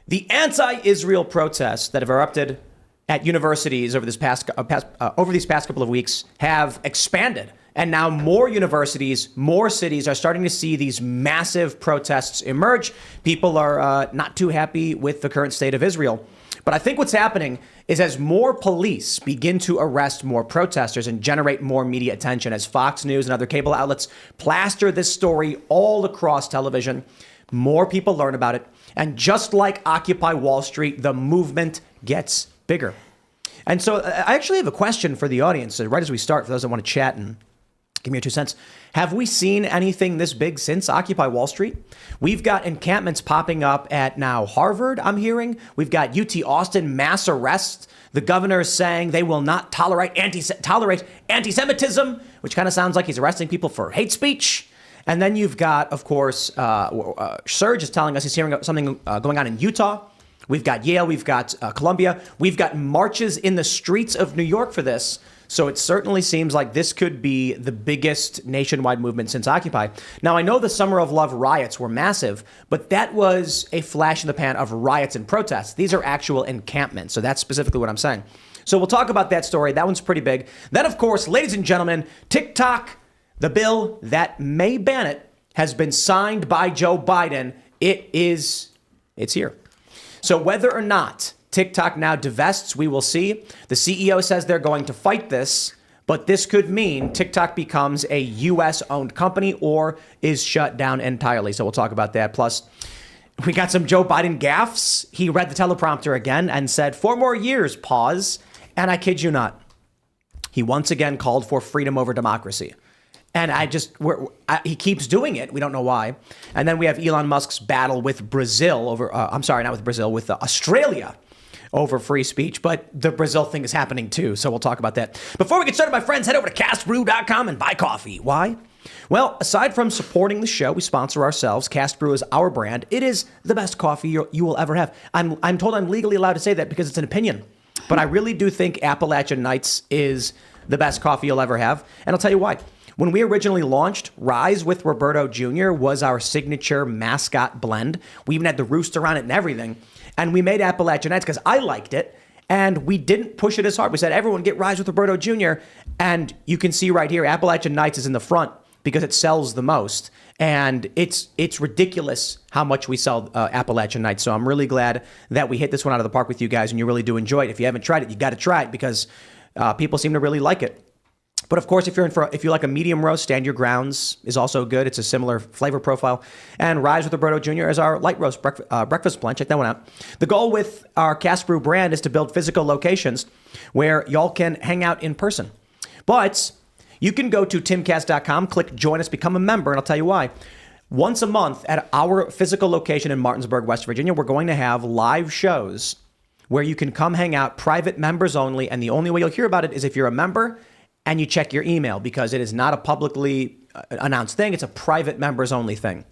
The anti-Israel protests that have erupted at universities over these past couple of weeks have expanded. And now more universities, more cities are starting to see these massive protests emerge. People are not too happy with the current state of Israel. But I think what's happening is as more police begin to arrest more protesters and generate more media attention, as Fox News and other cable outlets plaster this story all across television, more people learn about it. And just like Occupy Wall Street, the movement gets bigger. And so I actually have a question for the audience, right as we start, for those that want to chat and give me your 2 cents. Have we seen anything this big since Occupy Wall Street? We've got encampments popping up at now Harvard, I'm hearing. We've got UT Austin mass arrests. The governor is saying they will not tolerate anti-Semitism, which kind of sounds like he's arresting people for hate speech. And then you've got, of course, Serge is telling us he's hearing something going on in Utah. We've got Yale, we've got Columbia. We've got marches in the streets of New York for this. So it certainly seems like this could be the biggest nationwide movement since Occupy. Now, I know the Summer of Love riots were massive, but that was a flash in the pan of riots and protests. These are actual encampments. So that's specifically what I'm saying. So we'll talk about that story. That one's pretty big. Then, of course, ladies and gentlemen, TikTok, the bill that may ban it, has been signed by Joe Biden. It's here. So whether or not TikTok now divests, we will see. The CEO says they're going to fight this, but this could mean TikTok becomes a U.S.-owned company or is shut down entirely. So we'll talk about that. Plus, we got some Joe Biden gaffes. He read the teleprompter again and said, 4 more years, pause. And I kid you not, he once again called for freedom over democracy. And he keeps doing it. We don't know why. And then we have Elon Musk's battle with Brazil over, with Australia over free speech. But the Brazil thing is happening too. So we'll talk about that. Before we get started, my friends, head over to castbrew.com and buy coffee. Why? Well, aside from supporting the show, we sponsor ourselves. Cast Brew is our brand. It is the best coffee you will ever have. I'm told I'm legally allowed to say that because it's an opinion. But I really do think Appalachian Nights is the best coffee you'll ever have. And I'll tell you why. When we originally launched, Rise with Roberto Jr. was our signature mascot blend. We even had the rooster on it and everything. And we made Appalachian Nights because I liked it. And we didn't push it as hard. We said, everyone get Rise with Roberto Jr. And you can see right here, Appalachian Nights is in the front because it sells the most. And it's ridiculous how much we sell Appalachian Nights. So I'm really glad that we hit this one out of the park with you guys. And you really do enjoy it. If you haven't tried it, you got to try it because people seem to really like it. But of course, if you like a medium roast, Stand Your Grounds is also good. It's a similar flavor profile. And Rise with Roberto Jr. is our light roast breakfast blend. Check that one out. The goal with our Cast Brew brand is to build physical locations where y'all can hang out in person. But you can go to timcast.com, click join us, become a member, and I'll tell you why. Once a month at our physical location in Martinsburg, West Virginia, we're going to have live shows where you can come hang out, private members only. And the only way you'll hear about it is if you're a member and you check your email, because it is not a publicly announced thing. It's a private members only thing.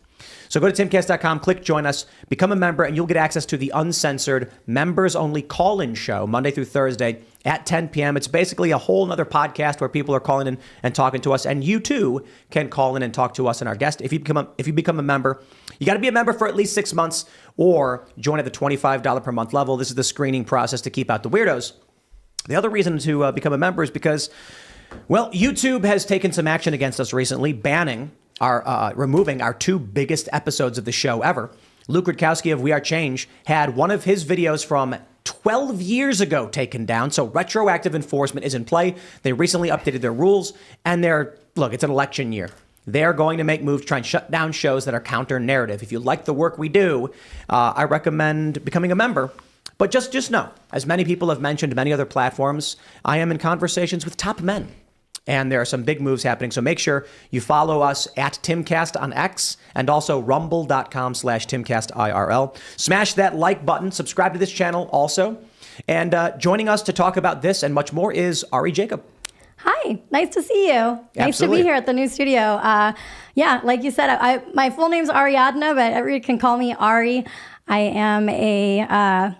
So go to timcast.com, click join us, become a member, and you'll get access to the uncensored members only call-in show Monday through Thursday at 10 p.m. It's basically a whole nother podcast where people are calling in and talking to us. And you too can call in and talk to us and our guest. If you become a member, you got to be a member for at least 6 months or join at the $25 per month level. This is the screening process to keep out the weirdos. The other reason to become a member is because, well, YouTube has taken some action against us recently, removing our 2 biggest episodes of the show ever. Luke Rutkowski of We Are Change had one of his videos from 12 years ago taken down. So retroactive enforcement is in play. They recently updated their rules, and it's an election year. They're going to make moves to try and shut down shows that are counter-narrative. If you like the work we do, I recommend becoming a member. But just know, as many people have mentioned, many other platforms, I am in conversations with top men. And there are some big moves happening. So make sure you follow us at Timcast on X and also rumble.com/Timcast IRL. Smash that like button. Subscribe to this channel also. And joining us to talk about this and much more is Ari Jacob. Hi, nice to see you. Nice to be here at the new studio. Like you said, my full name's Ariadna, but everyone can call me Ari. I am a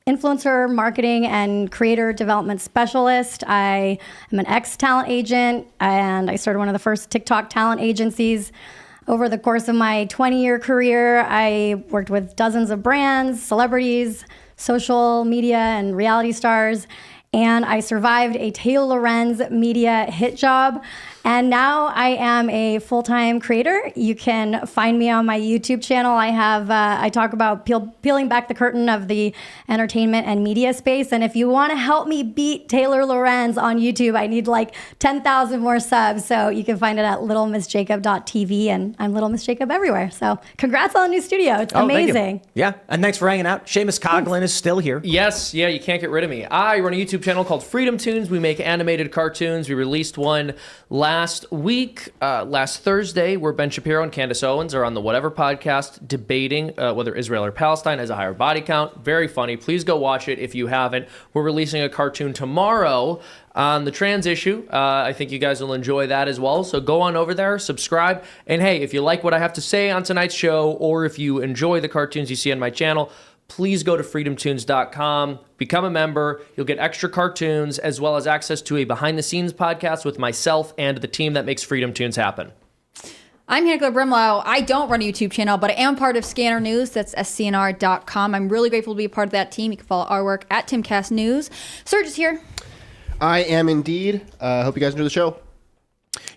influencer marketing and creator development specialist. I am an ex-talent agent, and I started one of the first TikTok talent agencies. Over the course of my 20-year career, I worked with dozens of brands, celebrities, social media, and reality stars. And I survived a Taylor Lorenz media hit job. And now I am a full-time creator. You can find me on my YouTube channel. I talk about peeling back the curtain of the entertainment and media space. And if you want to help me beat Taylor Lorenz on YouTube, I need like 10,000 more subs. So you can find it at littlemissjacob.tv, and I'm Little Miss Jacob everywhere. So congrats on the new studio. It's amazing. Yeah, and thanks for hanging out. Seamus Coughlin is still here. Yes, yeah, you can't get rid of me. I run a YouTube channel called Freedom Tunes. We make animated cartoons. We released one last week, last Thursday, where Ben Shapiro and Candace Owens are on the Whatever podcast debating whether Israel or Palestine has a higher body count. Very funny. Please go watch it if you haven't. We're releasing a cartoon tomorrow on the trans issue. I think you guys will enjoy that as well. So go on over there, subscribe. And hey, if you like what I have to say on tonight's show, or if you enjoy the cartoons you see on my channel, please go to freedomtunes.com, become a member. You'll get extra cartoons as well as access to a behind-the-scenes podcast with myself and the team that makes Freedom Tunes happen. I'm Hannah Brimlow. I don't run a YouTube channel, but I am part of Scanner News. That's scnr.com. I'm really grateful to be a part of that team. You can follow our work at Timcast News. Serge is here. I am indeed. Hope you guys enjoy the show.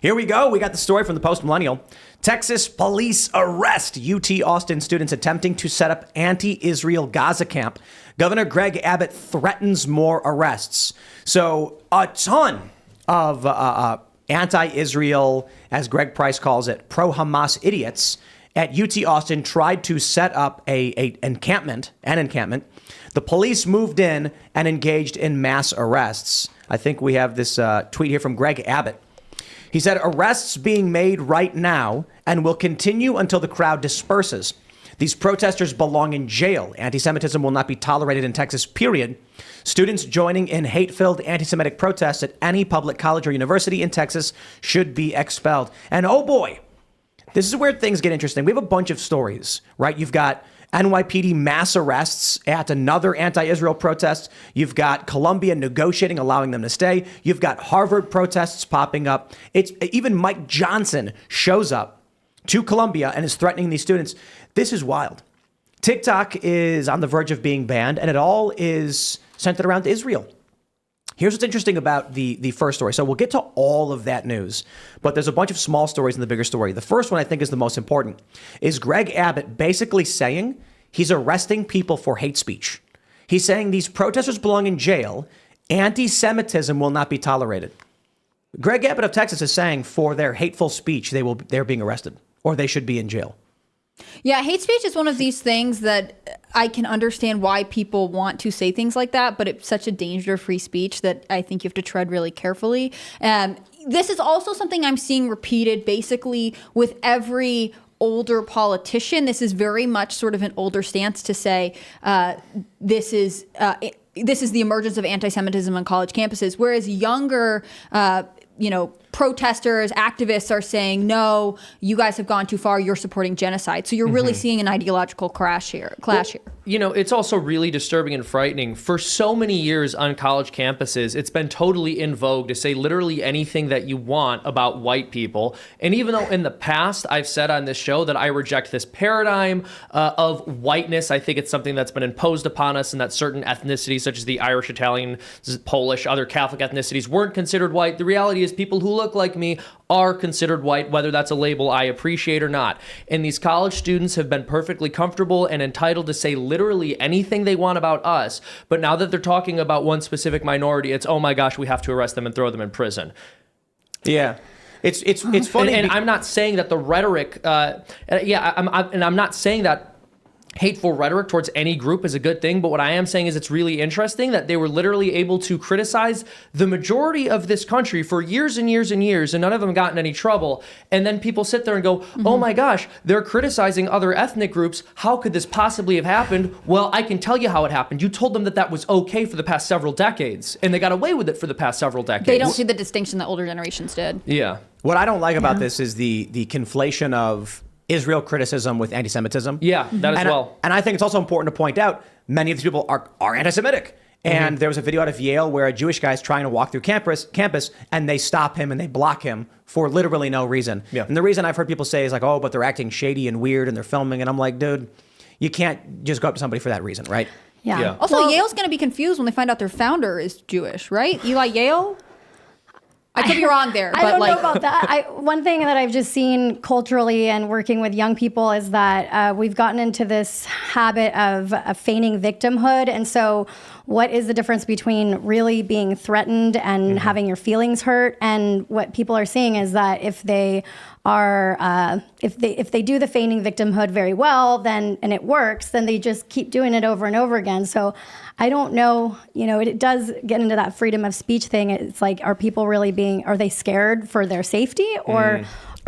Here we go. We got the story from the Post-Millennial. Texas police arrest UT Austin students attempting to set up anti-Israel Gaza camp. Governor Greg Abbott threatens more arrests. So a ton of anti-Israel, as Greg Price calls it, pro-Hamas idiots at UT Austin tried to set up an encampment. The police moved in and engaged in mass arrests. I think we have this tweet here from Greg Abbott. He said, arrests being made right now and will continue until the crowd disperses. These protesters belong in jail. Anti-Semitism will not be tolerated in Texas, period. Students joining in hate-filled anti-Semitic protests at any public college or university in Texas should be expelled. And oh boy, this is where things get interesting. We have a bunch of stories, right? You've got NYPD mass arrests at another anti-Israel protest. You've got Columbia negotiating, allowing them to stay. You've got Harvard protests popping up. It's even Mike Johnson shows up to Columbia and is threatening these students. This is wild. TikTok is on the verge of being banned, and it all is centered around Israel. Here's what's interesting about the first story. So we'll get to all of that news, but there's a bunch of small stories in the bigger story. The first one I think is the most important, is Greg Abbott basically saying he's arresting people for hate speech. He's saying these protesters belong in jail. Anti-Semitism will not be tolerated. Greg Abbott of Texas is saying for their hateful speech, they're being arrested, or they should be in jail. Yeah, hate speech is one of these things that I can understand why people want to say things like that, but it's such a danger of free speech that I think you have to tread really carefully. This is also something I'm seeing repeated basically with every older politician. This is very much sort of an older stance to say this is the emergence of anti-Semitism on college campuses, whereas younger protesters, activists are saying, no, you guys have gone too far. You're supporting genocide. So you're really seeing an ideological clash here. You know, it's also really disturbing and frightening. For so many years on college campuses, it's been totally in vogue to say literally anything that you want about white people. And even though in the past I've said on this show that I reject this paradigm of whiteness, I think it's something that's been imposed upon us and that certain ethnicities such as the Irish, Italian, Polish, other Catholic ethnicities weren't considered white. The reality is people who look like me are considered white, whether that's a label I appreciate or not. And these college students have been perfectly comfortable and entitled to say literally anything they want about us. But now that they're talking about one specific minority, it's, oh my gosh, we have to arrest them and throw them in prison. Yeah. It's funny. And I'm not saying that the rhetoric, I'm not saying that hateful rhetoric towards any group is a good thing, but what I am saying is it's really interesting that they were literally able to criticize the majority of this country for years and years and years, and none of them got in any trouble. And then people sit there and go, oh my gosh, they're criticizing other ethnic groups. How could this possibly have happened? Well, I can tell you how it happened. You told them that that was okay for the past several decades, and they got away with it for the past several decades. They don't see the distinction that older generations did. Yeah. What I don't like about this is the conflation of Israel criticism with anti-Semitism. Yeah, that as well. And I think it's also important to point out many of these people are anti-Semitic. And there was a video out of Yale where a Jewish guy is trying to walk through campus and they stop him and they block him for literally no reason. Yeah. And the reason I've heard people say is like, oh, but they're acting shady and weird and they're filming. And I'm like, dude, you can't just go up to somebody for that reason, right? Yeah. Also, Well, Yale's going to be confused when they find out their founder is Jewish, right? Eli Yale? I could be wrong there, but I don't like, know about that. One thing that I've just seen culturally and working with young people is that we've gotten into this habit of feigning victimhood. And so what is the difference between really being threatened and having your feelings hurt? And what people are seeing is that if they are, if they do the feigning victimhood very well, then, and it works, then they just keep doing it over and over again. So I don't know, it does get into that freedom of speech thing. It's like, are people really are they scared for their safety or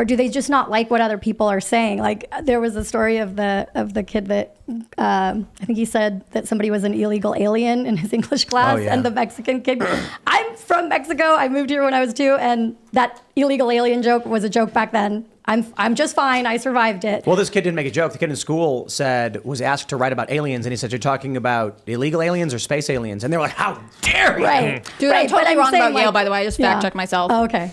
do they just not like what other people are saying? Like there was a story of the kid that, I think he said that somebody was an illegal alien in his English class and the Mexican kid, I'm from Mexico. I moved here when I was 2 and that illegal alien joke was a joke back then. I'm just fine. I survived it. Well, this kid didn't make a joke. The kid in school was asked to write about aliens, and he said, "You're talking about illegal aliens or space aliens?" And they were like, "How dare you!" Right. dude, right. I'm totally But wrong saying, about Yale, by the way. I just fact checked myself. Oh, okay.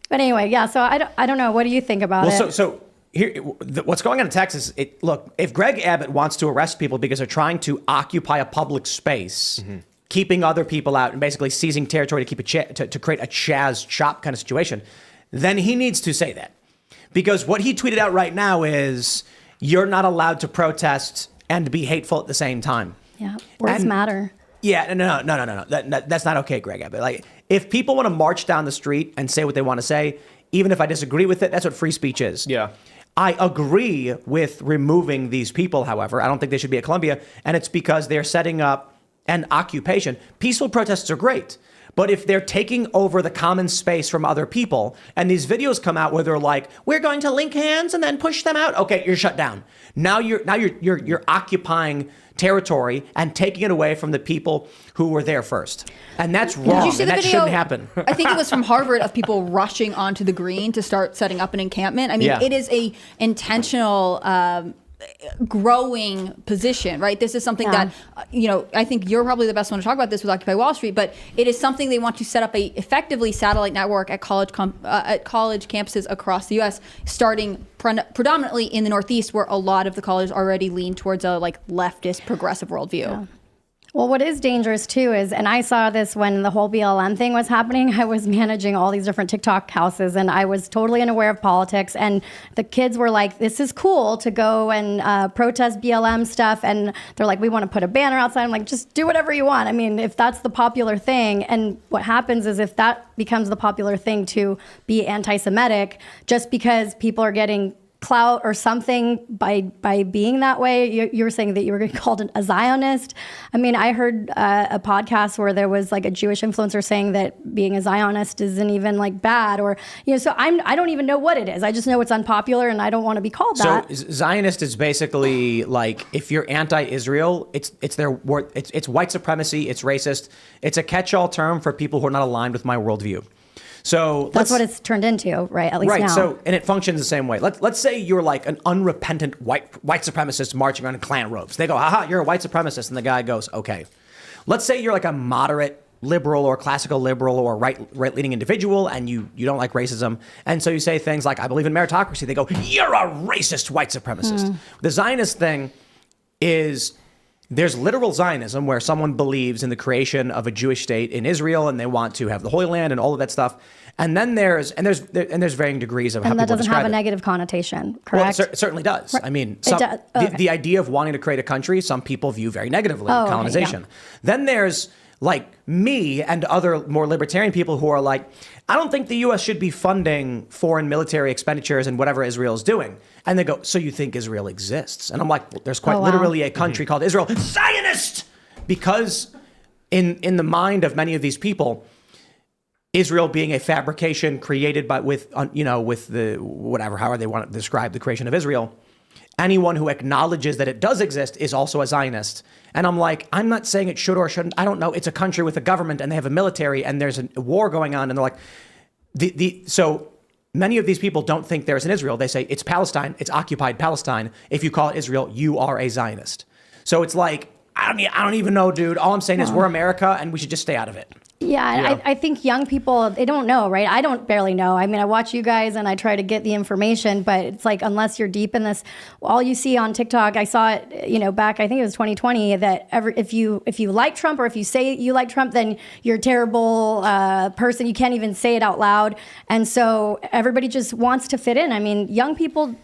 But anyway, yeah. So I don't know. What do you think about it? So here, what's going on in Texas? Look, if Greg Abbott wants to arrest people because they're trying to occupy a public space, keeping other people out, and basically seizing territory to keep to create a Chaz Chop kind of situation, then he needs to say that. Because what he tweeted out right now is, you're not allowed to protest and be hateful at the same time. Yeah, words matter. Yeah, no. That's not okay, Greg Abbott. Like, if people want to march down the street and say what they want to say, even if I disagree with it, that's what free speech is. Yeah. I agree with removing these people, however. I don't think they should be at Columbia, and it's because they're setting up an occupation. Peaceful protests are great. But if they're taking over the common space from other people, and these videos come out where they're like, "We're going to link hands and then push them out," okay, you're shut down. Now you're occupying territory and taking it away from the people who were there first, and that's wrong. Did you see and the that video? shouldn't happen. I think it was from Harvard of people rushing onto the green to start setting up an encampment. I mean, Yeah. it is a intentional. Growing position, right? This is something that, I think you're probably the best one to talk about this with Occupy Wall Street, but it is something they want to set up a effectively satellite network at college campuses across the U.S., starting predominantly in the Northeast, where a lot of the colleges already lean towards a leftist progressive worldview. Yeah. Well, what is dangerous too is, and I saw this when the whole BLM thing was happening, I was managing all these different TikTok houses and I was totally unaware of politics, and the kids were like, this is cool to go and protest BLM stuff, and they're like, we want to put a banner outside. I'm like, just do whatever you want. I mean, if that's the popular thing, and what happens is if that becomes the popular thing to be anti-Semitic, just because people are getting clout or something by being that way. You were saying that you were called a Zionist. I mean, I heard a podcast where there was like a Jewish influencer saying that being a Zionist isn't even like bad, or so I don't even know what it is. I just know it's unpopular and I don't want to be called that. So Zionist is basically like, if you're anti-Israel, it's their word. It's white supremacy. It's racist. It's a catch-all term for people who are not aligned with my worldview. So that's what it's turned into, right? At least right. now. So, and it functions the same way. Let's say you're like an unrepentant white supremacist marching around in Klan robes. They go, "Haha, you're a white supremacist," and the guy goes, "Okay." Let's say you're like a moderate liberal or classical liberal or right-leaning individual, and you don't like racism, and so you say things like, "I believe in meritocracy." They go, "You're a racist white supremacist." The Zionist thing is, there's literal Zionism where someone believes in the creation of a Jewish state in Israel and they want to have the Holy Land and all of that stuff. And then there's varying degrees of how people describe it. And that doesn't have a negative connotation, correct? Well, it certainly does. Right. I mean, Okay. the idea of wanting to create a country, some people view very negatively, colonization. Okay, yeah. Then there's like me and other more libertarian people who are like, I don't think the U.S. should be funding foreign military expenditures and whatever Israel is doing. And they go, so you think Israel exists? And I'm like, well, there's quite literally a country called Israel. Zionist! Because in the mind of many of these people, Israel being a fabrication created with the whatever, however they want to describe the creation of Israel, anyone who acknowledges that it does exist is also a Zionist. And I'm like, I'm not saying it should or shouldn't. I don't know. It's a country with a government and they have a military and there's a war going on. And they're like, so many of these people don't think there's an Israel. They say it's Palestine. It's occupied Palestine. If you call it Israel, you are a Zionist. So it's like, I don't even know, dude. All I'm saying is we're America and we should just stay out of it. Yeah, and I think young people, they don't know, right? I don't barely know. I mean, I watch you guys and I try to get the information, but it's like, unless you're deep in this, all you see on TikTok, I saw it, back, I think it was 2020, that if you like Trump, or if you say you like Trump, then you're a terrible person. You can't even say it out loud. And so everybody just wants to fit in. I mean, young people,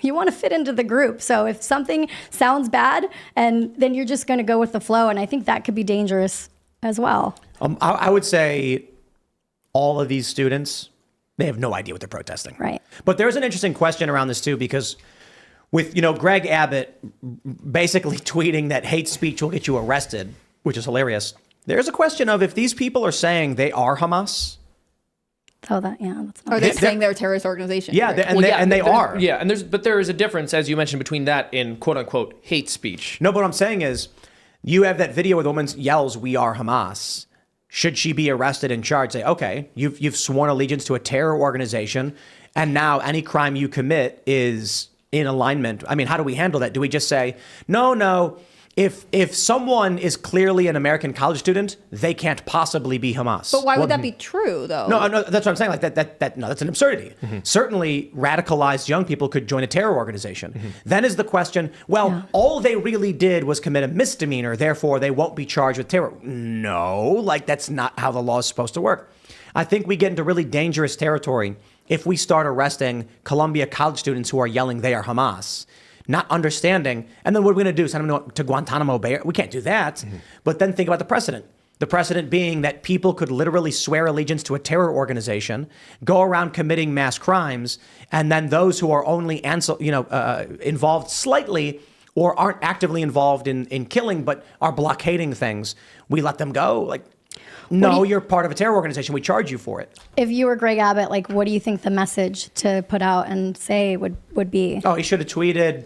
you want to fit into the group. So if something sounds bad, and then you're just going to go with the flow. And I think that could be dangerous as well. I would say all of these students, they have no idea what they're protesting. Right. But there's an interesting question around this too, because with, Greg Abbott basically tweeting that hate speech will get you arrested, which is hilarious. There's a question of, if these people are saying they are Hamas. Oh, that's not. Are they saying they're a terrorist organization? Yeah, right? they are. Yeah, but there is a difference, as you mentioned, between that and quote unquote hate speech. No, but what I'm saying is, you have that video where the woman yells, "We are Hamas." Should she be arrested and charged? Say, okay, you've sworn allegiance to a terror organization, and now any crime you commit is in alignment. I mean, how do we handle that? Do we just say, no, if someone is clearly an American college student, they can't possibly be Hamas? But why would that be true, though? No, that's what I'm saying. Like no, that's an absurdity. Mm-hmm. Certainly, radicalized young people could join a terror organization. Mm-hmm. Then is the question, all they really did was commit a misdemeanor, therefore they won't be charged with terror. No, that's not how the law is supposed to work. I think we get into really dangerous territory if we start arresting Columbia college students who are yelling they are Hamas, not understanding, and then what are we going to do? Send them to Guantanamo Bay? We can't do that. Mm-hmm. But then think about the precedent. The precedent being that people could literally swear allegiance to a terror organization, go around committing mass crimes, and then those who are only involved slightly or aren't actively involved in killing but are blockading things, we let them go. No, you're part of a terror organization. We charge you for it. If you were Greg Abbott, what do you think the message to put out and say would be? Oh, he should have tweeted,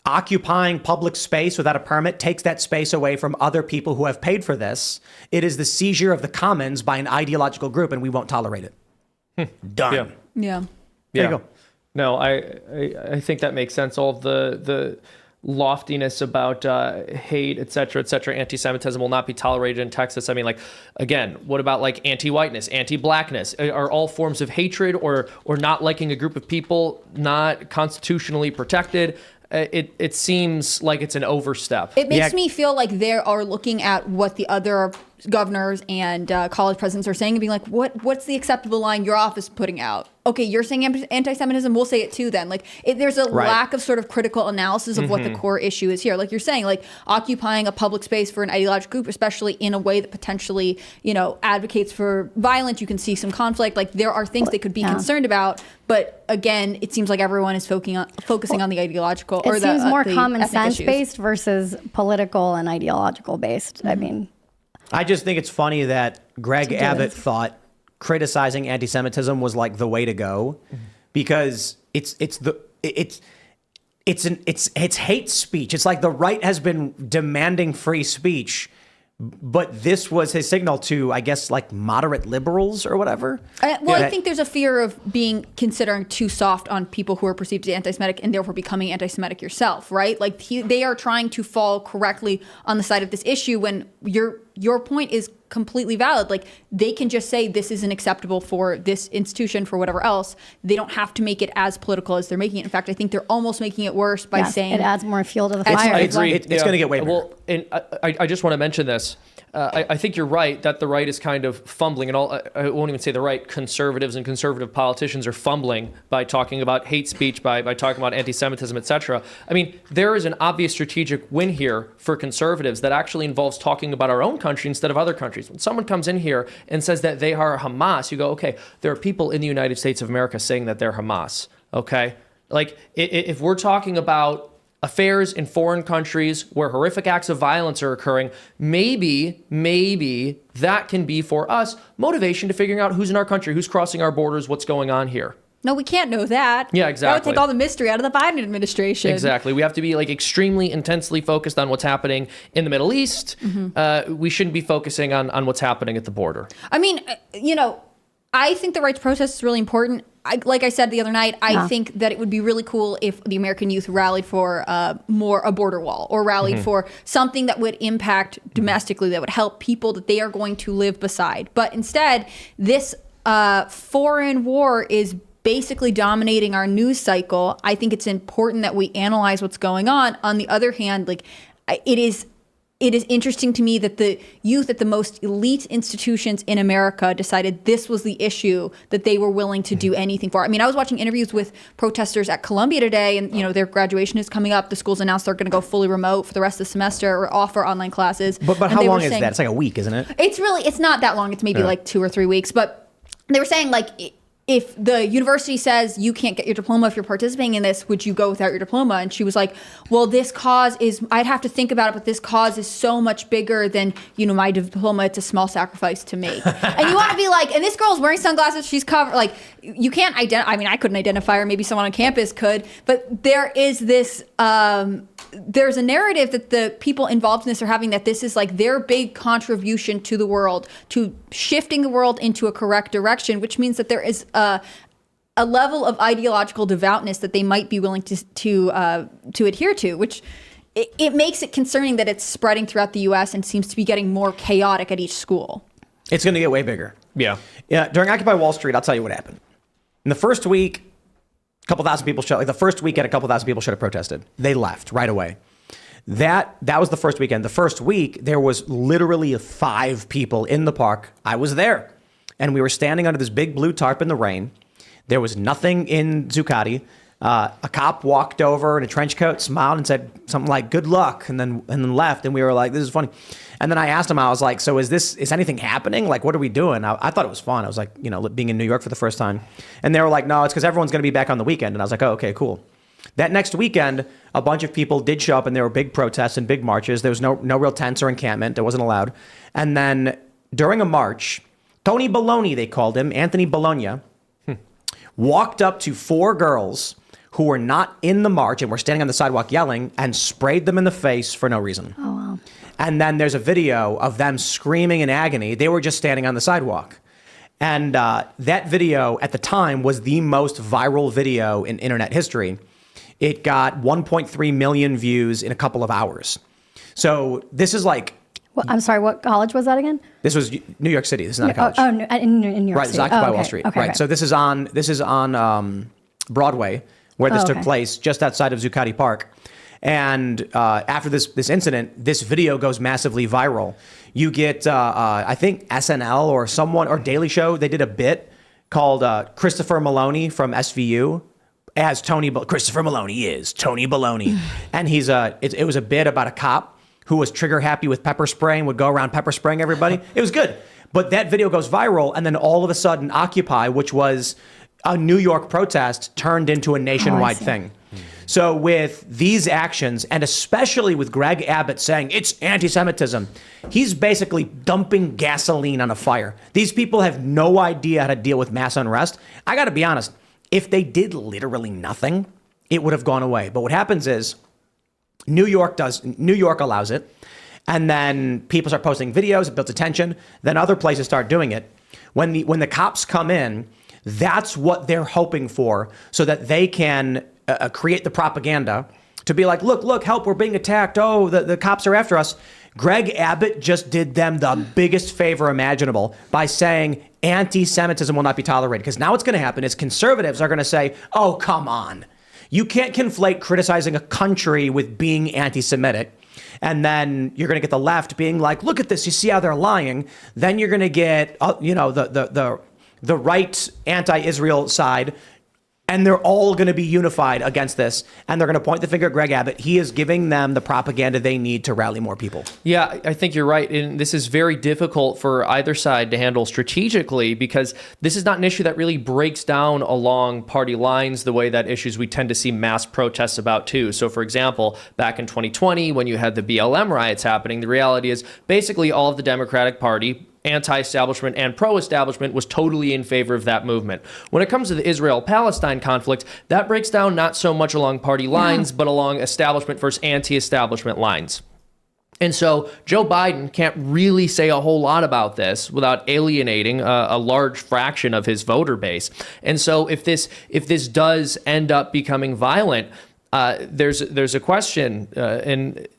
occupying public space without a permit takes that space away from other people who have paid for this. It is the seizure of the commons by an ideological group, and we won't tolerate it. Done. Yeah. There you go. No, I think that makes sense. All of the loftiness about hate, et cetera, anti-Semitism will not be tolerated in Texas. I mean, again, what about anti-whiteness, anti-blackness? Are all forms of hatred or not liking a group of people not constitutionally protected? It seems like it's an overstep. It makes me feel like they are looking at what the other governors and college presidents are saying and being like, what's the acceptable line your office is putting out? Okay, you're saying anti-Semitism, we'll say it too then. There's a lack of sort of critical analysis of what the core issue is here. Like you're saying, occupying a public space for an ideological group, especially in a way that potentially, advocates for violence. You can see some conflict. There are things they could be concerned about. But again, it seems like everyone is focusing on the ideological or the It seems more the common sense issues. based versus political and ideological based. I mean, I just think it's funny that Greg Abbott thought criticizing anti-Semitism was the way to go, because it's hate speech. It's like the right has been demanding free speech, but this was his signal to, I guess, moderate liberals or whatever. I think there's a fear of being considering too soft on people who are perceived as anti-Semitic and therefore becoming anti-Semitic yourself, right? They are trying to fall correctly on the side of this issue when your point is completely valid. They can just say this isn't acceptable for this institution, for whatever else. They don't have to make it as political as they're making it. In fact, I think they're almost making it worse by saying it adds more fuel to the fire. I agree. It's going to get way better. Well, and I just want to mention this. I think you're right that the right is kind of fumbling, and I won't even say the right. Conservatives and conservative politicians are fumbling by talking about hate speech, by talking about anti-Semitism, etc. I mean, there is an obvious strategic win here for conservatives that actually involves talking about our own country instead of other countries. When someone comes in here and says that they are Hamas, you go, okay, there are people in the United States of America saying that they're Hamas. Okay, if we're talking about affairs in foreign countries where horrific acts of violence are occurring, maybe that can be for us motivation to figuring out who's in our country, who's crossing our borders, what's going on here. No, we can't know that. Yeah, exactly. That would take all the mystery out of the Biden administration. Exactly. We have to be extremely intensely focused on what's happening in the Middle East. Mm-hmm. We shouldn't be focusing on what's happening at the border. I mean, I think the right to protest is really important. Like I said the other night, I think that it would be really cool if the American youth rallied for a border wall, or rallied for something that would impact domestically, that would help people that they are going to live beside. But instead, this foreign war is basically dominating our news cycle. I think it's important that we analyze what's going on. On the other hand, like it is interesting to me that the youth at the most elite institutions in America decided this was the issue that they were willing to do anything for. I mean, I was watching interviews with protesters at Columbia today, and their graduation is coming up. The school's announced they're going to go fully remote for the rest of the semester, or offer online classes. But how long is that? It's like a week, isn't it? It's not that long. It's maybe like 2 or 3 weeks. But they were saying, like, if the university says you can't get your diploma if you're participating in this, would you go without your diploma? And she was like, well, this cause is, I'd have to think about it, but this cause is so much bigger than, my diploma. It's a small sacrifice to make. And you want to be like, and this girl's wearing sunglasses, she's covered, like, you can't identify, I mean, I couldn't identify her, maybe someone on campus could, but there is this, there's a narrative that the people involved in this are having, that this is like their big contribution to the world, to shifting the world into a correct direction, which means that there is a level of ideological devoutness that they might be willing to adhere to, which it makes it concerning that it's spreading throughout the U.S. and seems to be getting more chaotic at each school. It's going to get way bigger. Yeah. During Occupy Wall Street, I'll tell you what happened. In the first week, a couple thousand people showed, like the first weekend, a couple thousand people should have protested. They left right away. That was the first weekend. The first week, there was literally 5 people in the park. I was there. And we were standing under this big blue tarp in the rain. There was nothing in Zuccotti. A cop walked over in a trench coat, smiled, and said something like, good luck, and then left. And we were like, this is funny. And then I asked him, I was like, so is anything happening? Like, what are we doing? I thought it was fun. I was like, being in New York for the first time. And they were like, no, it's because everyone's going to be back on the weekend. And I was like, oh, okay, cool. That next weekend, a bunch of people did show up, and there were big protests and big marches. There was no real tents or encampment. It wasn't allowed. And then during a march, Tony Baloney, they called him, Anthony Bologna, walked up to 4 girls who were not in the march and were standing on the sidewalk yelling, and sprayed them in the face for no reason. Oh, wow. And then there's a video of them screaming in agony. They were just standing on the sidewalk. And that video at the time was the most viral video in internet history. It got 1.3 million views in a couple of hours. So this is like... Well, I'm sorry, what college was that again? This was New York City. This is not a college. Oh, in New York right, City. Right, it's Occupy okay. Wall Street. Okay, right. So this is on Broadway, where this took place, just outside of Zuccotti Park. And after this incident, this video goes massively viral. You get, I think SNL or someone, or Daily Show, they did a bit called Christopher Maloney from SVU as Christopher Maloney is Tony Baloney. And it was a bit about a cop who was trigger happy with pepper spray and would go around pepper spraying everybody. It was good. But that video goes viral, and then all of a sudden Occupy, which was a New York protest, turned into a nationwide thing. So with these actions, and especially with Greg Abbott saying it's anti-Semitism, he's basically dumping gasoline on a fire. These people have no idea how to deal with mass unrest. I got to be honest, if they did literally nothing, it would have gone away. But what happens is New York allows it, and then people start posting videos, it builds attention, then other places start doing it. When the cops come in, that's what they're hoping for, so that they can create the propaganda to be like, look, help, we're being attacked. Oh, the cops are after us. Greg Abbott just did them the biggest favor imaginable by saying anti-Semitism will not be tolerated. Because now what's going to happen is conservatives are going to say, oh, come on. You can't conflate criticizing a country with being anti-Semitic. And then you're going to get the left being like, look at this, you see how they're lying. Then you're going to get, the right anti-Israel side, and they're all going to be unified against this. And they're going to point the finger at Greg Abbott. He is giving them the propaganda they need to rally more people. Yeah, I think you're right. And this is very difficult for either side to handle strategically, because this is not an issue that really breaks down along party lines the way that issues we tend to see mass protests about too. So for example, back in 2020, when you had the BLM riots happening, the reality is basically all of the Democratic Party, anti-establishment and pro-establishment, was totally in favor of that movement. When it comes to the Israel-Palestine conflict, that breaks down not so much along party lines, but along establishment versus anti-establishment lines. And so Joe Biden can't really say a whole lot about this without alienating a large fraction of his voter base. And so if this does end up becoming violent, there's a question,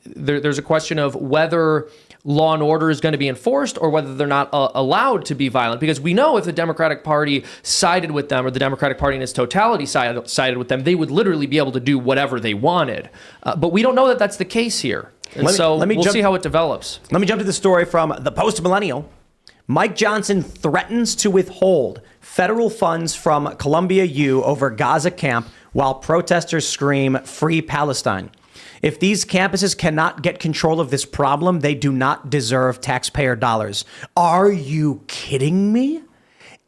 there's a question of whether law and order is going to be enforced or whether they're not allowed to be violent. Because we know if the Democratic Party sided with them, or the Democratic Party in its totality sided with them, they would literally be able to do whatever they wanted. But we don't know that that's the case here. And we'll see how it develops. Let me jump to the story from the Post-Millennial. Mike Johnson threatens to withhold federal funds from Columbia U over Gaza camp while protesters scream, "Free Palestine." If these campuses cannot get control of this problem, they do not deserve taxpayer dollars. Are you kidding me?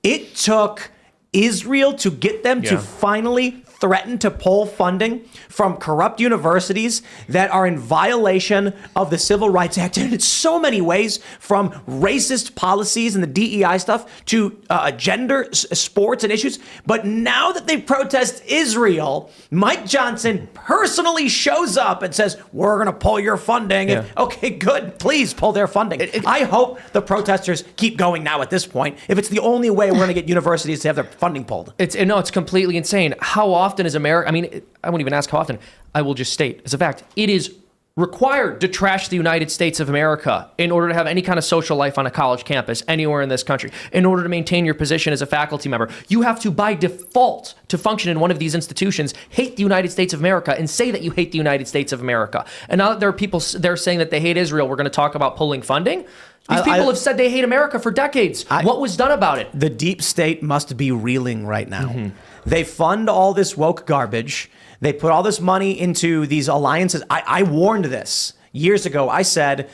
It took Israel to get them to finally threaten to pull funding from corrupt universities that are in violation of the Civil Rights Act in so many ways, from racist policies and the DEI stuff to gender, sports, and issues. But now that they protest Israel, Mike Johnson personally shows up and says, we're going to pull your funding. Yeah. And, okay, good. Please pull their funding. I hope the protesters keep going now at this point, if it's the only way we're going to get universities to have their funding pulled. It's completely insane. How often is America, I won't even ask how often, I will just state as a fact, it is required to trash the United States of America in order to have any kind of social life on a college campus anywhere in this country. In order to maintain your position as a faculty member, you have to, by default, to function in one of these institutions, hate the United States of America and say that you hate the United States of America. And now that there are people, they're saying that they hate Israel, we're going to talk about pulling funding. These people have said they hate America for decades. What was done about it? The deep state must be reeling right now. They fund all this woke garbage. They put all this money into these alliances. I warned this years ago. I said,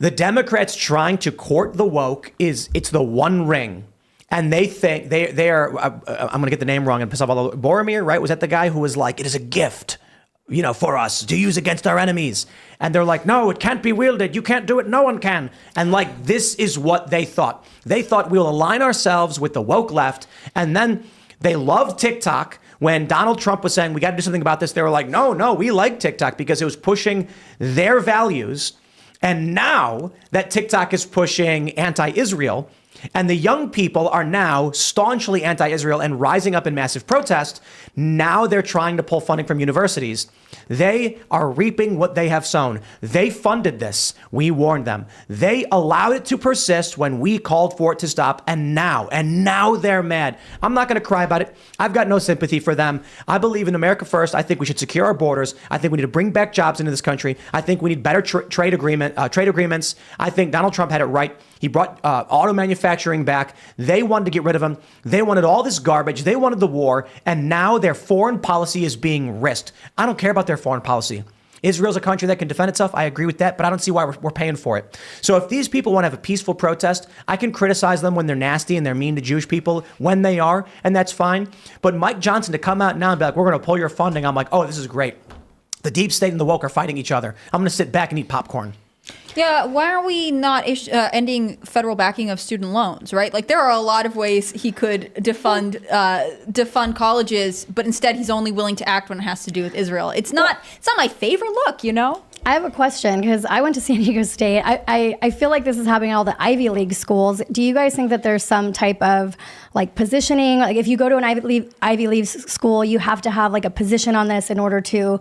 the Democrats trying to court the woke it's the one ring. And they think they are, I'm going to get the name wrong and piss off all the, Boromir, right? Was that the guy who was like, it is a gift, for us to use against our enemies. And they're like, no, it can't be wielded. You can't do it. No one can. And this is what they thought. They thought we'll align ourselves with the woke left. And then they loved TikTok. When Donald Trump was saying, we got to do something about this, they were like, no, we like TikTok because it was pushing their values. And now that TikTok is pushing anti-Israel, and the young people are now staunchly anti-Israel and rising up in massive protest, now they're trying to pull funding from universities. They are reaping what they have sown. They funded this. We warned them. They allowed it to persist when we called for it to stop. And now they're mad. I'm not going to cry about it. I've got no sympathy for them. I believe in America first. I think we should secure our borders. I think we need to bring back jobs into this country. I think we need better trade agreements. I think Donald Trump had it right. He brought auto manufacturing back. They wanted to get rid of him. They wanted all this garbage. They wanted the war. And now their foreign policy is being risked. I don't care about their foreign policy. Israel's a country that can defend itself. I agree with that, but I don't see why we're paying for it. So if these people want to have a peaceful protest, I can criticize them when they're nasty and they're mean to Jewish people, when they are, and that's fine. But Mike Johnson to come out now and be like, we're going to pull your funding, I'm like, oh, this is great. The deep state and the woke are fighting each other. I'm going to sit back and eat popcorn. Yeah, why are we not ending federal backing of student loans, right? There are a lot of ways he could defund colleges, but instead he's only willing to act when it has to do with Israel. It's not my favorite look, I have a question because I went to San Diego State. I feel like this is happening in all the Ivy League schools. Do you guys think that there's some type of positioning? If you go to an Ivy League school, you have to have a position on this in order to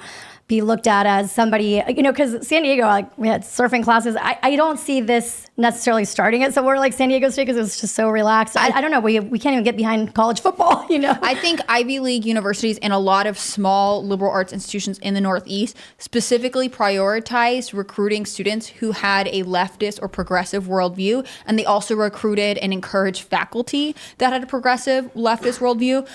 be looked at as somebody, because San Diego, we had surfing classes. I don't see this necessarily starting it somewhere like San Diego State because it was just so relaxed. I don't know. We can't even get behind college football, I think Ivy League universities and a lot of small liberal arts institutions in the Northeast specifically prioritized recruiting students who had a leftist or progressive worldview. And they also recruited and encouraged faculty that had a progressive leftist worldview.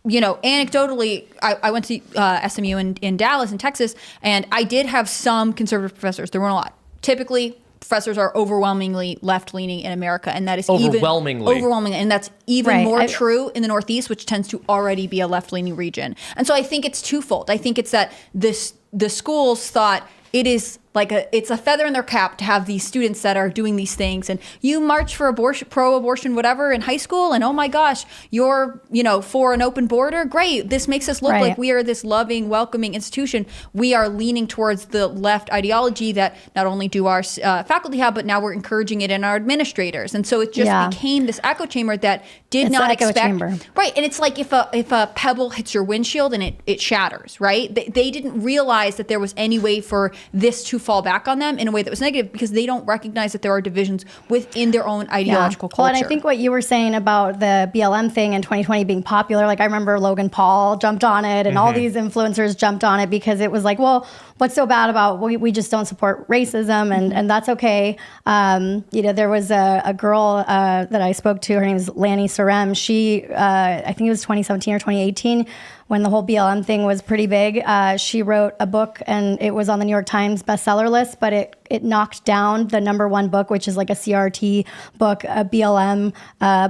Anecdotally, I went to SMU in Dallas, in Texas, and I did have some conservative professors. There weren't a lot. Typically, professors are overwhelmingly left-leaning in America, and that is overwhelmingly, and that's even more true in the Northeast, which tends to already be a left-leaning region. And so I think it's twofold. I think it's that the schools thought it is it's a feather in their cap to have these students that are doing these things, and you march for abortion, pro-abortion, whatever in high school, and oh my gosh, you're for an open border. Great, this makes us look like we are this loving, welcoming institution. We are leaning towards the left ideology that not only do our faculty have, but now we're encouraging it in our administrators, and so it just became this echo chamber that did not expect. Right, and it's like if a pebble hits your windshield and it shatters. Right, they didn't realize that there was any way for this to fall back on them in a way that was negative, because they don't recognize that there are divisions within their own ideological culture. Well, and I think what you were saying about the BLM thing in 2020 being popular, like I remember Logan Paul jumped on it and all these influencers jumped on it because it was like, well, what's so bad about we just don't support racism, and that's okay. There was a girl that I spoke to, her name is Lanny Sarem. She, I think it was 2017 or 2018, when the whole BLM thing was pretty big. She wrote a book, and it was on the New York Times bestseller list, but it knocked down the #1 book, which is like a CRT book, a BLM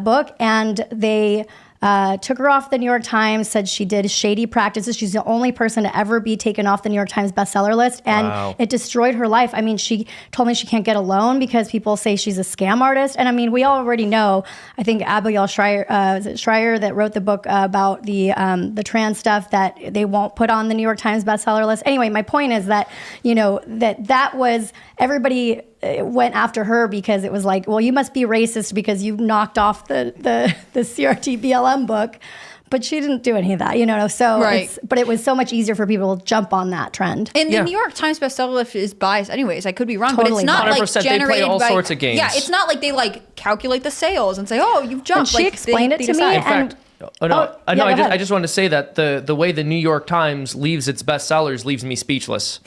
book, and they took her off the New York Times, said she did shady practices. She's the only person to ever be taken off the New York Times bestseller list, and it destroyed her life. I mean, she told me she can't get a loan because people say she's a scam artist. And I mean, we already know, I think Abigail Schreier that wrote the book about the trans stuff, that they won't put on the New York Times bestseller list. Anyway, my point is that, that was, everybody went after her because it was like, well, you must be racist because you knocked off the CRT BLM book, but she didn't do any of that, so but it was so much easier for people to jump on that trend. And the New York Times bestseller list is biased anyways. I could be wrong, but it's not like generated they play all sorts of games. Yeah, it's not like they calculate the sales and say, oh, you've jumped. And she explained it to me. In fact, I just wanted to say that the way the New York Times leaves its bestsellers leaves me speechless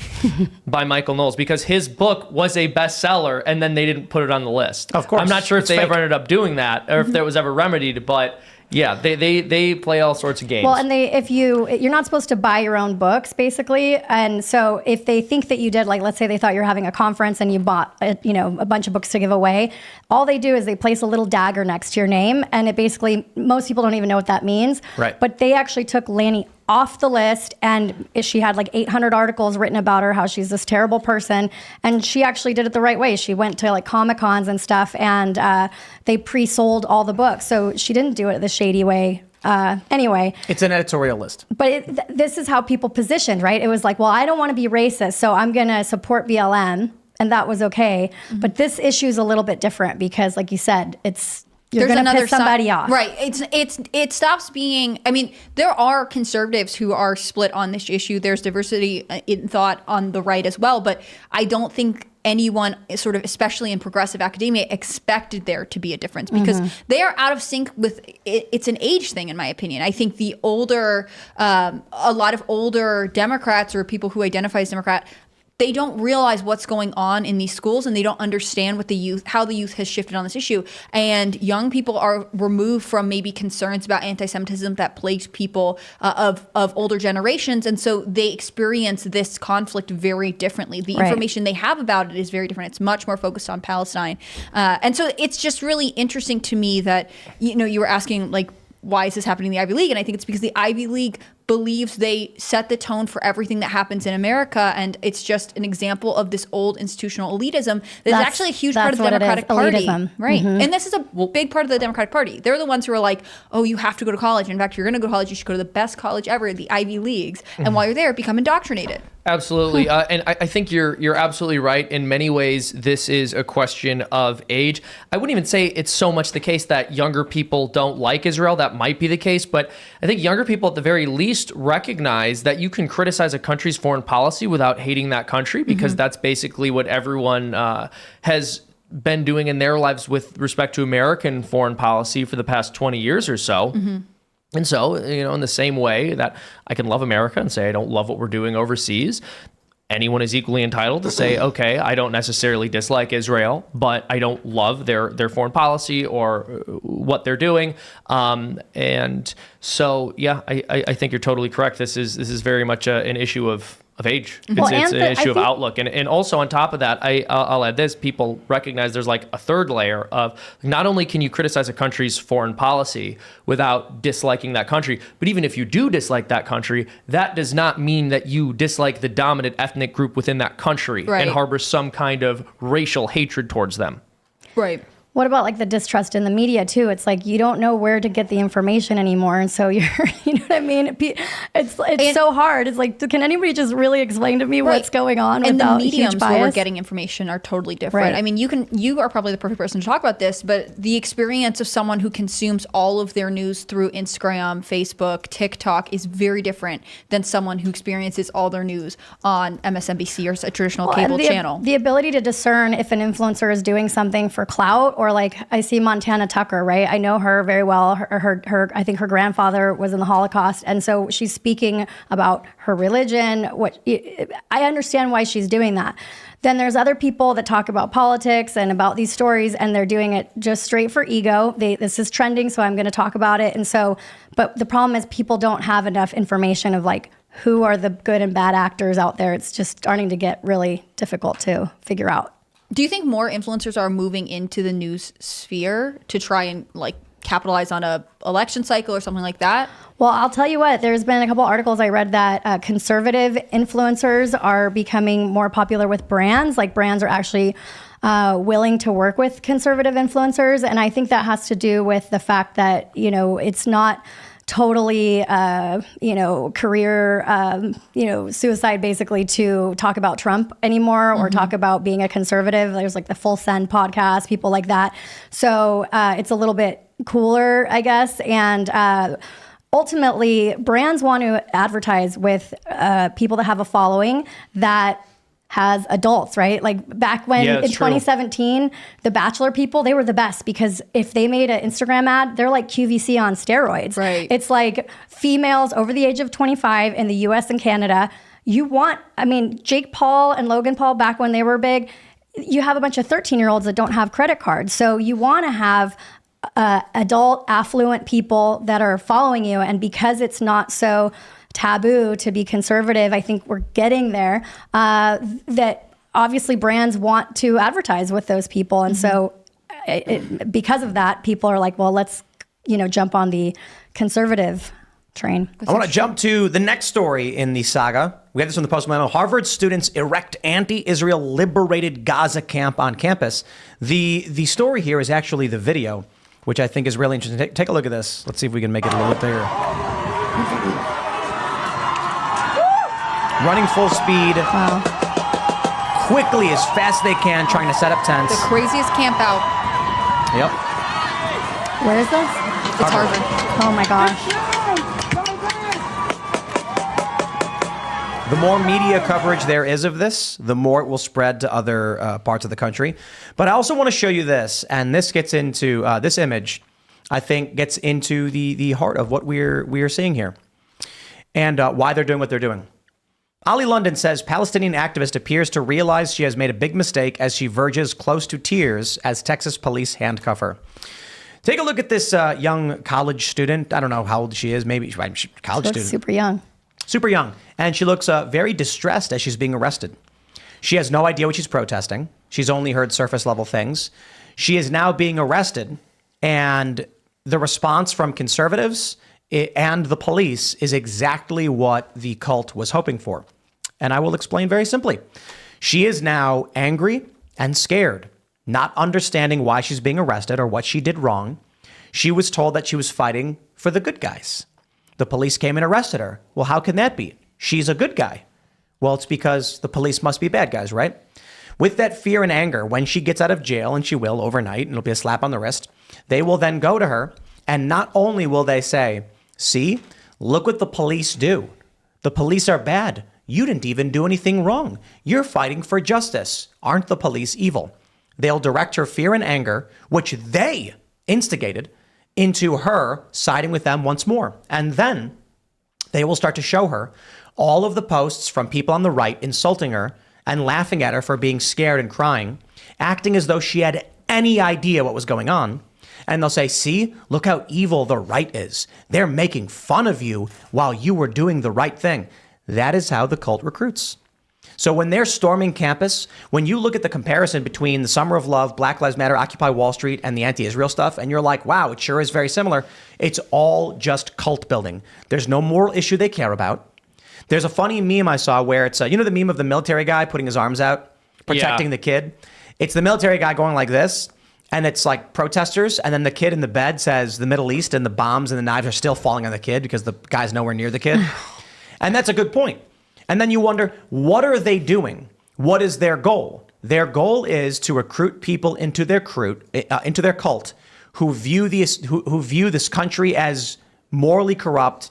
by Michael Knowles, because his book was a bestseller and then they didn't put it on the list. Of course. I'm not sure if they ever ended up doing that or if that was ever remedied, but yeah, they play all sorts of games. Well, and you're not supposed to buy your own books, basically. And so if they think that you did, like, let's say they thought you were having a conference and you bought, a bunch of books to give away, all they do is they place a little dagger next to your name. And it basically, most people don't even know what that means. Right. But they actually took Lanny off the list, and she had like 800 articles written about her, how she's this terrible person, and she actually did it the right way. She went to like Comic-Cons and stuff, and they pre-sold all the books, so she didn't do it the shady way. Anyway, it's an editorial list. But this is how people positioned, right? It was like, well, I don't want to be racist, so I'm going to support BLM, and that was okay. Mm-hmm. But this issue is a little bit different because, like you said, you're going to piss somebody off. Right. It stops being, I mean, there are conservatives who are split on this issue. There's diversity in thought on the right as well. But I don't think anyone, sort of, especially in progressive academia, expected there to be a difference, because they are out of sync with it. It's an age thing, in my opinion. I think a lot of older Democrats or people who identify as Democrat, they don't realize what's going on in these schools, and they don't understand how the youth has shifted on this issue. And young people are removed from maybe concerns about anti-Semitism that plagued people of older generations. And so they experience this conflict very differently. The information they have about it is very different. It's much more focused on Palestine. And so it's just really interesting to me that, you were asking, like, why is this happening in the Ivy League? And I think it's because the Ivy League believes they set the tone for everything that happens in America, and it's just an example of this old institutional elitism that's actually a huge part of the Democratic Party. Right. Mm-hmm. And this is a big part of the Democratic Party. They're the ones who are like, oh, you have to go to college. In fact, if you're going to go to college, you should go to the best college ever, the Ivy Leagues. And while you're there, become indoctrinated. Absolutely. And I think you're absolutely right. In many ways, this is a question of age. I wouldn't even say it's so much the case that younger people don't like Israel. That might be the case. But I think younger people, at the very least, recognize that you can criticize a country's foreign policy without hating that country, because that's basically what everyone has been doing in their lives with respect to American foreign policy for the past 20 years or so. And so, in the same way that I can love America and say I don't love what we're doing overseas, anyone is equally entitled to say, okay, I don't necessarily dislike Israel, but I don't love their foreign policy or what they're doing. And so, yeah, I think you're totally correct. This is very much an issue of age. Well, It's and an I issue of think- outlook. And also on top of that, I'll add this, people recognize there's like a third layer of not only can you criticize a country's foreign policy without disliking that country, but even if you do dislike that country, that does not mean that you dislike the dominant ethnic group within that country Right. and harbor some kind of racial hatred towards them. Right. What about like the distrust in the media too? It's like you don't know where to get the information anymore, and so you're, you know what I mean? It's so hard. It's like, can anybody just really explain to me what's going on and without the mediums huge where we're bias? getting information are totally different. Right. I mean, you are probably the perfect person to talk about this, but the experience of someone who consumes all of their news through Instagram, Facebook, TikTok is very different than someone who experiences all their news on MSNBC or a traditional Well, cable and channel. The ability to discern if an influencer is doing something for clout, or like I see Montana Tucker, right? I know her very well. Her I think her grandfather was in the Holocaust, and so she's speaking about her religion. I understand why she's doing that. Then there's other people that talk about politics and about these stories, and they're doing it just straight for ego. This is trending, so I'm going to talk about it. And so, but the problem is people don't have enough information of like who are the good and bad actors out there. It's just starting to get really difficult to figure out. Do you think more influencers are moving into the news sphere to try and like capitalize on a election cycle or something like that? Well, I'll tell you what, there's been a couple articles I read that conservative influencers are becoming more popular with brands. Like brands are actually willing to work with conservative influencers. And I think that has to do with the fact that, you know, it's not totally, career, suicide basically to talk about Trump anymore or talk about being a conservative. There's like the Full Send podcast, people like that. So it's a little bit cooler, I guess. And ultimately, brands want to advertise with people that have a following that has adults, right? Like back when Yeah, in it's true. 2017, the Bachelor people, they were the best because if they made an Instagram ad, they're like QVC on steroids. Right. It's like females over the age of 25 in the US and Canada. Jake Paul and Logan Paul, back when they were big, you have a bunch of 13-year-olds that don't have credit cards. So you want to have adult, affluent people that are following you. And because it's not so taboo to be conservative, I think we're getting there, that obviously brands want to advertise with those people. And so because of that, people are like, well, let's, jump on the conservative train. I want to jump to the next story in the saga. We had this from the Post Millennial. Harvard students erect anti-Israel liberated Gaza camp on campus. The story here is actually the video, which I think is really interesting. Take a look at this. Let's see if we can make it a little bit bigger. Running full speed, quickly, as fast as they can, trying to set up tents. The craziest camp out. Yep. Where is this? It's Harvard. Oh my gosh. The more media coverage there is of this, the more it will spread to other parts of the country. But I also want to show you this, and this gets into this image. I think gets into the heart of what we're seeing here, and why they're doing what they're doing. Ali London says Palestinian activist appears to realize she has made a big mistake as she verges close to tears as Texas police handcuff her. Take a look at this young college student. I don't know how old she is. Maybe she's a college student. Super young. Super young. And she looks very distressed as she's being arrested. She has no idea what she's protesting. She's only heard surface level things. She is now being arrested. And the response from conservatives and the police is exactly what the cult was hoping for. And I will explain very simply. She is now angry and scared, not understanding why she's being arrested or what she did wrong. She was told that she was fighting for the good guys. The police came and arrested her. Well, how can that be? She's a good guy. Well, it's because the police must be bad guys, right? With that fear and anger, when she gets out of jail, and she will overnight, and it'll be a slap on the wrist, they will then go to her, and not only will they say, see, look what the police do. The police are bad. You didn't even do anything wrong. You're fighting for justice. Aren't the police evil? They'll direct her fear and anger, which they instigated, into her siding with them once more. And then they will start to show her all of the posts from people on the right insulting her and laughing at her for being scared and crying, acting as though she had any idea what was going on. And they'll say, see, look how evil the right is. They're making fun of you while you were doing the right thing. That is how the cult recruits. So when they're storming campus, when you look at the comparison between the Summer of Love, Black Lives Matter, Occupy Wall Street, and the anti-Israel stuff, and you're like, wow, it sure is very similar. It's all just cult building. There's no moral issue they care about. There's a funny meme I saw where it's, you know the meme of the military guy putting his arms out, protecting the kid? It's the military guy going like this, and it's like protesters, and then the kid in the bed says the Middle East, and the bombs and the knives are still falling on the kid because the guy's nowhere near the kid. And that's a good point. And then you wonder, what are they doing? What is their goal? Their goal is to recruit people into their cult who view this country as morally corrupt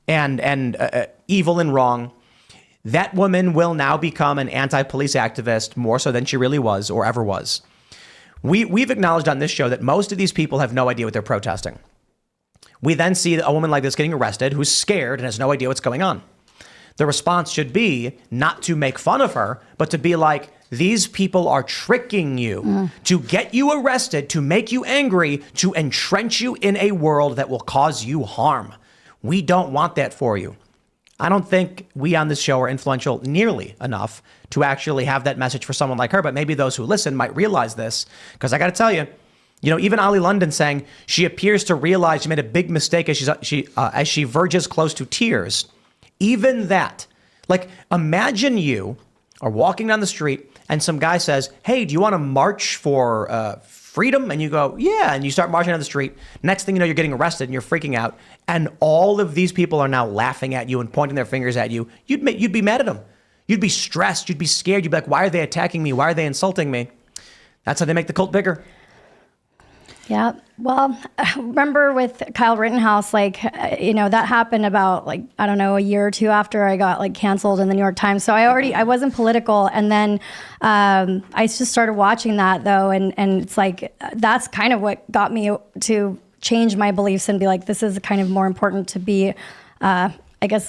and evil and wrong. That woman will now become an anti-police activist more so than she really was or ever was. We've acknowledged on this show that most of these people have no idea what they're protesting. We then see a woman like this getting arrested who's scared and has no idea what's going on. The response should be not to make fun of her, but to be like, these people are tricking you to get you arrested, to make you angry, to entrench you in a world that will cause you harm. We don't want that for you. I don't think we on this show are influential nearly enough to actually have that message for someone like her, but maybe those who listen might realize this, because I got to tell you, even Ali London saying she appears to realize she made a big mistake as she verges close to tears. Even that, like, imagine you are walking down the street and some guy says, hey, do you want to march for freedom? And you go, yeah. And you start marching down the street. Next thing you know, you're getting arrested and you're freaking out. And all of these people are now laughing at you and pointing their fingers at you. You'd be mad at them. You'd be stressed. You'd be scared. You'd be like, why are they attacking me? Why are they insulting me? That's how they make the cult bigger. Yeah. Well, remember with Kyle Rittenhouse, that happened about a year or two after I got canceled in the New York Times. So I wasn't political. And then I just started watching that though. And it's that's kind of what got me to change my beliefs and be like, this is kind of more important to be,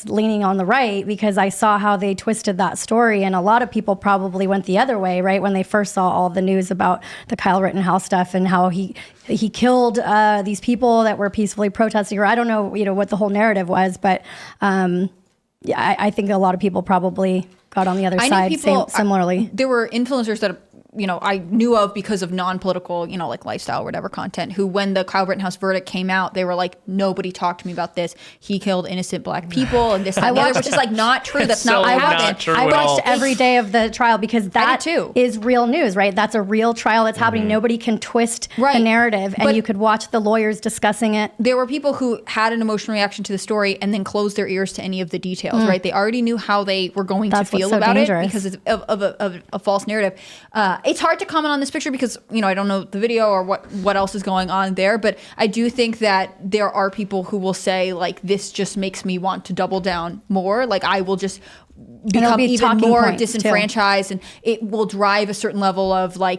leaning on the right, because I saw how they twisted that story. And a lot of people probably went the other way, right? When they first saw all the news about the Kyle Rittenhouse stuff and how he killed these people that were peacefully protesting, or I don't know, what the whole narrative was, but I think a lot of people probably got on the other side similarly. There were influencers that I knew of because of non-political, lifestyle or whatever content, who when the Kyle Rittenhouse verdict came out, they were like, nobody talked to me about this. He killed innocent black people and this and that, which is not true. That's not what happened. I watched every day of the trial because that is real news, right? That's a real trial that's happening. Nobody can twist the narrative, and you could watch the lawyers discussing it. There were people who had an emotional reaction to the story and then closed their ears to any of the details, right? They already knew how they were going to feel about it because of a false narrative. It's hard to comment on this picture because, I don't know the video or what else is going on there, but I do think that there are people who will say, this just makes me want to double down more. I will just become even more disenfranchised, and it will drive a certain level of I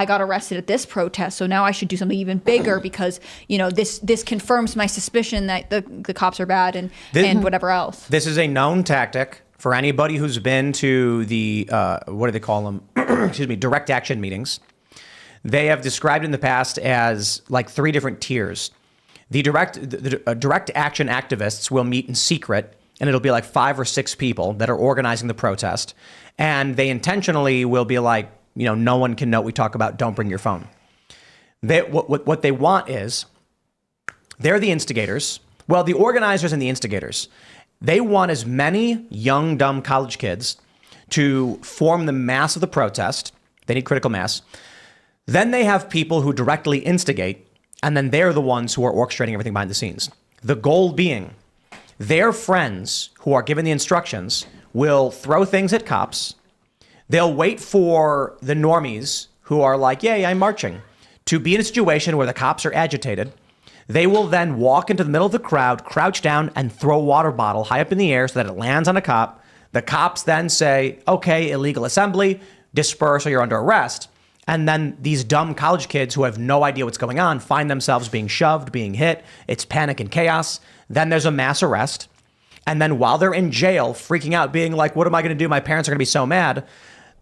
got arrested at this protest, so now I should do something even bigger because, this confirms my suspicion that the cops are bad and whatever else. This is a known tactic for anybody who's been to the, what do they call them? Direct action meetings. They have described in the past as 3 different tiers. The direct action activists will meet in secret, and it'll be 5 or 6 people that are organizing the protest. And they intentionally will be no one can know what we talk about. Don't bring your phone. What they want is, they're the instigators. Well, the organizers and the instigators, they want as many young, dumb college kids to form the mass of the protest. They need critical mass. Then they have people who directly instigate, and then they're the ones who are orchestrating everything behind the scenes. The goal being, their friends who are given the instructions will throw things at cops. They'll wait for the normies who are yay, I'm marching, to be in a situation where the cops are agitated. They will then walk into the middle of the crowd, crouch down, and throw a water bottle high up in the air so that it lands on a cop. The cops then say, okay, illegal assembly, disperse or you're under arrest. And then these dumb college kids who have no idea what's going on find themselves being shoved, being hit. It's panic and chaos. Then there's a mass arrest. And then while they're in jail, freaking out, being like, what am I going to do? My parents are going to be so mad.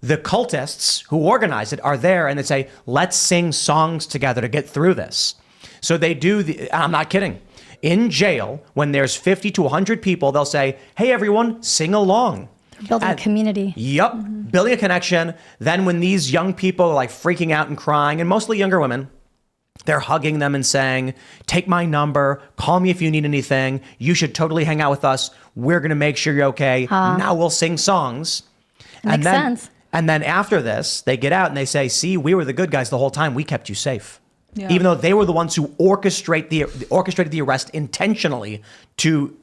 The cultists who organize it are there and they say, let's sing songs together to get through this. So they do I'm not kidding. in jail, when there's 50 to 100 people, they'll say, hey, everyone, sing along. Building a community. Yep, building a connection. Then when these young people are like freaking out and crying, and mostly younger women, they're hugging them and saying, take my number, call me if you need anything. You should totally hang out with us. We're going to make sure you're okay. Now we'll sing songs. Makes sense. And then after this, they get out and they say, see, we were the good guys the whole time. We kept you safe. Yeah. Even though they were the ones who orchestrated the arrest intentionally to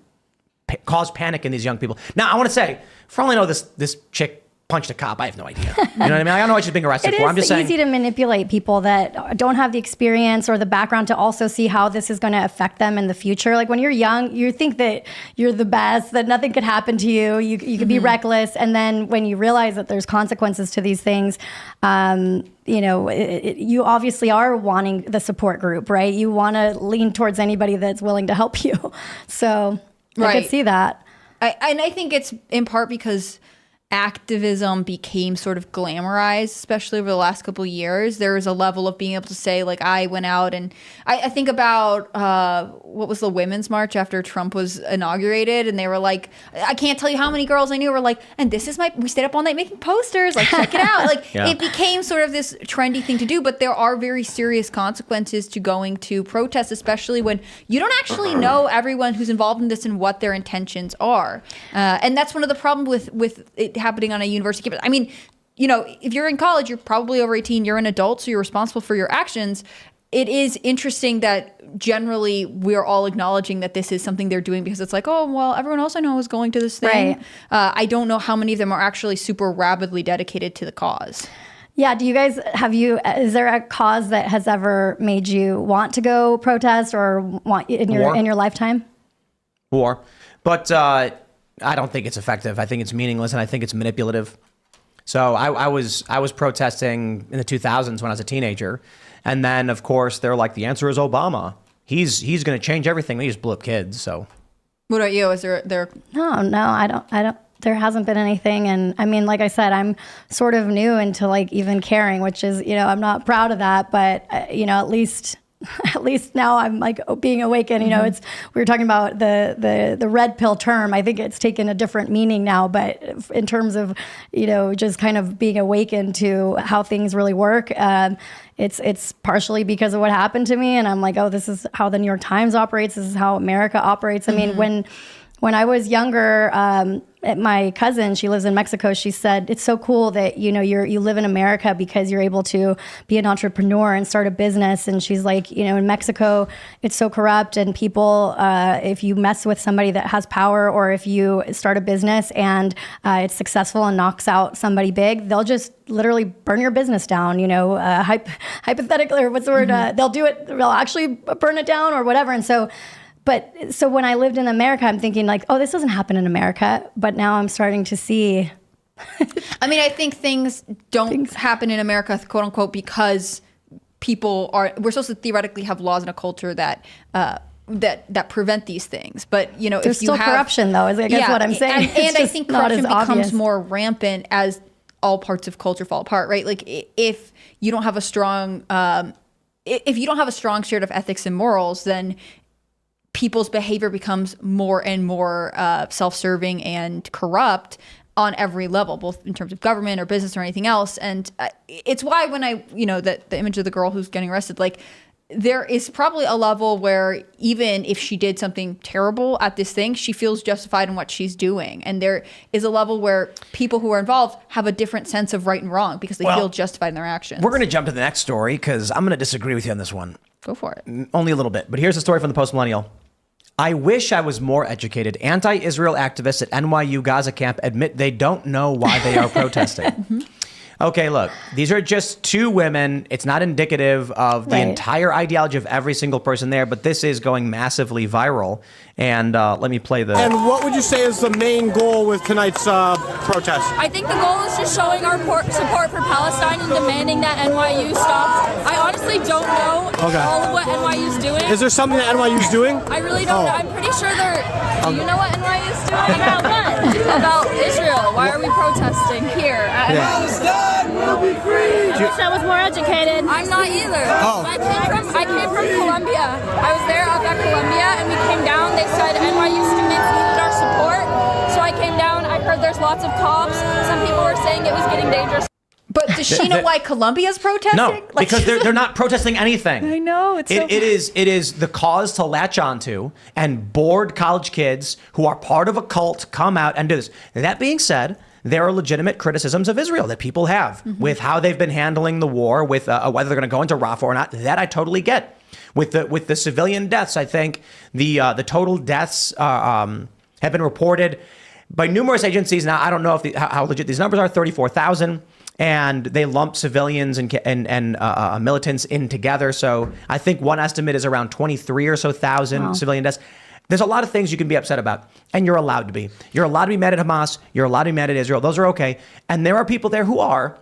cause panic in these young people. Now, I want to say, for all I know, this chick punched a cop. I have no idea. You know what I mean? I don't know what she's being arrested for. I'm just saying. It is easy to manipulate people that don't have the experience or the background to also see how this is going to affect them in the future. Like when you're young, you think that you're the best, that nothing could happen to you. You could be reckless. And then when you realize that there's consequences to these things, you obviously are wanting the support group, right? You want to lean towards anybody that's willing to help you. So I could see that. I think it's in part because activism became sort of glamorized, especially over the last couple of years. There was a level of being able to say, like, I went out and I think about what was the Women's March after Trump was inaugurated, and they were like, I can't tell you how many girls I knew were like, and this is we stayed up all night making posters, like, check it out. Like, It became sort of this trendy thing to do, but there are very serious consequences to going to protests, especially when you don't actually know everyone who's involved in this and what their intentions are. And that's one of the problems with it happening on a university campus. I mean, if you're in college, you're probably over 18, you're an adult, so you're responsible for your actions. It is interesting that generally we're all acknowledging that this is something they're doing because it's like, oh, well, everyone else I know is going to this thing. Right. I don't know how many of them are actually super rabidly dedicated to the cause. Yeah. Do you guys is there a cause that has ever made you want to go protest or want in your lifetime? War. But, I don't think it's effective. I think it's meaningless, and I think it's manipulative. So I was protesting in the 2000s when I was a teenager, and then of course they're like, the answer is Obama. He's going to change everything. They just blew up kids. So, what about you? Is there? No, I don't. There hasn't been anything, and I mean, like I said, I'm sort of new into like even caring, which is I'm not proud of that, but at least now I'm like being awakened. It's we were talking about the red pill term. I think it's taken a different meaning now, but in terms of just kind of being awakened to how things really work, it's partially because of what happened to me, and I'm like, oh, this is how the New York Times operates. This is how America operates. I mean, when I was younger, my cousin, she lives in Mexico, she said, it's so cool that, you live in America because you're able to be an entrepreneur and start a business. And she's like, in Mexico, it's so corrupt, and people, if you mess with somebody that has power, or if you start a business and it's successful and knocks out somebody big, they'll just literally burn your business down, hypothetically, or what's the word? They'll do it, they'll actually burn it down or whatever. And so when I lived in America, I'm thinking like, oh, this doesn't happen in America. But now I'm starting to see. I mean, I think things don't happen in America, quote unquote, because we're supposed to theoretically have laws in a culture that prevent these things. But, there's if you still have corruption, though, is I guess what I'm saying. And I think corruption becomes obvious. more rampant as all parts of culture fall apart, right? Like if you don't have a strong, shared of ethics and morals, then people's behavior becomes more and more self-serving and corrupt on every level, both in terms of government or business or anything else. And it's why when the image of the girl who's getting arrested, like there is probably a level where even if she did something terrible at this thing, she feels justified in what she's doing. And there is a level where people who are involved have a different sense of right and wrong because they feel justified in their actions. We're going to jump to the next story because I'm going to disagree with you on this one. Go for it. Only a little bit. But here's a story from the Post-Millennial. I wish I was more educated. Anti-Israel activists at NYU Gaza camp admit they don't know why they are protesting. Okay, look, these are just two women. It's not indicative of the entire ideology of every single person there, but this is going massively viral. And let me play the... And what would you say is the main goal with tonight's protest? I think the goal is just showing our support for Palestine and demanding that NYU stops. I honestly don't know all of what NYU's doing. Is there something that NYU's doing? I really don't know. I'm pretty sure they're... Do you know what NYU's doing? About what? About Israel. Why are we protesting here at NYU? Palestine will be free! I wish I was more educated. I'm not either. I I came from Columbia. I was there up at Columbia, and we came down. They said NYU students needed our support, so I came down. I heard there's lots of cops. Some people were saying it was getting dangerous. But does she know why Columbia's protesting? No, because they're not protesting anything. I know. It is the cause to latch onto, and bored college kids who are part of a cult come out and do this. That being said, there are legitimate criticisms of Israel that people have with how they've been handling the war, with whether they're going to go into Rafah or not. That I totally get. With the civilian deaths, I think the total deaths have been reported by numerous agencies. Now, I don't know if how legit these numbers are. 34,000. And they lump civilians and militants in together. So I think one estimate is around 23 or so thousand civilian deaths. There's a lot of things you can be upset about, and you're allowed to be. You're allowed to be mad at Hamas. You're allowed to be mad at Israel. Those are okay. And there are people there who are.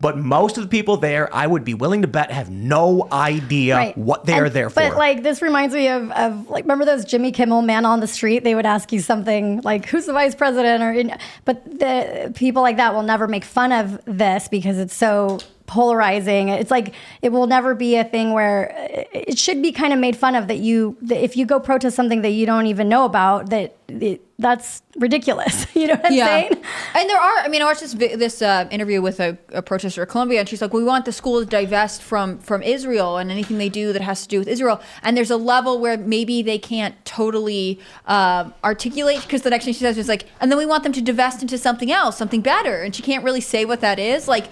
But most of the people there, I would be willing to bet, have no idea what they are there for. But like, this reminds me of like, remember those Jimmy Kimmel Man on the Street? They would ask you something like, who's the vice president? But the people like that will never make fun of this because it's so polarizing. It's like, it will never be a thing where it should be kind of made fun of that if you go protest something that you don't even know about, that's ridiculous. You know what I'm saying? And there are, I watched this interview with a protester at Columbia, and she's like, we want the school to divest from Israel and anything they do that has to do with Israel. And there's a level where maybe they can't totally articulate, because the next thing she says is like, and then we want them to divest into something else, something better. And she can't really say what that is. Like,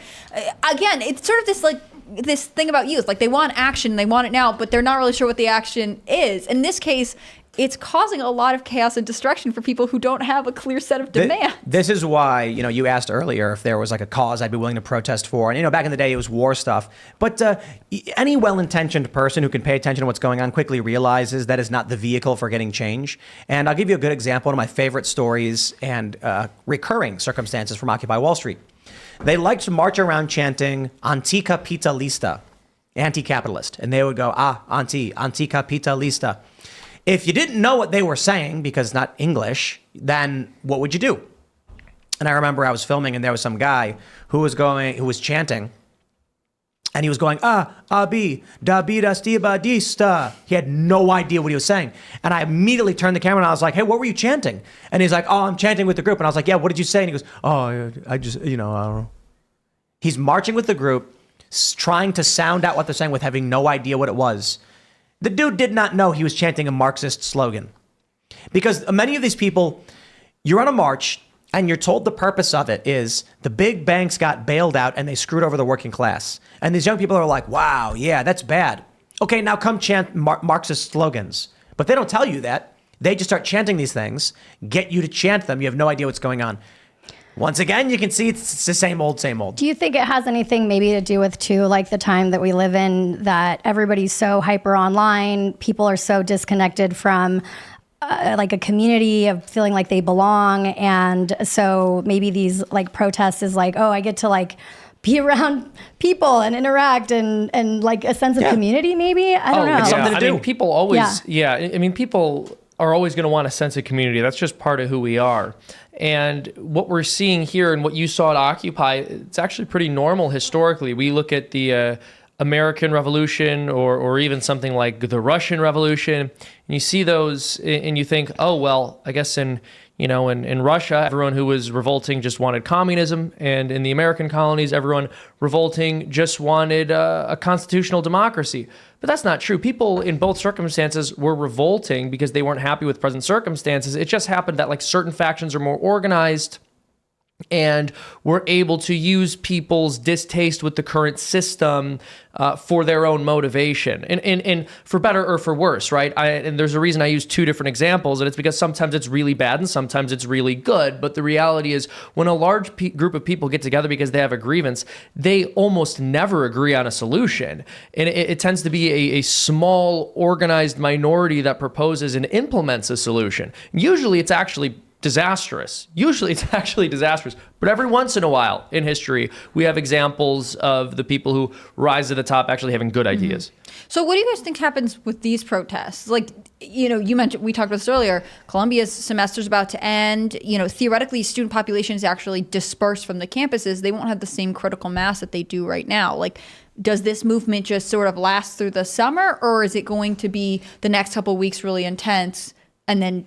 again, it's sort of this like, this thing about youth, like they want action, they want it now, but they're not really sure what the action is. In this case, it's causing a lot of chaos and destruction for people who don't have a clear set of demands. This is why, you asked earlier if there was like a cause I'd be willing to protest for. And, back in the day, it was war stuff. But any well-intentioned person who can pay attention to what's going on quickly realizes that is not the vehicle for getting change. And I'll give you a good example. One of my favorite stories and recurring circumstances from Occupy Wall Street. They liked to march around chanting anticapitalista, anti-capitalist. And they would go, anticapitalista. If you didn't know what they were saying, because it's not English, then what would you do? And I remember I was filming and there was some guy who was chanting, and he was going, abi, dabida stibadista. He had no idea what he was saying. And I immediately turned the camera and I was like, hey, what were you chanting? And he's like, I'm chanting with the group. And I was like, yeah, what did you say? And he goes, I just, I don't know. He's marching with the group, trying to sound out what they're saying with having no idea what it was. The dude did not know he was chanting a Marxist slogan. Because many of these people, you're on a march and you're told the purpose of it is the big banks got bailed out and they screwed over the working class. And these young people are like, wow, yeah, that's bad. Okay, now come chant Marxist slogans. But they don't tell you that. They just start chanting these things, get you to chant them. You have no idea what's going on. Once again, you can see it's the same old, same old. Do you think it has anything maybe to do with, too, like the time that we live in, that everybody's so hyper online, people are so disconnected from like a community of feeling like they belong, and so maybe these like protests is like, I get to like be around people and interact and like a sense of community, maybe? I don't know. It's something to do. People always, people are always going to want a sense of community. That's just part of who we are. And what we're seeing here and what you saw at Occupy, it's actually pretty normal historically. We look at the American Revolution or even something like the Russian Revolution, and you see those and you think, I guess in Russia, everyone who was revolting just wanted communism, and in the American colonies, everyone revolting just wanted a constitutional democracy. But that's not true. People in both circumstances were revolting because they weren't happy with present circumstances. It just happened that like certain factions are more organized and were able to use people's distaste with the current system for their own motivation, and for better or for worse, right? And there's a reason I use two different examples, and it's because sometimes it's really bad and sometimes it's really good. But the reality is, when a large group of people get together because they have a grievance, they almost never agree on a solution. And it tends to be a small, organized minority that proposes and implements a solution. Usually it's actually disastrous. But every once in a while in history, we have examples of the people who rise to the top actually having good ideas. So what do you guys think happens with these protests? Like, you mentioned, we talked about this earlier, Columbia's semester's about to end. Theoretically, student population is actually dispersed from the campuses. They won't have the same critical mass that they do right now. Like, does this movement just sort of last through the summer, or is it going to be the next couple of weeks really intense and then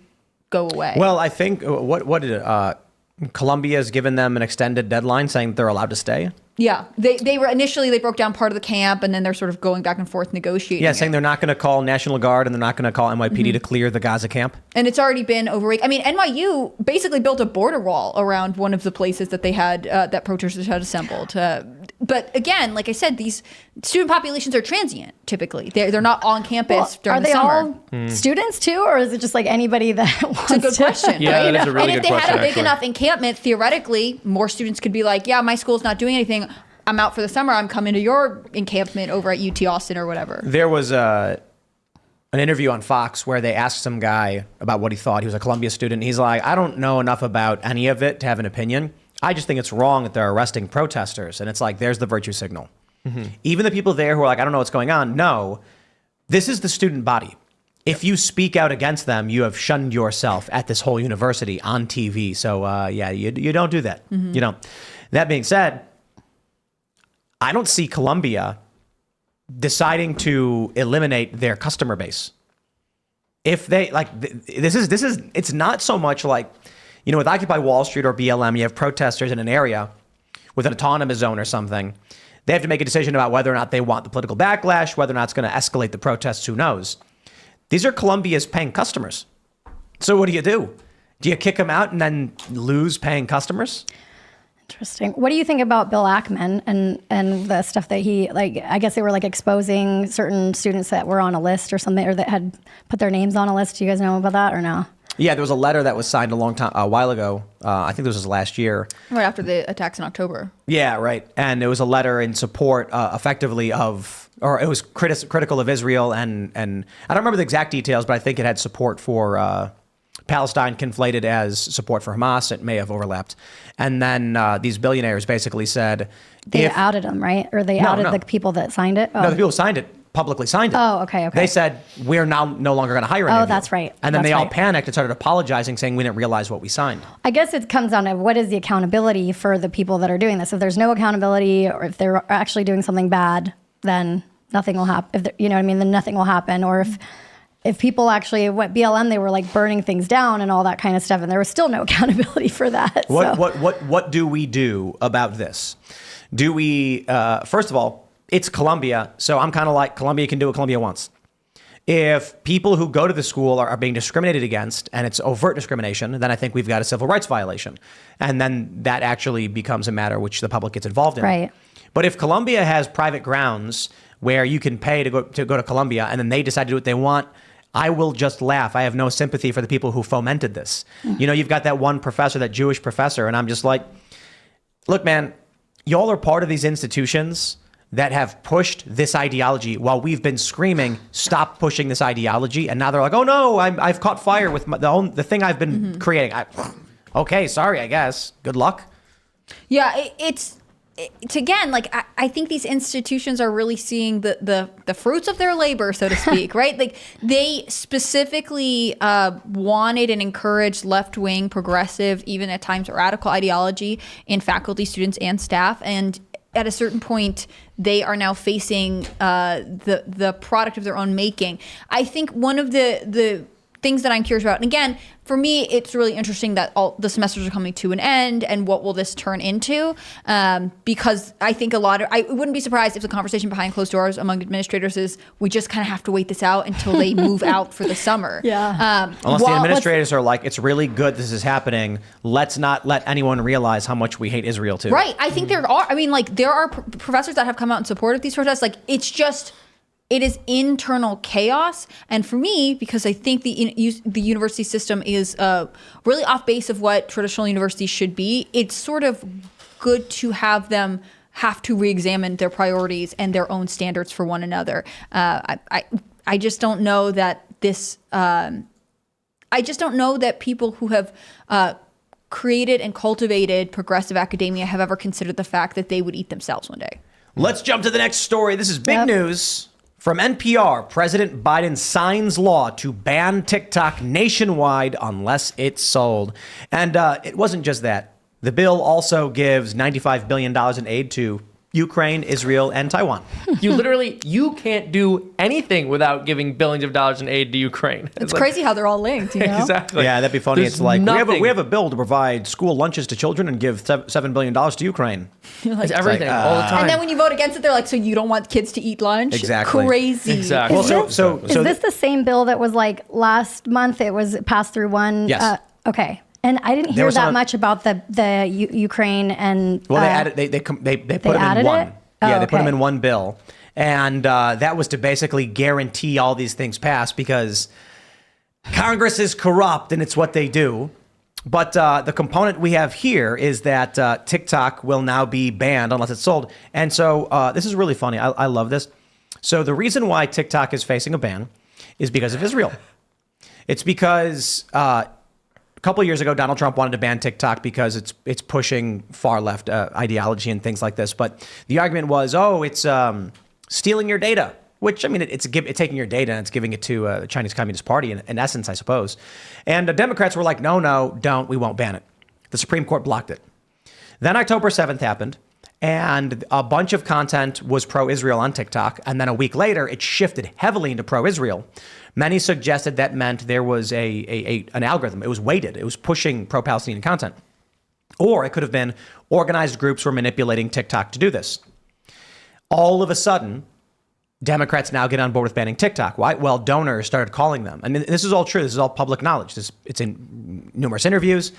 go away? Well, I think what did Colombia has given them an extended deadline saying that they're allowed to stay. Yeah, they were initially, they broke down part of the camp, and then they're sort of going back and forth negotiating. Yeah, saying they're not going to call National Guard and they're not going to call NYPD to clear the Gaza camp. And it's already been over a week. I mean, NYU basically built a border wall around one of the places that they had, that protesters had assembled. But again, like I said, these student populations are transient, typically. They're not on campus during the summer. Are they all students too, or is it just like anybody that wants It's a good question. Yeah, right? that is a really and if good they had a big question, enough encampment, theoretically, more students could be like, yeah, my school's not doing anything. I'm out for the summer. I'm coming to your encampment over at UT Austin or whatever. There was an interview on Fox where they asked some guy about what he thought. He was a Columbia student. He's like, I don't know enough about any of it to have an opinion. I just think it's wrong that they're arresting protesters. And it's like, there's the virtue signal. Even the people there who are like, I don't know what's going on. No, this is the student body. If you speak out against them, you have shunned yourself at this whole university on TV. So yeah, you don't do that. You don't. That being said, I don't see Columbia deciding to eliminate their customer base. If they this is it's not so much like, you know, with Occupy Wall Street or BLM, you have protesters in an area with an autonomous zone or something. They have to make a decision about whether or not they want the political backlash, whether or not it's going to escalate the protests, who knows. These are Columbia's paying customers. So what do? Do you kick them out and then lose paying customers? Interesting. What do you think about Bill Ackman and the stuff that he, like, I guess they were like exposing certain students that were on a list or something, or that had put their names on a list. Do you guys know about that or no? Yeah, there was a letter that was signed a while ago. I think this was last year. Right after the attacks in October. Yeah, right. And it was a letter in support, effectively, or it was critical of Israel, and I don't remember the exact details, but I think it had support for Palestine conflated as support for Hamas. It may have overlapped. And then these billionaires basically said... They outed them, right? Or they outed the people that signed it? Oh. No, the people who signed it publicly signed it. Oh, okay. They said, we're now no longer going to hire any of you. That's right. And then That's they all right. panicked and started apologizing, saying we didn't realize what we signed. I guess it comes down to what is the accountability for the people that are doing this. If there's no accountability, or if they're actually doing something bad, then nothing will happen. You know what I mean? Then nothing will happen. Or if people actually went BLM, they were like burning things down and all that kind of stuff, and there was still no accountability for that. What do we do about this? Do we first of all, it's Columbia, so I'm kind of like, Columbia can do what Columbia wants. If people who go to the school are being discriminated against, and it's overt discrimination, then I think we've got a civil rights violation, and then that actually becomes a matter which the public gets involved in. Right. But if Columbia has private grounds where you can pay to go to Columbia, and then they decide to do what they want, I will just laugh. I have no sympathy for the people who fomented this. You know, you've got that one professor, that Jewish professor, and I'm just like, look, man, y'all are part of these institutions that have pushed this ideology while we've been screaming, stop pushing this ideology. And now they're like, oh no, I've caught fire with the thing I've been creating. Okay, sorry, I guess. Good luck. Yeah, it's again, like, I think these institutions are really seeing the fruits of their labor, so to speak, right? Like, they specifically wanted and encouraged left-wing, progressive, even at times radical ideology in faculty, students, and staff. And at a certain point, they are now facing the product of their own making. I think one of the things that I'm curious about, and again, for me, it's really interesting that all the semesters are coming to an end, and what will this turn into? Because I think I wouldn't be surprised if the conversation behind closed doors among administrators is, we just kind of have to wait this out until they move out for the summer. Yeah. Unless the administrators are like, it's really good this is happening. Let's not let anyone realize how much we hate Israel too. Right. I think there are professors that have come out in support of these protests. Like, it is internal chaos. And for me, because I think the university system is really off base of what traditional universities should be, it's sort of good to have them have to re-examine their priorities and their own standards for one another. I just don't know that this... I just don't know that people who have created and cultivated progressive academia have ever considered the fact that they would eat themselves one day. Let's jump to the next story. This is big news. From NPR, President Biden signs law to ban TikTok nationwide unless it's sold. And it wasn't just that. The bill also gives $95 billion in aid to Ukraine, Israel, and Taiwan. You can't do anything without giving billions of dollars in aid to Ukraine. It's crazy how they're all linked, you know? Exactly. Yeah, that'd be funny. There's It's like nothing. we have a bill to provide school lunches to children and give $7 billion to Ukraine. It's everything all the time. And then when you vote against it, they're like, so you don't want kids to eat lunch? Exactly. Crazy. Exactly. Well, Is so this the same bill that was like last month? It was passed through one. Yes. Okay. And I didn't hear was that some- much about the Ukraine and. Well, they added they put them in added one. it? Yeah, Oh, they put them okay. in one bill, and that was to basically guarantee all these things pass because Congress is corrupt and it's what they do. But the component we have here is that TikTok will now be banned unless it's sold. And so this is really funny. I love this. So the reason why TikTok is facing a ban is because of Israel. It's because a couple of years ago, Donald Trump wanted to ban TikTok because it's pushing far left ideology and things like this. But the argument was, it's stealing your data, which, I mean, it's taking your data and it's giving it to the Chinese Communist Party in essence, I suppose. And the Democrats were like, no, don't. We won't ban it. The Supreme Court blocked it. Then October 7th happened. And a bunch of content was pro-Israel on TikTok. And then a week later, it shifted heavily into pro-Israel. Many suggested that meant there was an algorithm. It was weighted. It was pushing pro-Palestinian content. Or it could have been organized groups were manipulating TikTok to do this. All of a sudden, Democrats now get on board with banning TikTok. Why? Well, donors started calling them. I mean, this is all true. This is all public knowledge. It's in numerous interviews.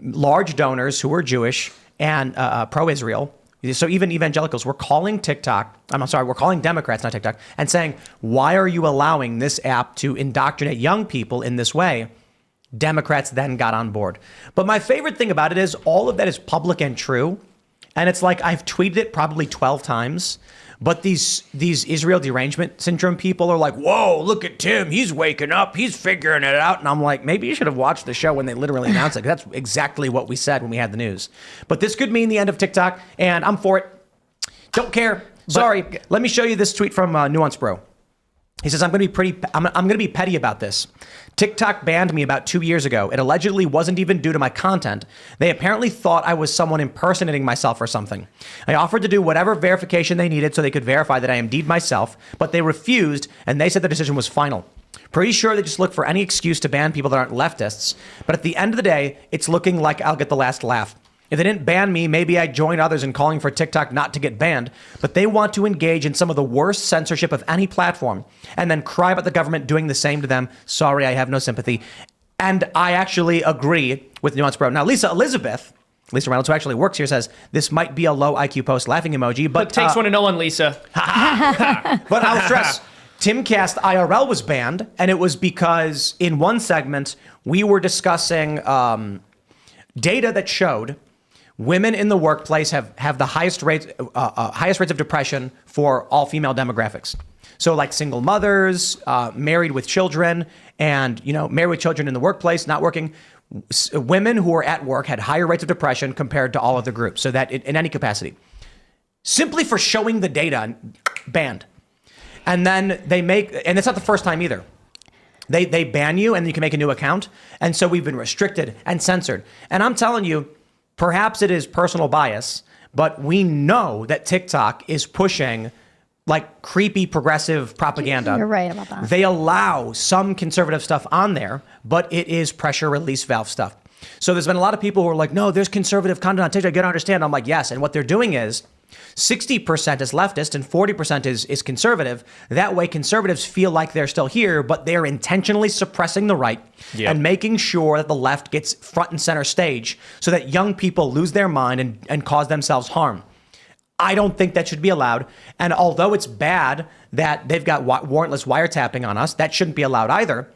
Large donors who were Jewish and pro-Israel. So even evangelicals were calling we're calling Democrats, not TikTok, and saying, why are you allowing this app to indoctrinate young people in this way? Democrats then got on board. But my favorite thing about it is all of that is public and true. And it's like I've tweeted it probably 12 times. But these Israel derangement syndrome people are like, whoa, look at Tim. He's waking up. He's figuring it out. And I'm like, maybe you should have watched the show when they literally announced it. 'Cause that's exactly what we said when we had the news. But this could mean the end of TikTok. And I'm for it. Don't care. Sorry. Let me show you this tweet from Nuance Bro. He says, I'm going to be petty about this. TikTok banned me about 2 years ago. It allegedly wasn't even due to my content. They apparently thought I was someone impersonating myself or something. I offered to do whatever verification they needed so they could verify that I am indeed myself, but they refused, and they said the decision was final. Pretty sure they just look for any excuse to ban people that aren't leftists. But at the end of the day, it's looking like I'll get the last laugh. If they didn't ban me, maybe I'd join others in calling for TikTok not to get banned. But they want to engage in some of the worst censorship of any platform and then cry about the government doing the same to them. Sorry, I have no sympathy. And I actually agree with Nuance Bro. Now, Lisa Reynolds, who actually works here, says this might be a low IQ post laughing emoji, but Takes one to know one, Lisa. but I'll stress, Timcast IRL was banned, and it was because in one segment we were discussing data that showed women in the workplace have the highest rates of depression for all female demographics. So like single mothers, married with children, and married with children in the workplace, not working. Women who were at work had higher rates of depression compared to all other groups. So that in any capacity, simply for showing the data, banned. And then and it's not the first time either. They ban you and you can make a new account. And so we've been restricted and censored. And I'm telling you, perhaps it is personal bias, but we know that TikTok is pushing like creepy progressive propaganda. You're right about that. They allow some conservative stuff on there, but it is pressure release valve stuff. So there's been a lot of people who are like, no, there's conservative content on TikTok. You don't understand. I'm like, yes. And what they're doing is 60% is leftist and 40% is conservative. That way, conservatives feel like they're still here, but they're intentionally suppressing the right and making sure that the left gets front and center stage so that young people lose their mind and cause themselves harm. I don't think that should be allowed. And although it's bad that they've got warrantless wiretapping on us, that shouldn't be allowed either.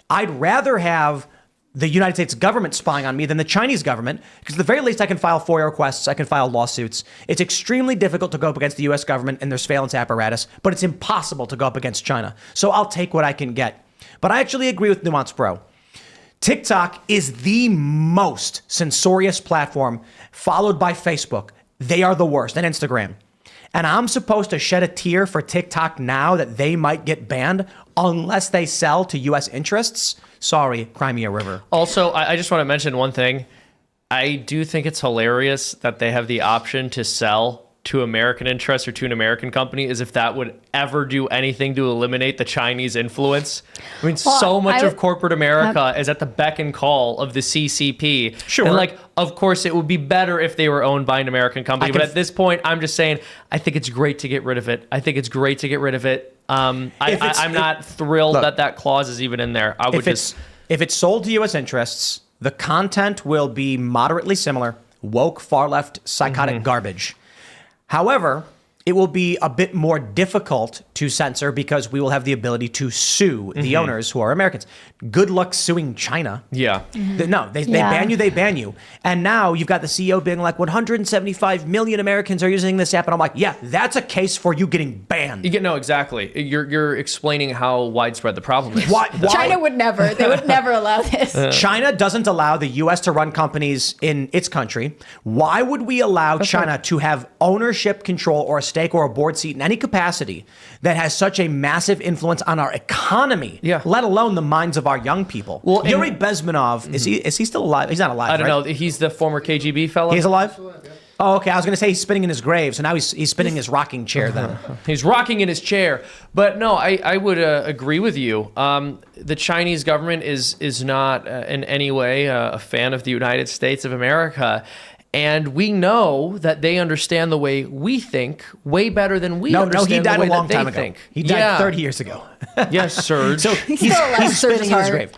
I'd rather have the United States government spying on me than the Chinese government, because at the very least I can file FOIA requests, I can file lawsuits. It's extremely difficult to go up against the US government and their surveillance apparatus, but it's impossible to go up against China. So I'll take what I can get. But I actually agree with Nuance Bro. TikTok is the most censorious platform, followed by Facebook. They are the worst, and Instagram. And I'm supposed to shed a tear for TikTok now that they might get banned unless they sell to US interests? Sorry, Crimea River. Also, I just want to mention one thing. I do think it's hilarious that they have the option to sell to American interests or to an American company is if that would ever do anything to eliminate the Chinese influence. I mean, so much of corporate America is at the beck and call of the CCP. Sure. And like, of course, it would be better if they were owned by an American company. But at this point, I'm just saying, I think it's great to get rid of it. I'm not thrilled that clause is even in there. If it's sold to U.S. interests, the content will be moderately similar, woke, far left, psychotic garbage. However, it will be a bit more difficult to censor because we will have the ability to sue the owners who are Americans. Good luck suing China. Yeah. No, they ban you. And now you've got the CEO being like, 175 million Americans are using this app. And I'm like, yeah, that's a case for you getting banned. No, exactly. You're explaining how widespread the problem is. Why? China would never. They would never allow this. China doesn't allow the U.S. to run companies in its country. Why would we allow China to have ownership, control, or a stake or a board seat in any capacity that has such a massive influence on our economy, let alone the minds of our young people? Well, Yuri Bezmenov, is he still alive? He's not alive, I don't know. He's the former KGB fellow. He's alive? Oh, okay. I was going to say he's spinning in his grave, so now he's spinning his rocking chair then. He's rocking in his chair. But no, I would agree with you. The Chinese government is not in any way a fan of the United States of America. And we know that they understand the way we think way better than we understand he died the way a long that time they ago. think. He died 30 years ago. Yes, Serge. So he's spinning in his grave.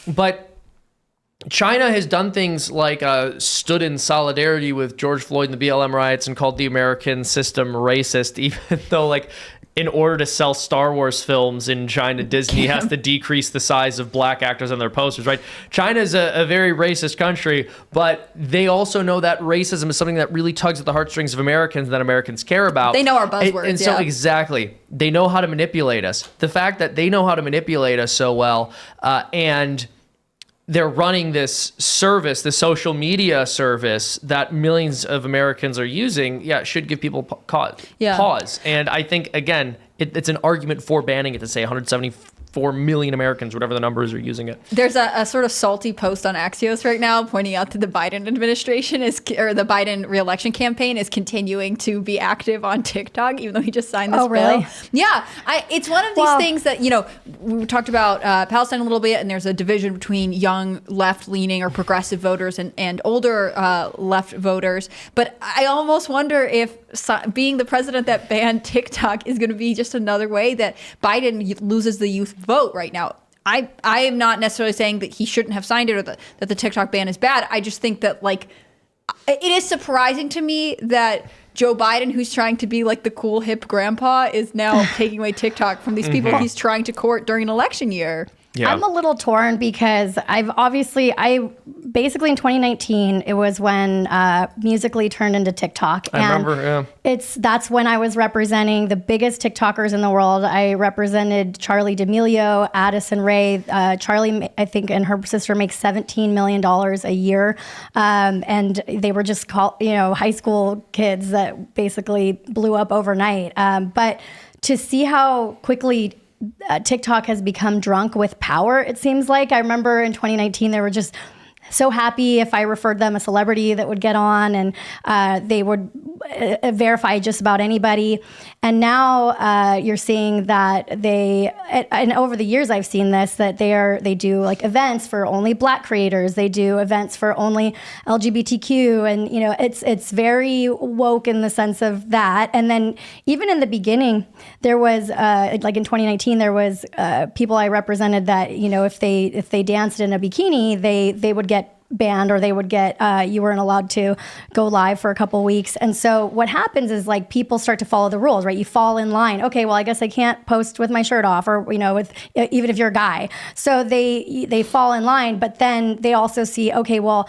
But China has done things like stood in solidarity with George Floyd and the BLM riots and called the American system racist, even though, like, in order to sell Star Wars films in China, Disney has to decrease the size of black actors on their posters, right? China is a very racist country, but they also know that racism is something that really tugs at the heartstrings of Americans that Americans care about. They know our buzzwords, and so exactly, they know how to manipulate us. The fact that they know how to manipulate us so well, and they're running this service, the social media service that millions of Americans are using, should give people pause. And I think, again, it's an argument for banning it to say 174 million Americans, whatever the numbers, are using it. There's a sort of salty post on Axios right now pointing out that the Biden administration or the Biden re-election campaign is continuing to be active on TikTok, even though he just signed this bill. Really? Yeah. It's one of these things that, we talked about Palestine a little bit, and there's a division between young left-leaning or progressive voters and older left voters. But I almost wonder if being the president that banned TikTok is going to be just another way that Biden loses the youth vote right now. I am not necessarily saying that he shouldn't have signed it or that the TikTok ban is bad. I just think that, like, it is surprising to me that Joe Biden, who's trying to be like the cool hip grandpa, is now taking away TikTok from these people he's trying to court during an election year. Yeah. I'm a little torn because I basically in 2019, it was when Musical.ly turned into TikTok. I remember, that's when I was representing the biggest TikTokers in the world. I represented Charlie D'Amelio, Addison Rae. Charlie, I think, and her sister make $17 million a year. And they were just high school kids that basically blew up overnight. But to see how quickly TikTok has become drunk with power, it seems like. I remember in 2019, they were just so happy if I referred them a celebrity that would get on, and they would verify just about anybody. And now you're seeing that and over the years I've seen this, that they do like events for only Black creators. They do events for only LGBTQ, and it's very woke in the sense of that. And then even in the beginning, there was like in 2019, there was people I represented that if they danced in a bikini, they would get banned, or they would get you weren't allowed to go live for a couple weeks. And so what happens is, like, people start to follow the rules, right? You fall in line. Okay, well, I guess I can't post with my shirt off, or with even if you're a guy. So they fall in line, but then they also see, okay, well,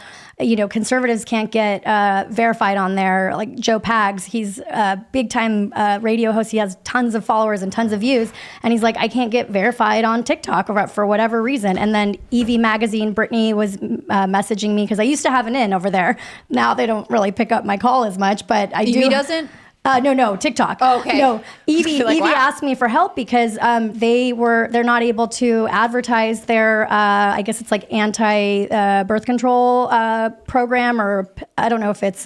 conservatives can't get verified on there. Like Joe Pags, he's a big time radio host. He has tons of followers and tons of views, and he's like, I can't get verified on TikTok for whatever reason. And then EV Magazine, Brittany was messaging me because I used to have an in over there. Now they don't really pick up my call as much, but I do. EV doesn't? No, TikTok. Oh, okay. No, Evie wow. asked me for help because they're not able to advertise their I guess it's like anti birth control program, or I don't know if it's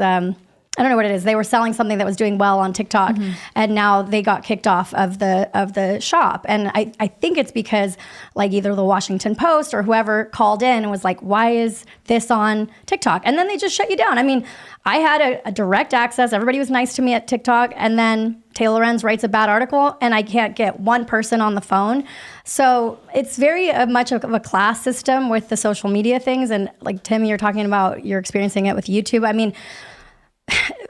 I don't know what it is. They were selling something that was doing well on TikTok, and now they got kicked off of the shop. And I think it's because like either the Washington Post or whoever called in and was like, why is this on TikTok? And then they just shut you down. I mean, I had a direct access. Everybody was nice to me at TikTok, and then Taylor Lorenz writes a bad article, and I can't get one person on the phone. So it's very much of a class system with the social media things. And like Tim, you're talking about, you're experiencing it with YouTube. I mean,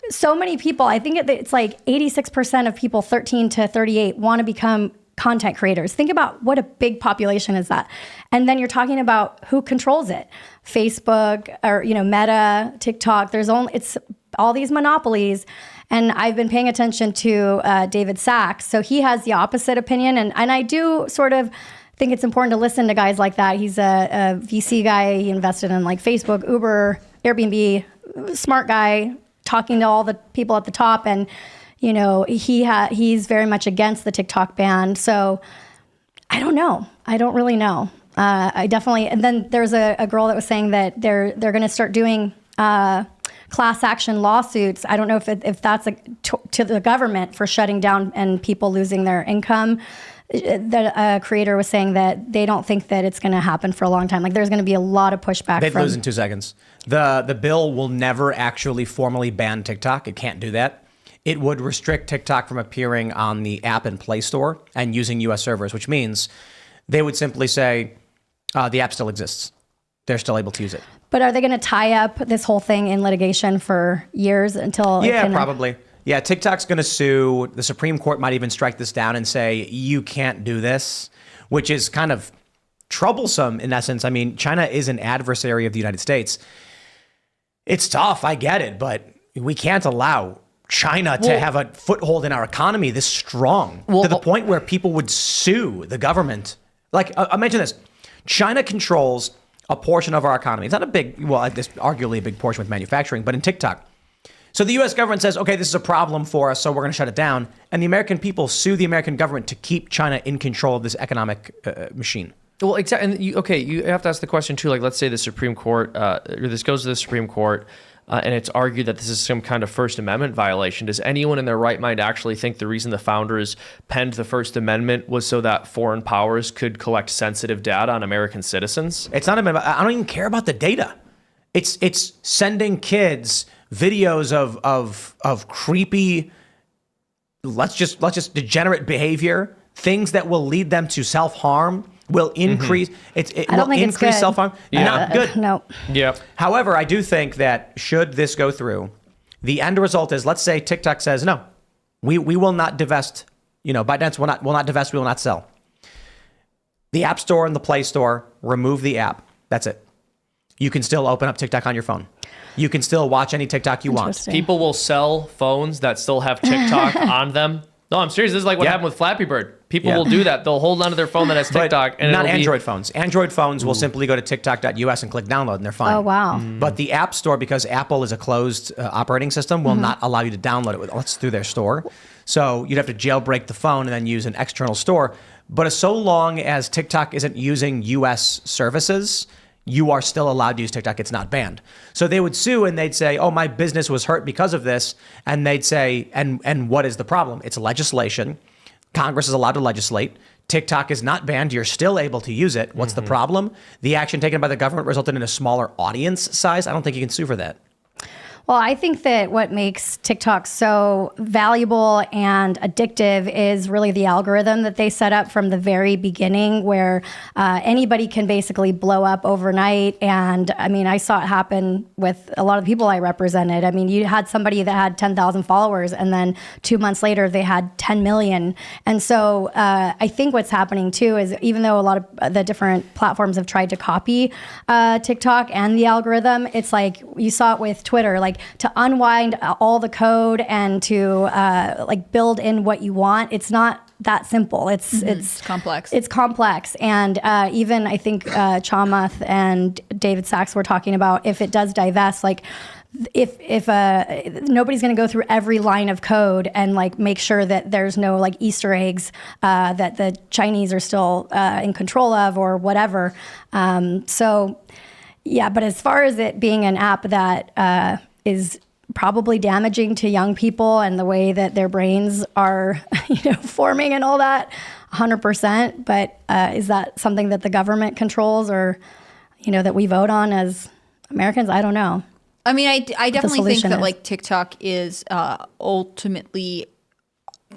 so many people, I think it's like 86% of people 13 to 38 want to become content creators. Think about what a big population is that. And then you're talking about who controls it. Facebook or, Meta, TikTok, it's all these monopolies. And I've been paying attention to David Sachs. So he has the opposite opinion. And I do sort of think it's important to listen to guys like that. He's a VC guy. He invested in like Facebook, Uber, Airbnb, smart guy, talking to all the people at the top, and he's very much against the TikTok ban. So I don't know. I don't really know. I definitely. And then there's a girl that was saying that they're going to start doing class action lawsuits. I don't know if that's to the government for shutting down and people losing their income. The creator was saying that they don't think that it's going to happen for a long time. Like there's going to be a lot of pushback. They'd lose in 2 seconds. The bill will never actually formally ban TikTok. It can't do that. It would restrict TikTok from appearing on the app and Play Store and using U.S. servers, which means they would simply say the app still exists. They're still able to use it. But are they going to tie up this whole thing in litigation for years until? Yeah, probably. Yeah, TikTok's going to sue. The Supreme Court might even strike this down and say, you can't do this, which is kind of troublesome in essence. I mean, China is an adversary of the United States. It's tough, I get it, but we can't allow China to have a foothold in our economy this strong to the point where people would sue the government. Like, I'll mention this. China controls a portion of our economy. It's not a big, it's arguably a big portion with manufacturing, but in TikTok. So the U.S. government says, okay, this is a problem for us, so we're going to shut it down. And the American people sue the American government to keep China in control of this economic machine. Well, exactly. And you have to ask the question too. Like, let's say the Supreme Court, or this goes to the Supreme Court, and it's argued that this is some kind of First Amendment violation. Does anyone in their right mind actually think the reason the founders penned the First Amendment was so that foreign powers could collect sensitive data on American citizens? It's not about. I don't even care about the data. It's sending kids videos of creepy, let's just degenerate behavior, things that will lead them to self-harm, will increase it will increase self-harm. Not good. No. Yep. However, I do think that should this go through, the end result is, let's say TikTok says, no, we will not divest, ByteDance will not divest, we will not sell. The App Store and the Play Store remove the app. That's it. You can still open up TikTok on your phone. You can still watch any TikTok you want. People will sell phones that still have TikTok on them. No, I'm serious. This is like what happened with Flappy Bird. People will do that. They'll hold onto their phone that has TikTok. And not Android phones. Android phones will simply go to TikTok.us and click download, and they're fine. Oh, wow. But the App Store, because Apple is a closed operating system, will not allow you to download it. It's through their store. So you'd have to jailbreak the phone and then use an external store. But so long as TikTok isn't using U.S. services, you are still allowed to use TikTok. It's not banned. So they would sue and they'd say, oh, my business was hurt because of this. And they'd say, and what is the problem? It's legislation. Congress is allowed to legislate. TikTok is not banned. You're still able to use it. What's the problem? The action taken by the government resulted in a smaller audience size. I don't think you can sue for that. Well, I think that what makes TikTok so valuable and addictive is really the algorithm that they set up from the very beginning, where anybody can basically blow up overnight. And I mean, I saw it happen with a lot of people I represented. I mean, you had somebody that had 10,000 followers, and then 2 months later, they had 10 million. And so I think what's happening too is, even though a lot of the different platforms have tried to copy TikTok and the algorithm, it's like you saw it with Twitter, like to unwind all the code and to like build in what you want. It's not that simple. It's complex. It's complex. And even I think Chamath and David Sachs were talking about, if it does divest, like if nobody's going to go through every line of code and like make sure that there's no like Easter eggs that the Chinese are still in control of or whatever. So yeah, but as far as it being an app that is probably damaging to young people and the way that their brains are, forming and all that, 100%. But is that something that the government controls or, that we vote on as Americans? I don't know. I mean, I definitely think that is. like TikTok is ultimately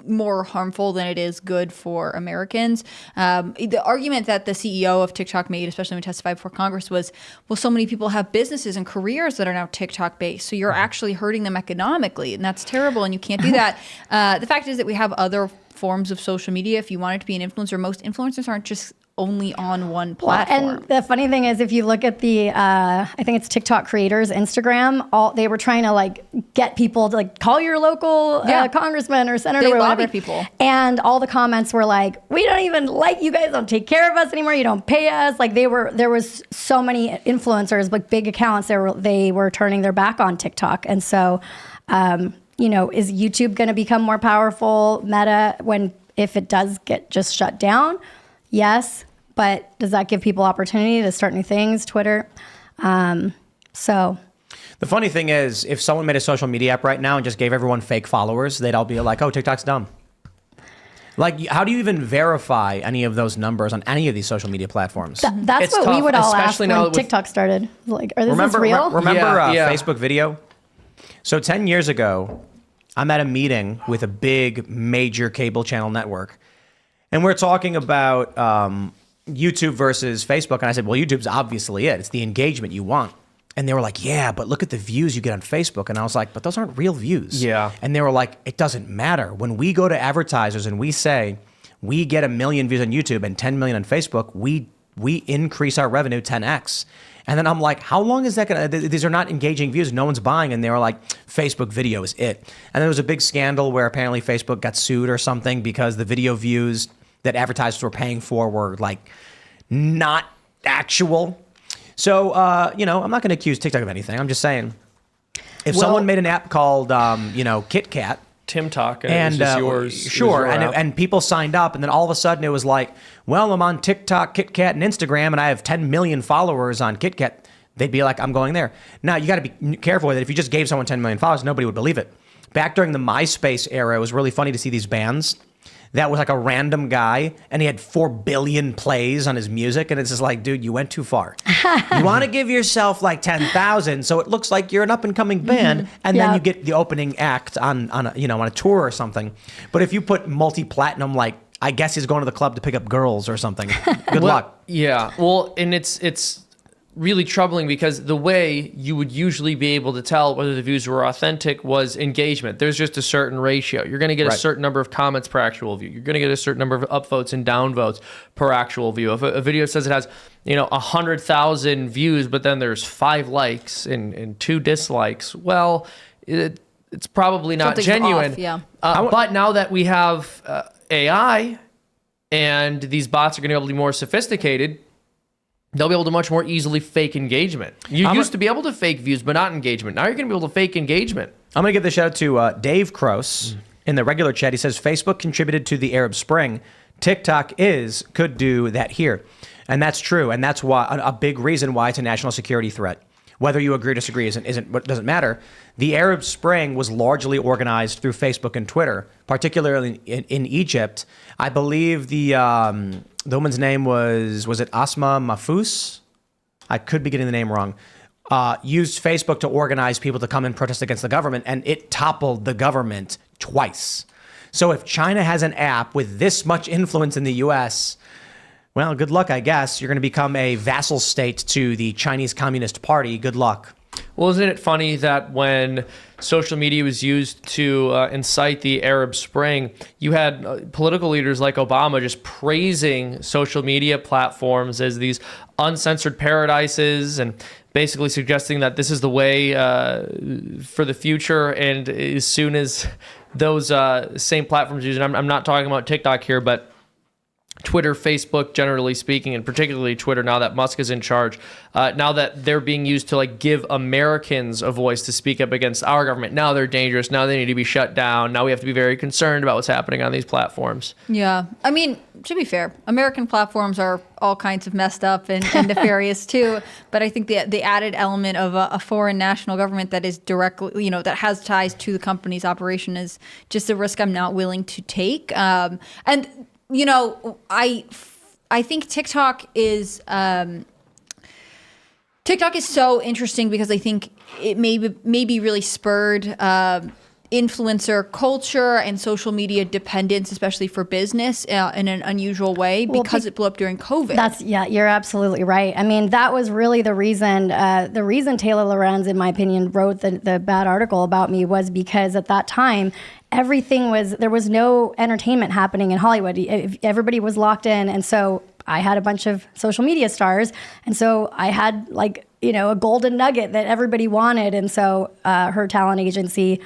more harmful than it is good for Americans. The argument that the CEO of TikTok made, especially when he testified before Congress, was, well, so many people have businesses and careers that are now TikTok based. So you're actually hurting them economically, and that's terrible, and you can't do that. The fact is that we have other forms of social media. If you wanted to be an influencer, most influencers aren't just only on one platform. And the funny thing is, if you look at the, I think it's TikTok creators Instagram, they were trying to like get people to like call your local congressman or senator They or whatever. lobbied people. And all the comments were like, "We don't even like you guys. Don't take care of us anymore. You don't pay us." Like there was so many influencers, like big accounts. They were turning their back on TikTok, and so, is YouTube going to become more powerful? Meta, if it does get just shut down? Yes. But does that give people opportunity to start new things? Twitter. So the funny thing is, if someone made a social media app right now and just gave everyone fake followers, they'd all be like, "Oh, TikTok's dumb." Like, how do you even verify any of those numbers on any of these social media platforms? that's It's what we tough, would all ask especially now when with- TikTok started. Like, is this Remember real? Yeah. Facebook video? So 10 years ago, I'm at a meeting with a big major cable channel network, and we're talking about YouTube versus Facebook. And I said, well, YouTube's obviously it. It's the engagement you want. And they were like, yeah, but look at the views you get on Facebook. And I was like, but those aren't real views. Yeah. And they were like, it doesn't matter. When we go to advertisers and we say we get 1 million views on YouTube and 10 million on Facebook, we increase our revenue 10x. And then I'm like, how long is that going to, these are not engaging views. No one's buying. And they were like, Facebook video is it. And there was a big scandal where apparently Facebook got sued or something because the video views that advertisers were paying for were like not actual. So, I'm not going to accuse TikTok of anything. I'm just saying, if someone made an app called, Kit Kat, TimTalk, and it was just yours. Sure, it was your app. and people signed up, and then all of a sudden it was like, well, I'm on TikTok, Kit Kat, and Instagram, and I have 10 million followers on Kit Kat. They'd be like, I'm going there. Now, you got to be careful with it. If you just gave someone 10 million followers, nobody would believe it. Back during the MySpace era, it was really funny to see these bands. That was like a random guy, and he had 4 billion plays on his music, and it's just like, dude, you went too far. You want to give yourself like 10,000, so it looks like you're an up-and-coming band, and then you get the opening act on a tour or something. But if you put multi-platinum, like, I guess he's going to the club to pick up girls or something. Good luck. Yeah. Well, and it's really troubling because the way you would usually be able to tell whether the views were authentic was engagement. There's just a certain ratio. You're going to get a certain number of comments per actual view. You're going to get a certain number of upvotes and downvotes per actual view. If a video says it has, 100,000 views, but then there's 5 likes and 2 dislikes, well, it's probably not Something's genuine. off, yeah. But now that we have AI and these bots are going to be able to be more sophisticated, they'll be able to much more easily fake engagement. You used to be able to fake views, but not engagement. Now you're going to be able to fake engagement. I'm going to give the shout out to Dave Kroos in the regular chat. He says, Facebook contributed to the Arab Spring. TikTok could do that here. And that's true. And that's why a big reason why it's a national security threat. Whether you agree or disagree doesn't matter. The Arab Spring was largely organized through Facebook and Twitter, particularly in Egypt. I believe the woman's name was it Asma Mahfouz? I could be getting the name wrong. Used Facebook to organize people to come and protest against the government, and it toppled the government twice. So if China has an app with this much influence in the U.S., well, good luck, I guess. You're going to become a vassal state to the Chinese Communist Party. Good luck. Well, isn't it funny that when social media was used to incite the Arab Spring, you had political leaders like Obama just praising social media platforms as these uncensored paradises and basically suggesting that this is the way for the future. And as soon as those same platforms use it, I'm not talking about TikTok here, but Twitter, Facebook, generally speaking, and particularly Twitter, now that Musk is in charge, now that they're being used to like give Americans a voice to speak up against our government. Now they're dangerous. Now they need to be shut down. Now we have to be very concerned about what's happening on these platforms. Yeah. I mean, to be fair, American platforms are all kinds of messed up and nefarious too. But I think the added element of a foreign national government that is directly, that has ties to the company's operation is just a risk I'm not willing to take. I think TikTok is so interesting because I think it maybe really spurred influencer culture and social media dependence, especially for business, in an unusual way because it blew up during COVID. You're absolutely right. I mean, that was really the reason. The reason Taylor Lorenz, in my opinion, wrote the bad article about me was because at that time, there was no entertainment happening in Hollywood. Everybody was locked in. And so I had a bunch of social media stars. And so I had a golden nugget that everybody wanted. And so her talent agency,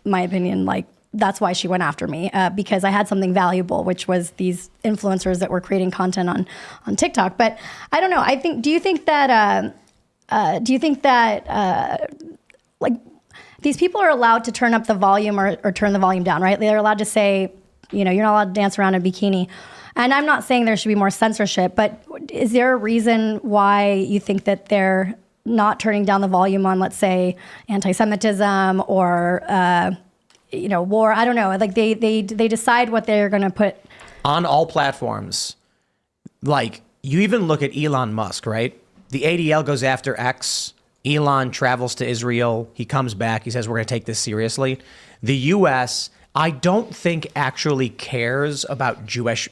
my opinion, that's why she went after me, because I had something valuable, which was these influencers that were creating content on TikTok. But I don't know. Do you think that these people are allowed to turn up the volume or turn the volume down, right? They're allowed to say, you're not allowed to dance around in a bikini. And I'm not saying there should be more censorship, but is there a reason why you think that they're not turning down the volume on, let's say, anti-Semitism or, war? I don't know. They decide what they're going to put on all platforms. You even look at Elon Musk, right? The ADL goes after X. Elon travels to Israel. He comes back. He says, we're going to take this seriously. The U.S., I don't think actually cares about Jewish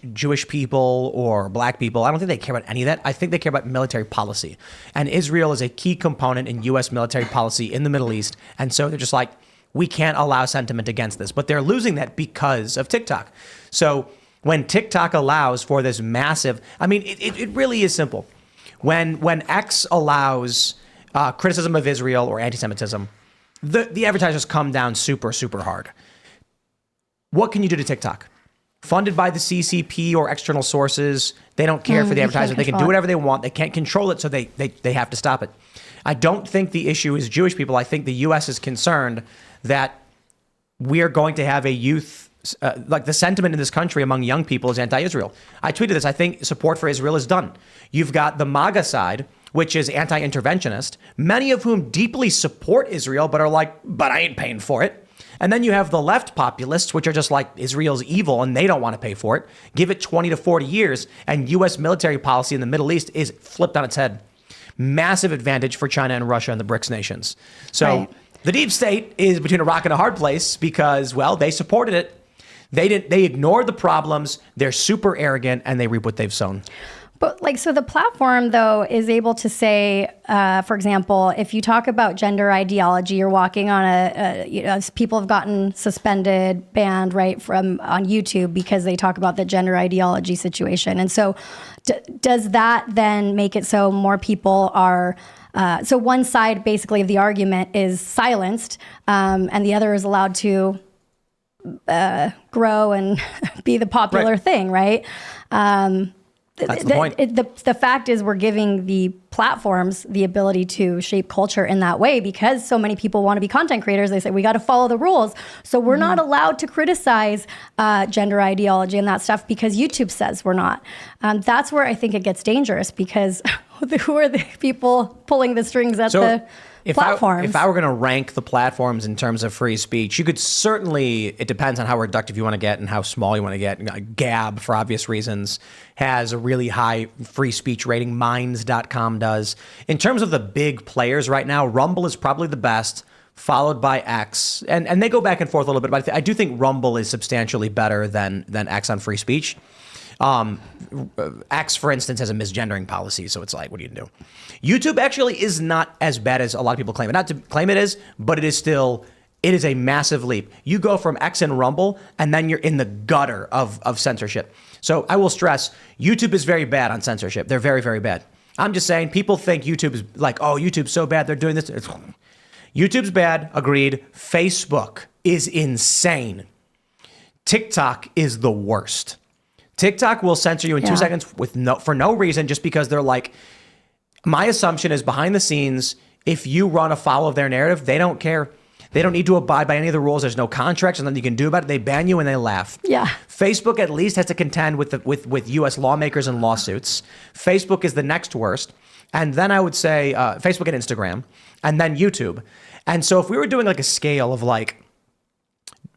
people or black people. I don't think they care about any of that. I think they care about military policy. And Israel is a key component in U.S. military policy in the Middle East. And so they're just like, we can't allow sentiment against this. But they're losing that because of TikTok. So when TikTok allows for this massive, it really is simple. When X allows criticism of Israel or anti-Semitism, the advertisers come down super, super hard. What can you do to TikTok? Funded by the CCP or external sources, they don't care for the advertiser. They can do whatever they want. They can't control it, so they have to stop it. I don't think the issue is Jewish people. I think the U.S. is concerned that we are going to have a youth, the sentiment in this country among young people is anti-Israel. I tweeted this. I think support for Israel is done. You've got the MAGA side, which is anti-interventionist, many of whom deeply support Israel, but are like, but I ain't paying for it. And then you have the left populists, which are just like, Israel's evil and they don't want to pay for it. Give it 20 to 40 years and U.S. military policy in the Middle East is flipped on its head. Massive advantage for China and Russia and the BRICS nations. So the deep state is between a rock and a hard place because, well, they supported it. They ignored the problems. They're super arrogant and they reap what they've sown. But so the platform, though, is able to say, for example, if you talk about gender ideology, you're walking on people have gotten suspended, banned, right, on YouTube because they talk about the gender ideology situation. And so does that then make it so more people are, so one side basically of the argument is silenced and the other is allowed to grow and be the popular thing, right? That's the point. The fact is we're giving the platforms the ability to shape culture in that way because so many people want to be content creators. They say, we got to follow the rules. So we're not allowed to criticize gender ideology and that stuff because YouTube says we're not. That's where I think it gets dangerous because who are the people pulling the strings at the platforms? If I were going to rank the platforms in terms of free speech, you could certainly, it depends on how reductive you want to get and how small you want to get. Gab, for obvious reasons, has a really high free speech rating. Minds.com does. In terms of the big players right now, Rumble is probably the best, followed by X. And they go back and forth a little bit, but I do think Rumble is substantially better than X on free speech. X, for instance, has a misgendering policy, so it's like, what do you do? YouTube actually is not as bad as a lot of people claim it. Not to claim it is, but it is a massive leap. You go from X and Rumble, and then you're in the gutter of censorship. So I will stress, YouTube is very bad on censorship. They're very, very bad. I'm just saying, people think YouTube is like, oh, YouTube's so bad, they're doing this. YouTube's bad, agreed. Facebook is insane. TikTok is the worst. TikTok will censor you in 2 seconds for no reason, just because they're like, my assumption is behind the scenes, if you run afoul of their narrative, they don't care. They don't need to abide by any of the rules. There's no contracts, and nothing you can do about it. They ban you and they laugh. Yeah. Facebook at least has to contend with U.S. lawmakers and lawsuits. Facebook is the next worst. And then I would say Facebook and Instagram, and then YouTube. And so if we were doing like a scale of like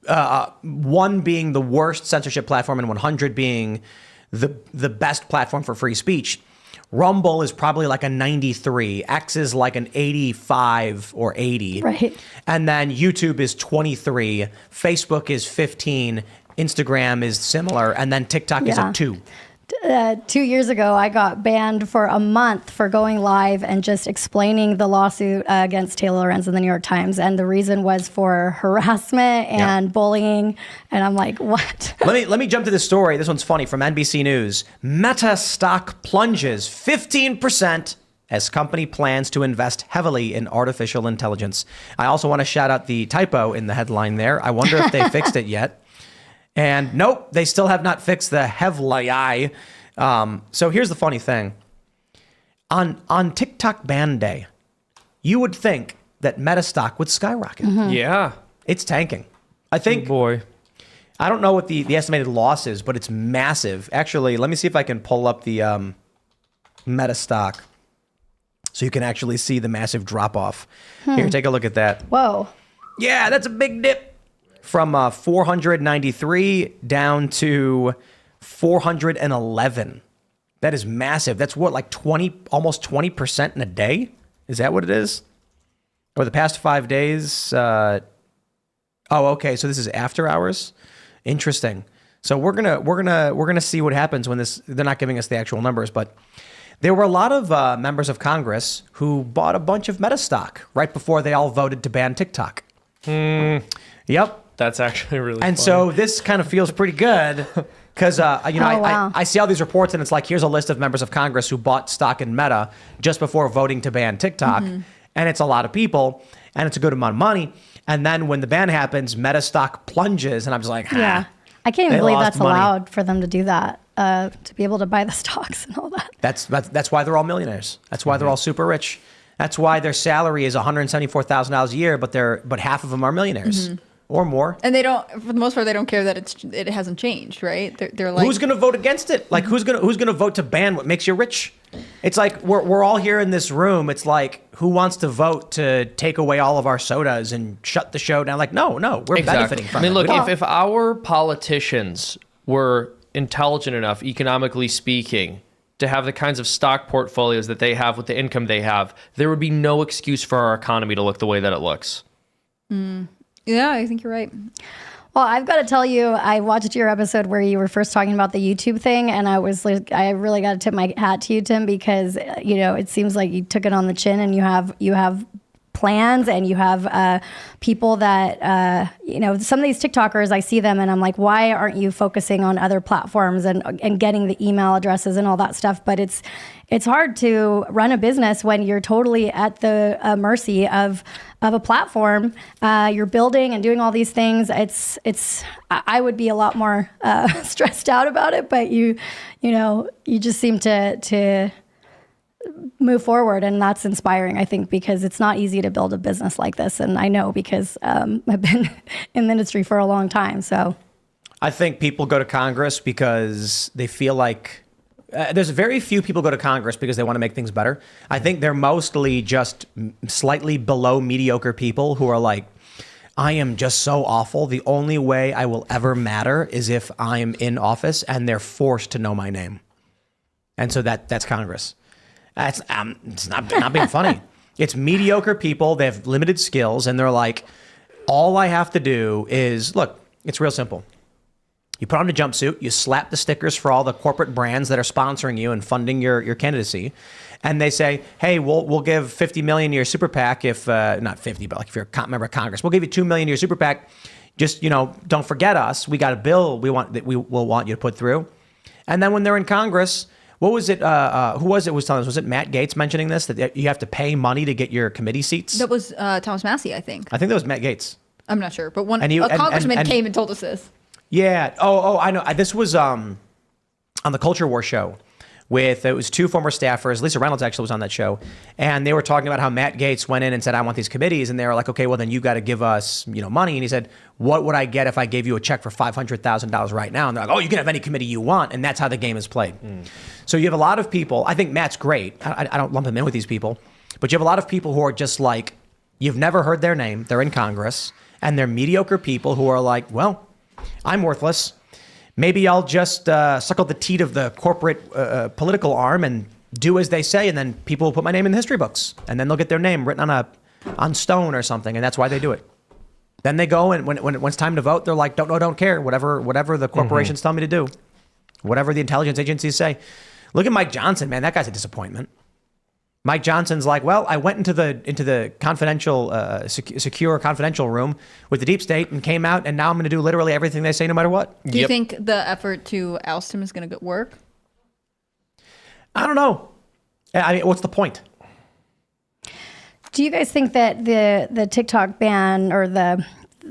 1 being the worst censorship platform and 100 being the best platform for free speech, Rumble is probably like a 93. X is like an 85 or 80. Right. And then YouTube is 23. Facebook is 15. Instagram is similar. And then TikTok is a 2. 2 years ago, I got banned for a month for going live and just explaining the lawsuit against Taylor Lorenz in the New York Times. And the reason was for harassment and bullying. And I'm like, what? Let me jump to this story. This one's funny from NBC News. Meta stock plunges 15% as company plans to invest heavily in artificial intelligence. I also want to shout out the typo in the headline there. I wonder if they fixed it yet. And nope, they still have not fixed the headline. So here's the funny thing. On TikTok ban day, you would think that Meta stock would skyrocket. Yeah. It's tanking. I think. Oh boy. I don't know what the estimated loss is, but it's massive. Actually, let me see if I can pull up the Meta stock so you can actually see the massive drop off. Here, take a look at that. Whoa. Yeah, that's a big dip. From 493 down to 411. That is massive. That's what, like almost 20% in a day? Is that what it is? Or the past 5 days? Oh, okay. So this is after hours. Interesting. So we're gonna see what happens when this. They're not giving us the actual numbers, but there were a lot of members of Congress who bought a bunch of Meta stock right before they all voted to ban TikTok. Yep. That's actually really And funny. so this kind of feels pretty good because, wow. I see all these reports and it's like, here's a list of members of Congress who bought stock in Meta just before voting to ban TikTok. And it's a lot of people and it's a good amount of money. And then when the ban happens, Meta stock plunges and I'm just like, Yeah. I can't even They believe lost that's money. allowed for them to do that, to be able to buy the stocks and all that. That's why they're all millionaires. That's why they're all super rich. That's why their salary is $174,000 a year, but half of them are millionaires. Or more. And they don't, for the most part, they don't care that it hasn't changed, right? They're like, who's going to vote against it? Like, who's going to vote to ban what makes you rich? It's like we're all here in this room. It's like, who wants to vote to take away all of our sodas and shut the show down? Like, no, we're benefiting from it. I mean, look, We don't- if our politicians were intelligent enough, economically speaking, to have the kinds of stock portfolios that they have with the income they have, there would be no excuse for our economy to look the way that it looks. yeah, I think you're right. Well, I've got to tell you, I watched your episode where you were first talking about the YouTube thing, and I was like, I really got to tip my hat to you, Tim, because it seems like you took it on the chin, and you have plans, and you have people that some of these TikTokers, I see them, and I'm like, why aren't you focusing on other platforms and getting the email addresses and all that stuff? But it's hard to run a business when you're totally at the mercy of a platform. You're building and doing all these things. I would be a lot more stressed out about it, but you just seem to move forward, and that's inspiring, I think, because it's not easy to build a business like this, and I know because I've been in the industry for a long time. So I think people go to Congress because they feel like there's very few people go to Congress because they want to make things better. I think they're mostly just slightly below mediocre people who are like, I am just so awful. The only way I will ever matter is if I'm in office and they're forced to know my name. And so that's Congress. It's not being funny. It's mediocre people. They have limited skills and they're like, all I have to do is, look, it's real simple. You put on a jumpsuit, you slap the stickers for all the corporate brands that are sponsoring you and funding your candidacy. And they say, hey, we'll give $50 million to your super PAC if, not 50, but like if you're a member of Congress, we'll give you $2 million to your super PAC. Just, don't forget us. We got a bill we will want you to put through. And then when they're in Congress, what was it? Who was it was telling us? Was it Matt Gaetz mentioning this, that you have to pay money to get your committee seats? That was Thomas Massey, I think. I think that was Matt Gaetz. I'm not sure, but And he- a and- congressman and- came and told us this. Yeah. Oh, I know. This was on the Culture War show with, it was two former staffers. Lisa Reynolds actually was on that show. And they were talking about how Matt Gaetz went in and said, I want these committees. And they were like, okay, well, then you got to give us, money. And he said, what would I get if I gave you a check for $500,000 right now? And they're like, oh, you can have any committee you want. And that's how the game is played. So you have a lot of people. I think Matt's great. I don't lump him in with these people. But you have a lot of people who are just like, you've never heard their name. They're in Congress. And they're mediocre people who are like, well, I'm worthless. Maybe I'll just suckle the teat of the corporate political arm and do as they say, and then people will put my name in the history books, and then they'll get their name written on stone or something, and that's why they do it. Then they go, and when it's time to vote, they're like, don't care, whatever the corporations tell me to do, whatever the intelligence agencies say. Look at Mike Johnson, man, that guy's a disappointment. Mike Johnson's like, well, I went into the confidential, secure confidential room with the deep state and came out, and now I'm going to do literally everything they say, no matter what. Do you think the effort to oust him is going to work? I don't know. I mean, what's the point? Do you guys think that the TikTok ban or the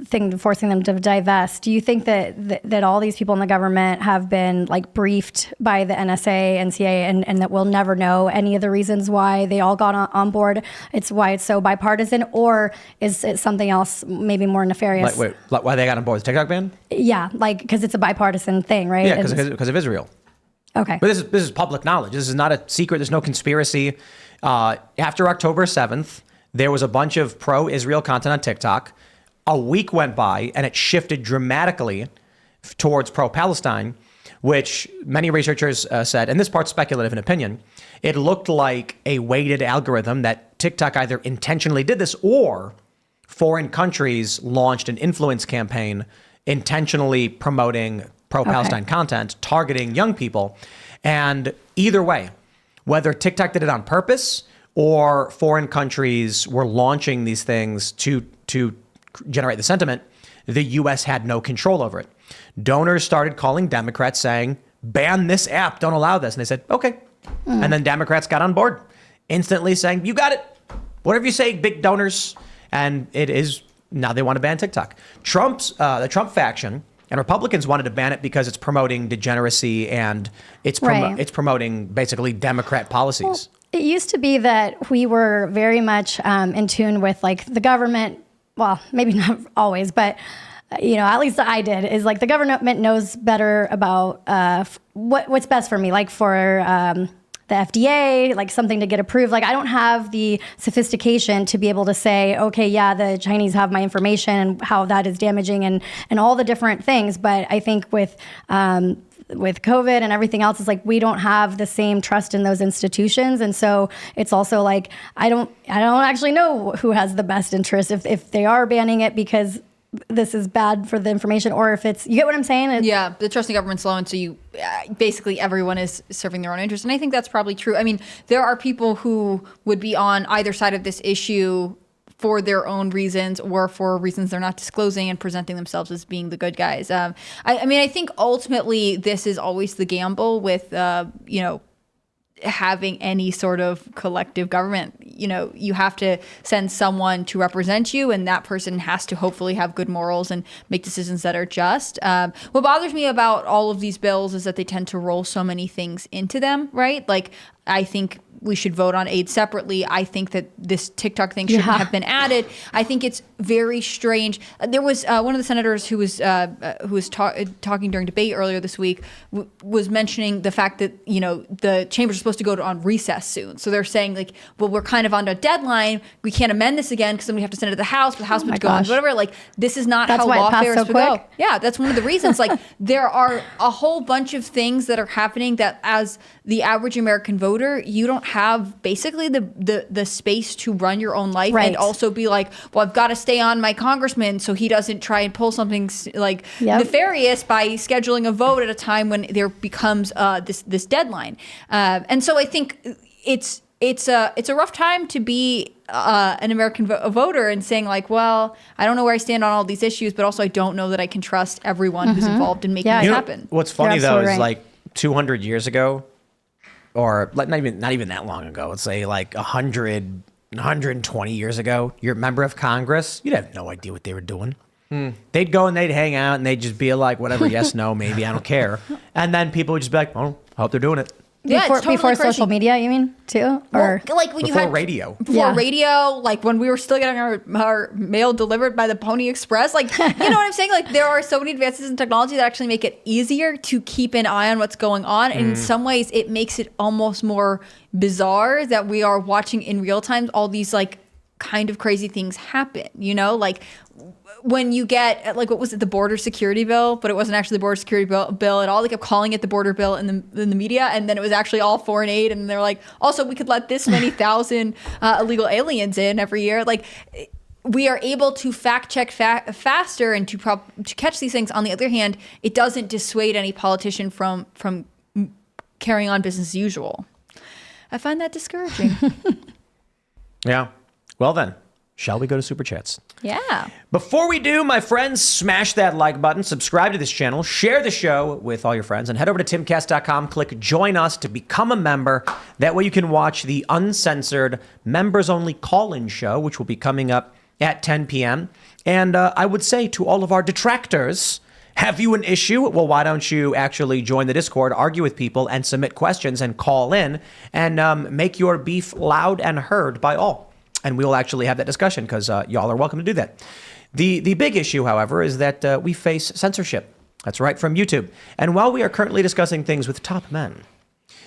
thing forcing them to divest, do you think that all these people in the government have been like briefed by the NSA, NCA, and that we'll never know any of the reasons why they all got on board? It's why it's so bipartisan, or is it something else, maybe more nefarious? Why they got on board the TikTok ban? Yeah, like because it's a bipartisan thing, right? Yeah, because of Israel. Okay. But this is public knowledge. This is not a secret. There's no conspiracy. After October 7th, there was a bunch of pro-Israel content on TikTok. A week went by, and it shifted dramatically towards pro-Palestine, which many researchers said, and this part's speculative in opinion, it looked like a weighted algorithm that TikTok either intentionally did this or foreign countries launched an influence campaign intentionally promoting pro-Palestine content, targeting young people. And either way, whether TikTok did it on purpose or foreign countries were launching these things to generate the sentiment, the U.S. had no control over it. Donors started calling Democrats saying, ban this app, don't allow this. And they said, okay. And then Democrats got on board, instantly saying, you got it. Whatever you say, big donors. And it is, now they want to ban TikTok. The Trump faction and Republicans wanted to ban it because it's promoting degeneracy and it's promoting basically Democrat policies. Well, it used to be that we were very much in tune with like the government. Well, maybe not always, but at least I did, is like the government knows better about what's best for me, like for the FDA, like something to get approved. Like I don't have the sophistication to be able to say, okay, yeah, the Chinese have my information and how that is damaging and all the different things. But I think with COVID and everything else, it's like we don't have the same trust in those institutions, and so it's also like I don't actually know who has the best interest if they are banning it because this is bad for the information, or if it's, you get what I'm saying? Yeah, the trust in government's low, and so basically everyone is serving their own interest, and I think that's probably true. I mean, there are people who would be on either side of this issue for their own reasons or for reasons they're not disclosing and presenting themselves as being the good guys. I think ultimately this is always the gamble with, having any sort of collective government. You have to send someone to represent you, and that person has to hopefully have good morals and make decisions that are just. What bothers me about all of these bills is that they tend to roll so many things into them, right? Like, I think we should vote on aid separately. I think that this TikTok thing shouldn't have been added. I think it's very strange. There was one of the senators who was talking during debate earlier this week was mentioning the fact that the chambers are supposed to go on recess soon. So they're saying like, well, we're kind of on a deadline. We can't amend this again because then we have to send it to the House. But the House would go on whatever. Like, this is not how lawfare is to go. Yeah, that's one of the reasons. Like, there are a whole bunch of things that are happening that as the average American voter, you don't have basically the space to run your own life and also be like, well, I've got to stay on my congressman so he doesn't try and pull something like nefarious by scheduling a vote at a time when there becomes this deadline. And so I think it's a rough time to be an American voter and saying like, well, I don't know where I stand on all these issues, but also I don't know that I can trust everyone who's involved in making this happen. What's funny though is like 200 years ago, or like not even that long ago, let's say like 120 years ago, you're a member of Congress, you'd have no idea what they were doing. They'd go and they'd hang out and they'd just be like, whatever, yes, no, maybe, I don't care. And then people would just be like, oh, I hope they're doing it. Yeah, before, it's totally before crazy. social media, you mean, too? Or Well, like when you Before had radio. before Yeah. radio, like when we were still getting our mail delivered by the Pony Express, like you know what I'm saying? Like there are so many advances in technology that actually make it easier to keep an eye on what's going on. And in some ways, it makes it almost more bizarre that we are watching in real time all these like kind of crazy things happen. You know, like when you get like what was it, the border security bill, but it wasn't actually the border security bill at all. They kept calling it the border bill in the media, and then it was actually all foreign aid. And they're like, also we could let this many thousand illegal aliens in every year. Like we are able to fact check faster and to catch these things. On the other hand, it doesn't dissuade any politician from carrying on business as usual. I find that discouraging. Yeah. Well then, shall we go to Super Chats? Yeah. Before we do, my friends, smash that like button, subscribe to this channel, share the show with all your friends, and head over to timcast.com, click join us to become a member. That way you can watch the uncensored members-only call-in show, which will be coming up at 10 p.m. And I would say to all of our detractors, have you an issue? Well, why don't you actually join the Discord, argue with people, and submit questions and call in and make your beef loud and heard by all. And we will actually have that discussion because y'all are welcome to do that. The big issue, however, is that we face censorship. That's right, from YouTube. And while we are currently discussing things with top men,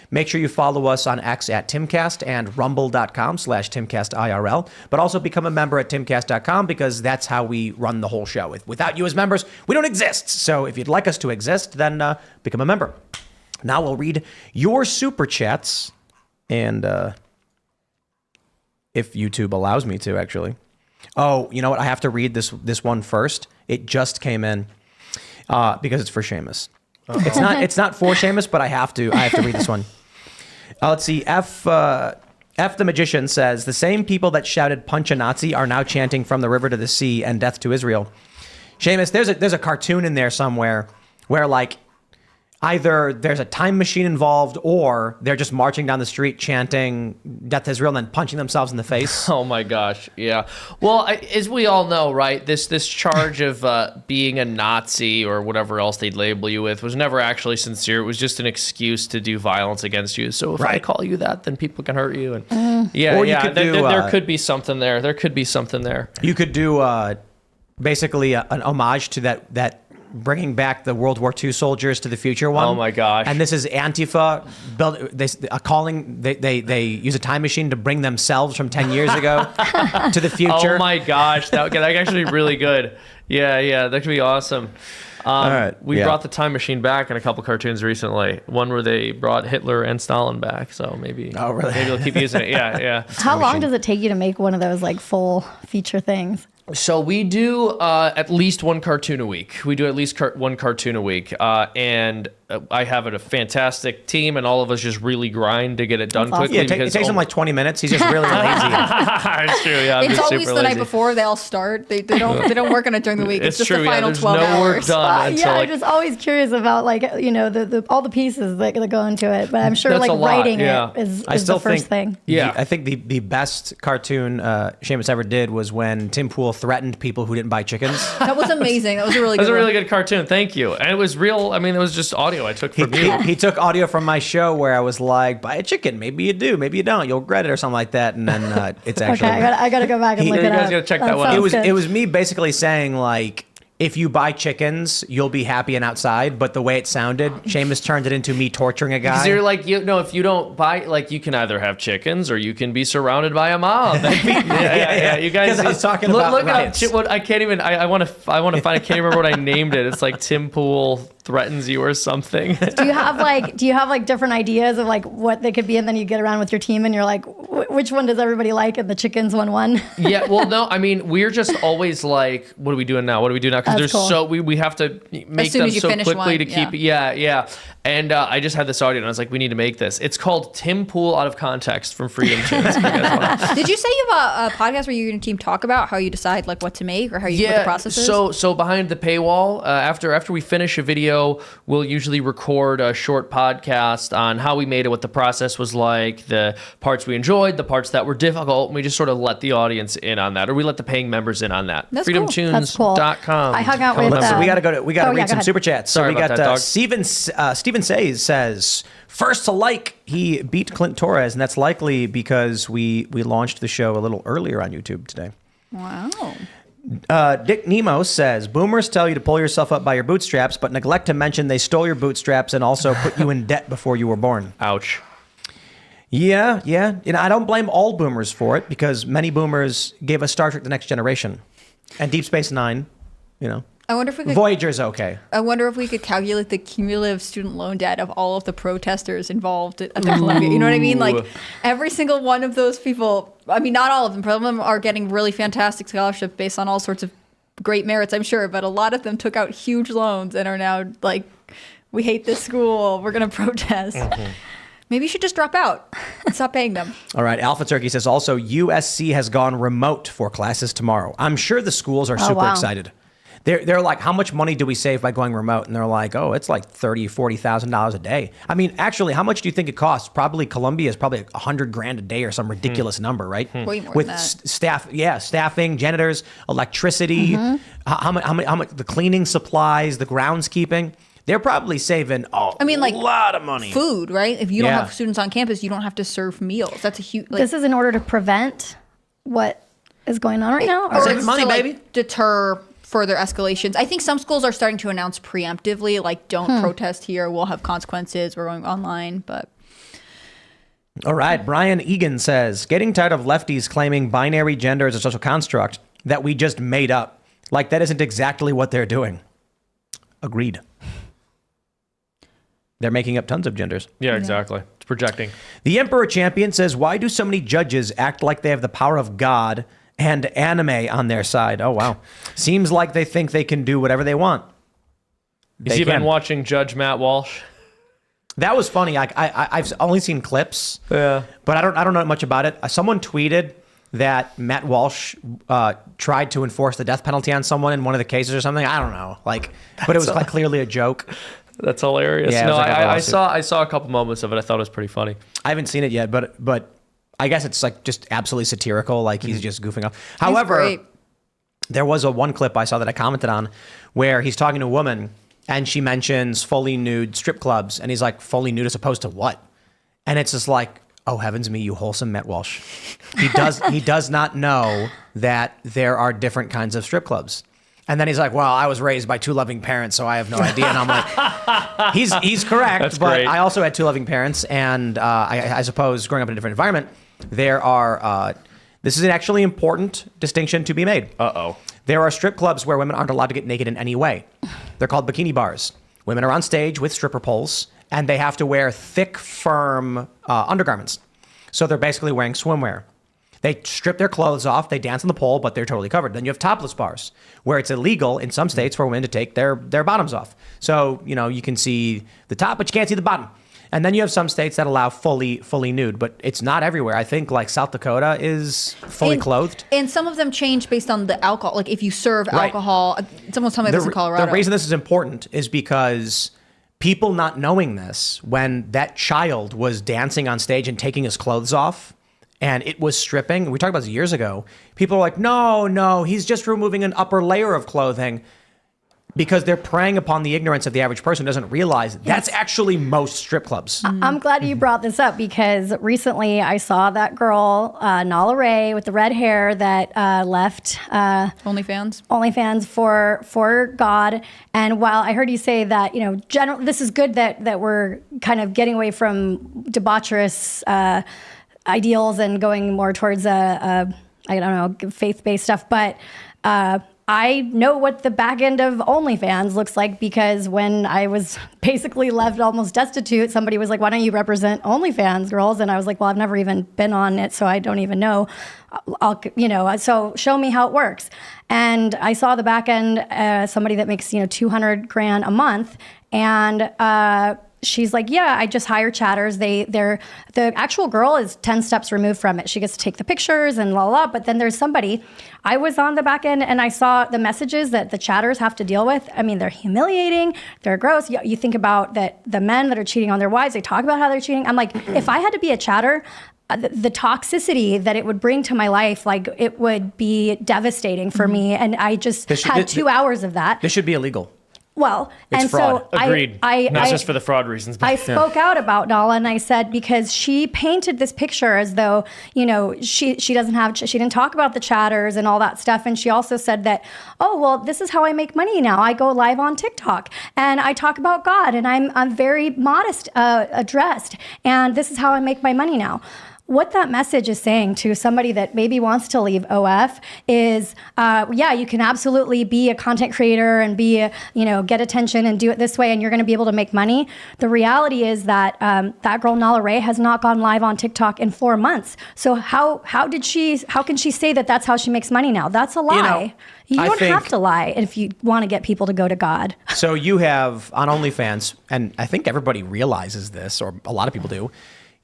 make sure you follow us on X at Timcast and rumble.com/Timcast IRL, but also become a member at Timcast.com because that's how we run the whole show. Without you as members, we don't exist. So if you'd like us to exist, then become a member. Now we'll read your Super Chats and... if YouTube allows me to, actually. Oh, you know what? I have to read this one first. It just came in because it's for Seamus. It's not for Seamus, but I have to read this one. Let's see. F the Magician says, the same people that shouted punch a Nazi are now chanting from the river to the sea and death to Israel. Seamus, there's a cartoon in there somewhere where like either there's a time machine involved or they're just marching down the street chanting death to Israel and then punching themselves in the face. Oh my gosh, yeah. Well, as we all know, right, this charge of being a Nazi or whatever else they'd label you with was never actually sincere. It was just an excuse to do violence against you. So if I call you that, then people can hurt you. And there could be something there. There could be something there. You could do basically an homage to that bringing back the World War II soldiers to the future one. Oh my gosh. And this is Antifa they use a time machine to bring themselves from 10 years ago to the future. Oh my gosh, that could actually be really good. Yeah, that could be awesome. All right. We brought the time machine back in a couple cartoons recently. One where they brought Hitler and Stalin back, so maybe maybe they'll keep using it. Yeah. How long does it take you to make one of those like full feature things? So we do at least one cartoon a week. We do at least one cartoon a week. And I have a fantastic team, and all of us just really grind to get it done quickly. Yeah, it takes him like 20 minutes. He's just really lazy. It's true, yeah. It's always the night before they all start. They don't work on it during the week. It's just true, the final there's 12 no hours. work done until I'm just always curious about like the all the pieces that go into it. But I'm sure That's like a lot, writing yeah. it is I still the first think, thing. Yeah. I think the best cartoon Seamus ever did was when Tim Pool threatened people who didn't buy chickens. That was amazing. That was a really That good was a one. really good cartoon. Thank you. And it was real. I mean, it was just audio I took from you. He took audio from my show where I was like, buy a chicken. Maybe you do. Maybe you don't. You'll regret it or something like that. And then it's actually... Okay, I gotta go back and look you it guys up. gotta check that one out. sounds good. It was me basically saying like, if you buy chickens, you'll be happy and outside. But the way it sounded, Seamus turned it into me torturing a guy. Because you're like, if you don't buy, like, you can either have chickens or you can be surrounded by a mob. Yeah. You guys, 'Cause I was talking about look riots. up. What I can't even. I want to find. I can't remember what I named it. It's like Tim Pool threatens you or something. Do you have like different ideas of like what they could be, and then you get around with your team and you're like, which one does everybody like? And the chickens won. Yeah, well, no, I mean, we're just always like, what are we doing now? What do we do now? Because That's there's cool. we have to make soon them as you so finish quickly one, to keep. Yeah. And I just had this audio, and I was like, we need to make this. It's called Tim Pool Out of Context from Freedom Tunes. Did you say you have a podcast where you and your team talk about how you decide like what to make or how what the process is? So behind the paywall, after we finish a video, we'll usually record a short podcast on how we made it, what the process was like, the parts we enjoyed, enjoyed the parts that were difficult, and we just sort of let the audience in on that, or we let the paying members in on that. That's cool. FreedomTunes.com. I hung out with. Listen, we gotta read some ahead. super chats. Sorry so we about got that, dog. Steven says first to like he beat Clint Torres, and that's likely because we launched the show a little earlier on YouTube today. Wow. Dick Nemo says boomers tell you to pull yourself up by your bootstraps, but neglect to mention they stole your bootstraps and also put you in debt before you were born. Ouch. Yeah. I don't blame all boomers for it because many boomers gave us Star Trek: The Next Generation and Deep Space Nine. I wonder if we could. Voyager's okay. I wonder if we could calculate the cumulative student loan debt of all of the protesters involved at the Columbia. You know what I mean? Like every single one of those people. I mean, not all of them. Some of them are getting really fantastic scholarships based on all sorts of great merits, I'm sure. But a lot of them took out huge loans and are now like, we hate this school. We're going to protest. Mm-hmm. Maybe you should just drop out and stop paying them. All right. Alpha Turkey says also USC has gone remote for classes tomorrow. I'm sure the schools are super excited. They're like, how much money do we save by going remote? And they're like, oh, it's like $30,000, $40,000 a day. I mean, actually, how much do you think it costs? Probably Columbia is probably $100,000 a day or some ridiculous number, right? Way more with than that. Staffing, janitors, electricity, how much the cleaning supplies, the groundskeeping. They're probably saving a lot of money. Food, right? If you don't have students on campus, you don't have to serve meals. That's a huge. This is in order to prevent what is going on right now? Or Save it's money, to, baby. Deter further escalations. I think some schools are starting to announce preemptively, like, don't protest here. We'll have consequences. We're going online, but. All right. Brian Egan says, getting tired of lefties claiming binary gender is a social construct that we just made up. Like, that isn't exactly what they're doing. Agreed. They're making up tons of genders. Yeah, exactly. It's projecting. The Emperor Champion says, why do so many judges act like they have the power of God and anime on their side? Oh, wow. Seems like they think they can do whatever they want. Has he been watching Judge Matt Walsh? That was funny. I've only seen clips, but I don't know much about it. Someone tweeted that Matt Walsh tried to enforce the death penalty on someone in one of the cases or something. I don't know. But it was like clearly a joke. That's hilarious. Yeah, no, like I saw a couple moments of it. I thought it was pretty funny. I haven't seen it yet, but I guess it's like just absolutely satirical. Like he's just goofing off. However, there was one clip I saw that I commented on where he's talking to a woman and she mentions fully nude strip clubs. And he's like, fully nude as opposed to what? And it's just like, oh, heavens me, you wholesome Matt Walsh. He does not know that there are different kinds of strip clubs. And then he's like, well, I was raised by two loving parents, so I have no idea. And I'm like, he's correct. That's but great. I also had two loving parents. And I suppose growing up in a different environment, there are, this is an actually important distinction to be made. Uh-oh. There are strip clubs where women aren't allowed to get naked in any way. They're called bikini bars. Women are on stage with stripper poles, and they have to wear thick, firm undergarments. So they're basically wearing swimwear. They strip their clothes off, they dance on the pole, but they're totally covered. Then you have topless bars, where it's illegal in some states for women to take their bottoms off. So, you can see the top, but you can't see the bottom. And then you have some states that allow fully nude, but it's not everywhere. I think like South Dakota is fully clothed. And some of them change based on the alcohol. Like if you serve alcohol, someone's telling me this in Colorado. The reason this is important is because people not knowing this, when that child was dancing on stage and taking his clothes off, and it was stripping, we talked about this years ago, people are like, no, he's just removing an upper layer of clothing. Because they're preying upon the ignorance of the average person who doesn't realize that's actually most strip clubs. I'm glad you brought this up because recently I saw that girl, Nala Ray, with the red hair that left OnlyFans for God. And while I heard you say that, this is good that we're kind of getting away from debaucherous ideals and going more towards faith-based stuff, but I know what the back end of OnlyFans looks like because when I was basically left almost destitute, somebody was like, why don't you represent OnlyFans girls? And I was like, well, I've never even been on it, so I don't even know. So show me how it works. And I saw the back end, somebody that makes, $200,000 a month. And, she's like, yeah, I just hire chatters. The actual girl is 10 steps removed from it. She gets to take the pictures and but then there's somebody, I was on the back end and I saw the messages that the chatters have to deal with. I mean, they're humiliating, they're gross. You think about that the men that are cheating on their wives, they talk about how they're cheating. I'm like, if I had to be a chatter, the toxicity that it would bring to my life, like it would be devastating for me. And I just had 2 hours of that. This should be illegal. Well, It's and fraud. so Agreed. Not just for the fraud reasons. But I spoke out about Nala, and I said, because she painted this picture as though, she didn't talk about the chatters and all that stuff. And she also said that, oh, well, this is how I make money now. I go live on TikTok and I talk about God, and I'm very modest addressed. And this is how I make my money now. What that message is saying to somebody that maybe wants to leave OF is, you can absolutely be a content creator and get attention and do it this way, and you're going to be able to make money. The reality is that that girl Nala Ray has not gone live on TikTok in 4 months. So how can she say that that's how she makes money now? That's a lie. You don't have to lie if you want to get people to go to God. So you have on OnlyFans, and I think everybody realizes this, or a lot of people do,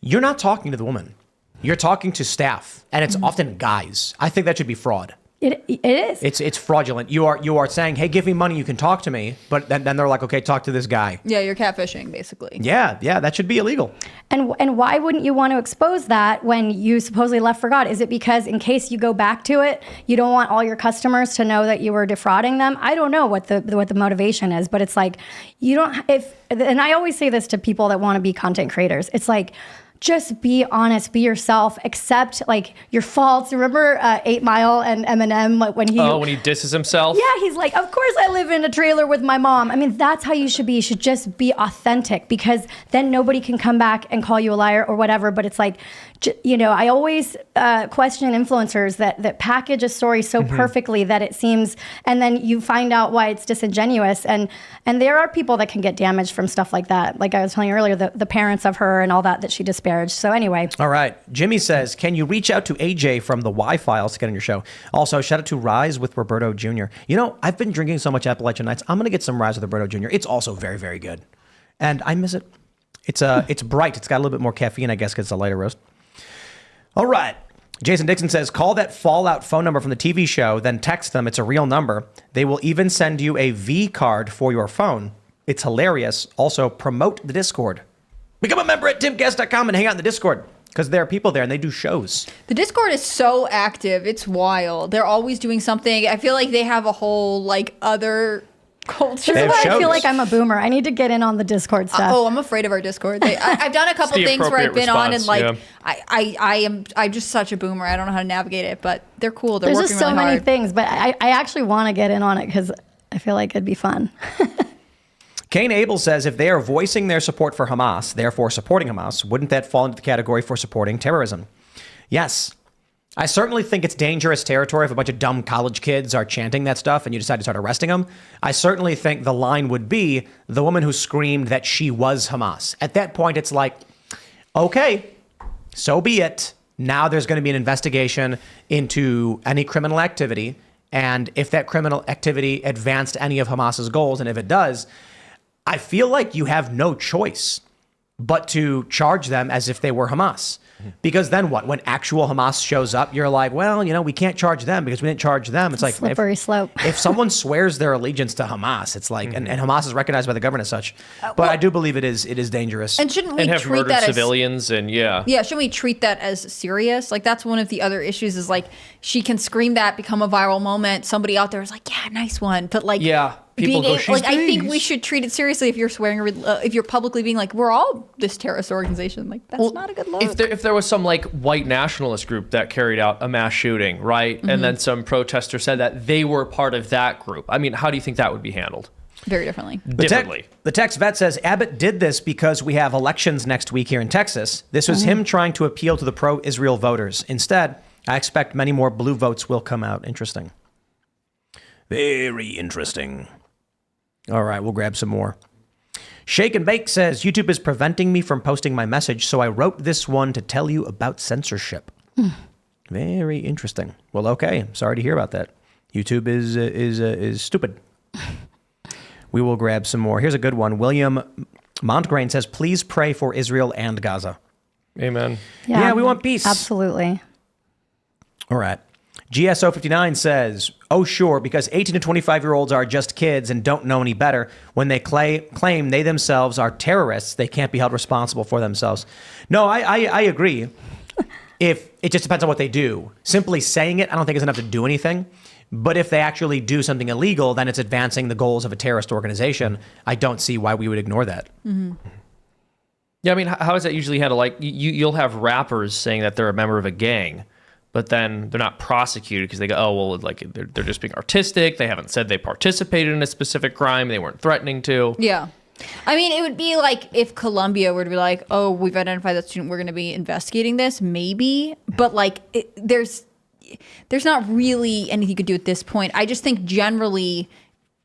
you're not talking to the woman. You're talking to staff, and it's often guys. I think that should be fraud. It is. It's fraudulent. You are saying, hey, give me money, you can talk to me, but then they're like, okay, talk to this guy. Yeah, you're catfishing, basically. Yeah, that should be illegal. And why wouldn't you want to expose that when you supposedly left for God? Is it because in case you go back to it, you don't want all your customers to know that you were defrauding them? I don't know what the motivation is, but it's like, and I always say this to people that want to be content creators. It's like, just be honest, be yourself, accept like your faults. Remember 8 Mile and Eminem when he disses himself? Yeah, he's like, of course I live in a trailer with my mom. I mean, that's how you should be. You should just be authentic, because then nobody can come back and call you a liar or whatever. But it's like, I always question influencers that package a story so perfectly that it seems, and then you find out why it's disingenuous. And there are people that can get damaged from stuff like that. Like I was telling you earlier, the parents of her and all that she disparaged. So anyway. All right. Jimmy says, can you reach out to AJ from the Y-Files to get on your show? Also, shout out to Rise with Roberto Jr. I've been drinking so much Appalachian Nights. I'm going to get some Rise with Roberto Jr. It's also very, very good. And I miss it. It's bright. It's got a little bit more caffeine, I guess, because it's a lighter roast. All right. Jason Dixon says, call that Fallout phone number from the TV show, then text them. It's a real number. They will even send you a V card for your phone. It's hilarious. Also, promote the Discord. Become a member at timcast.com and hang out in the Discord, because there are people there and they do shows. The Discord is so active. It's wild. They're always doing something. I feel like they have a whole other culture. This is why I feel like I'm a boomer. I need to get in on the Discord stuff. I'm afraid of our Discord. I've done a couple things where I've been on and I'm just such a boomer. I don't know how to navigate it, but they're cool. They're There's working just so really many hard. things, but I actually want to get in on it because I feel like it'd be fun. Cain Abel says, if they are voicing their support for Hamas, therefore supporting Hamas, wouldn't that fall into the category for supporting terrorism? Yes. I certainly think it's dangerous territory if a bunch of dumb college kids are chanting that stuff and you decide to start arresting them. I certainly think the line would be the woman who screamed that she was Hamas. At that point, it's like, okay, so be it. Now there's going to be an investigation into any criminal activity. And if that criminal activity advanced any of Hamas's goals, and if it does, I feel like you have no choice but to charge them as if they were Hamas. Because then what? When actual Hamas shows up, you're like, well, we can't charge them because we didn't charge them. It's like slippery slope. If someone swears their allegiance to Hamas, it's like, and Hamas is recognized by the government as such. But I do believe it is dangerous. And shouldn't we have treat murdered that civilians Yeah, shouldn't we treat that as serious? Like, that's one of the other issues is she can scream that, become a viral moment. Somebody out there is like, yeah, nice one. But people go, she's I think we should treat it seriously if you're swearing, if you're publicly being like, we're all this terrorist organization. Like, that's not a good look. If there was some white nationalist group that carried out a mass shooting, right? And then some protester said that they were part of that group. I mean, how do you think that would be handled? Very differently. The text vet says, Abbott did this because we have elections next week here in Texas. This was him trying to appeal to the pro-Israel voters. Instead, I expect many more blue votes will come out. Interesting. Very interesting. All right, we'll grab some more. Shake and Bake says, YouTube is preventing me from posting my message, so I wrote this one to tell you about censorship. Very interesting. Well, okay. Sorry to hear about that. YouTube is stupid. We will grab some more. Here's a good one. William Montgrain says, please pray for Israel and Gaza. Amen. Yeah, we want peace. Absolutely. All right. GSO59 says, oh, sure, because 18 to 25-year-olds are just kids and don't know any better. When they claim they themselves are terrorists, they can't be held responsible for themselves. No, I agree. if it just depends on what they do. Simply saying it, I don't think is enough to do anything. But if they actually do something illegal, then it's advancing the goals of a terrorist organization. I don't see why we would ignore that. Mm-hmm. Yeah, I mean, how is that usually handled? Like, you'll have rappers saying that they're a member of a gang, but then they're not prosecuted because they go, oh, well, like they're just being artistic. They haven't said they participated in a specific crime. They weren't threatening to. Yeah. I mean, it would be like if Colombia were to be like, oh, we've identified that student, we're going to be investigating this, maybe. But like, there's not really anything you could do at this point. I just think generally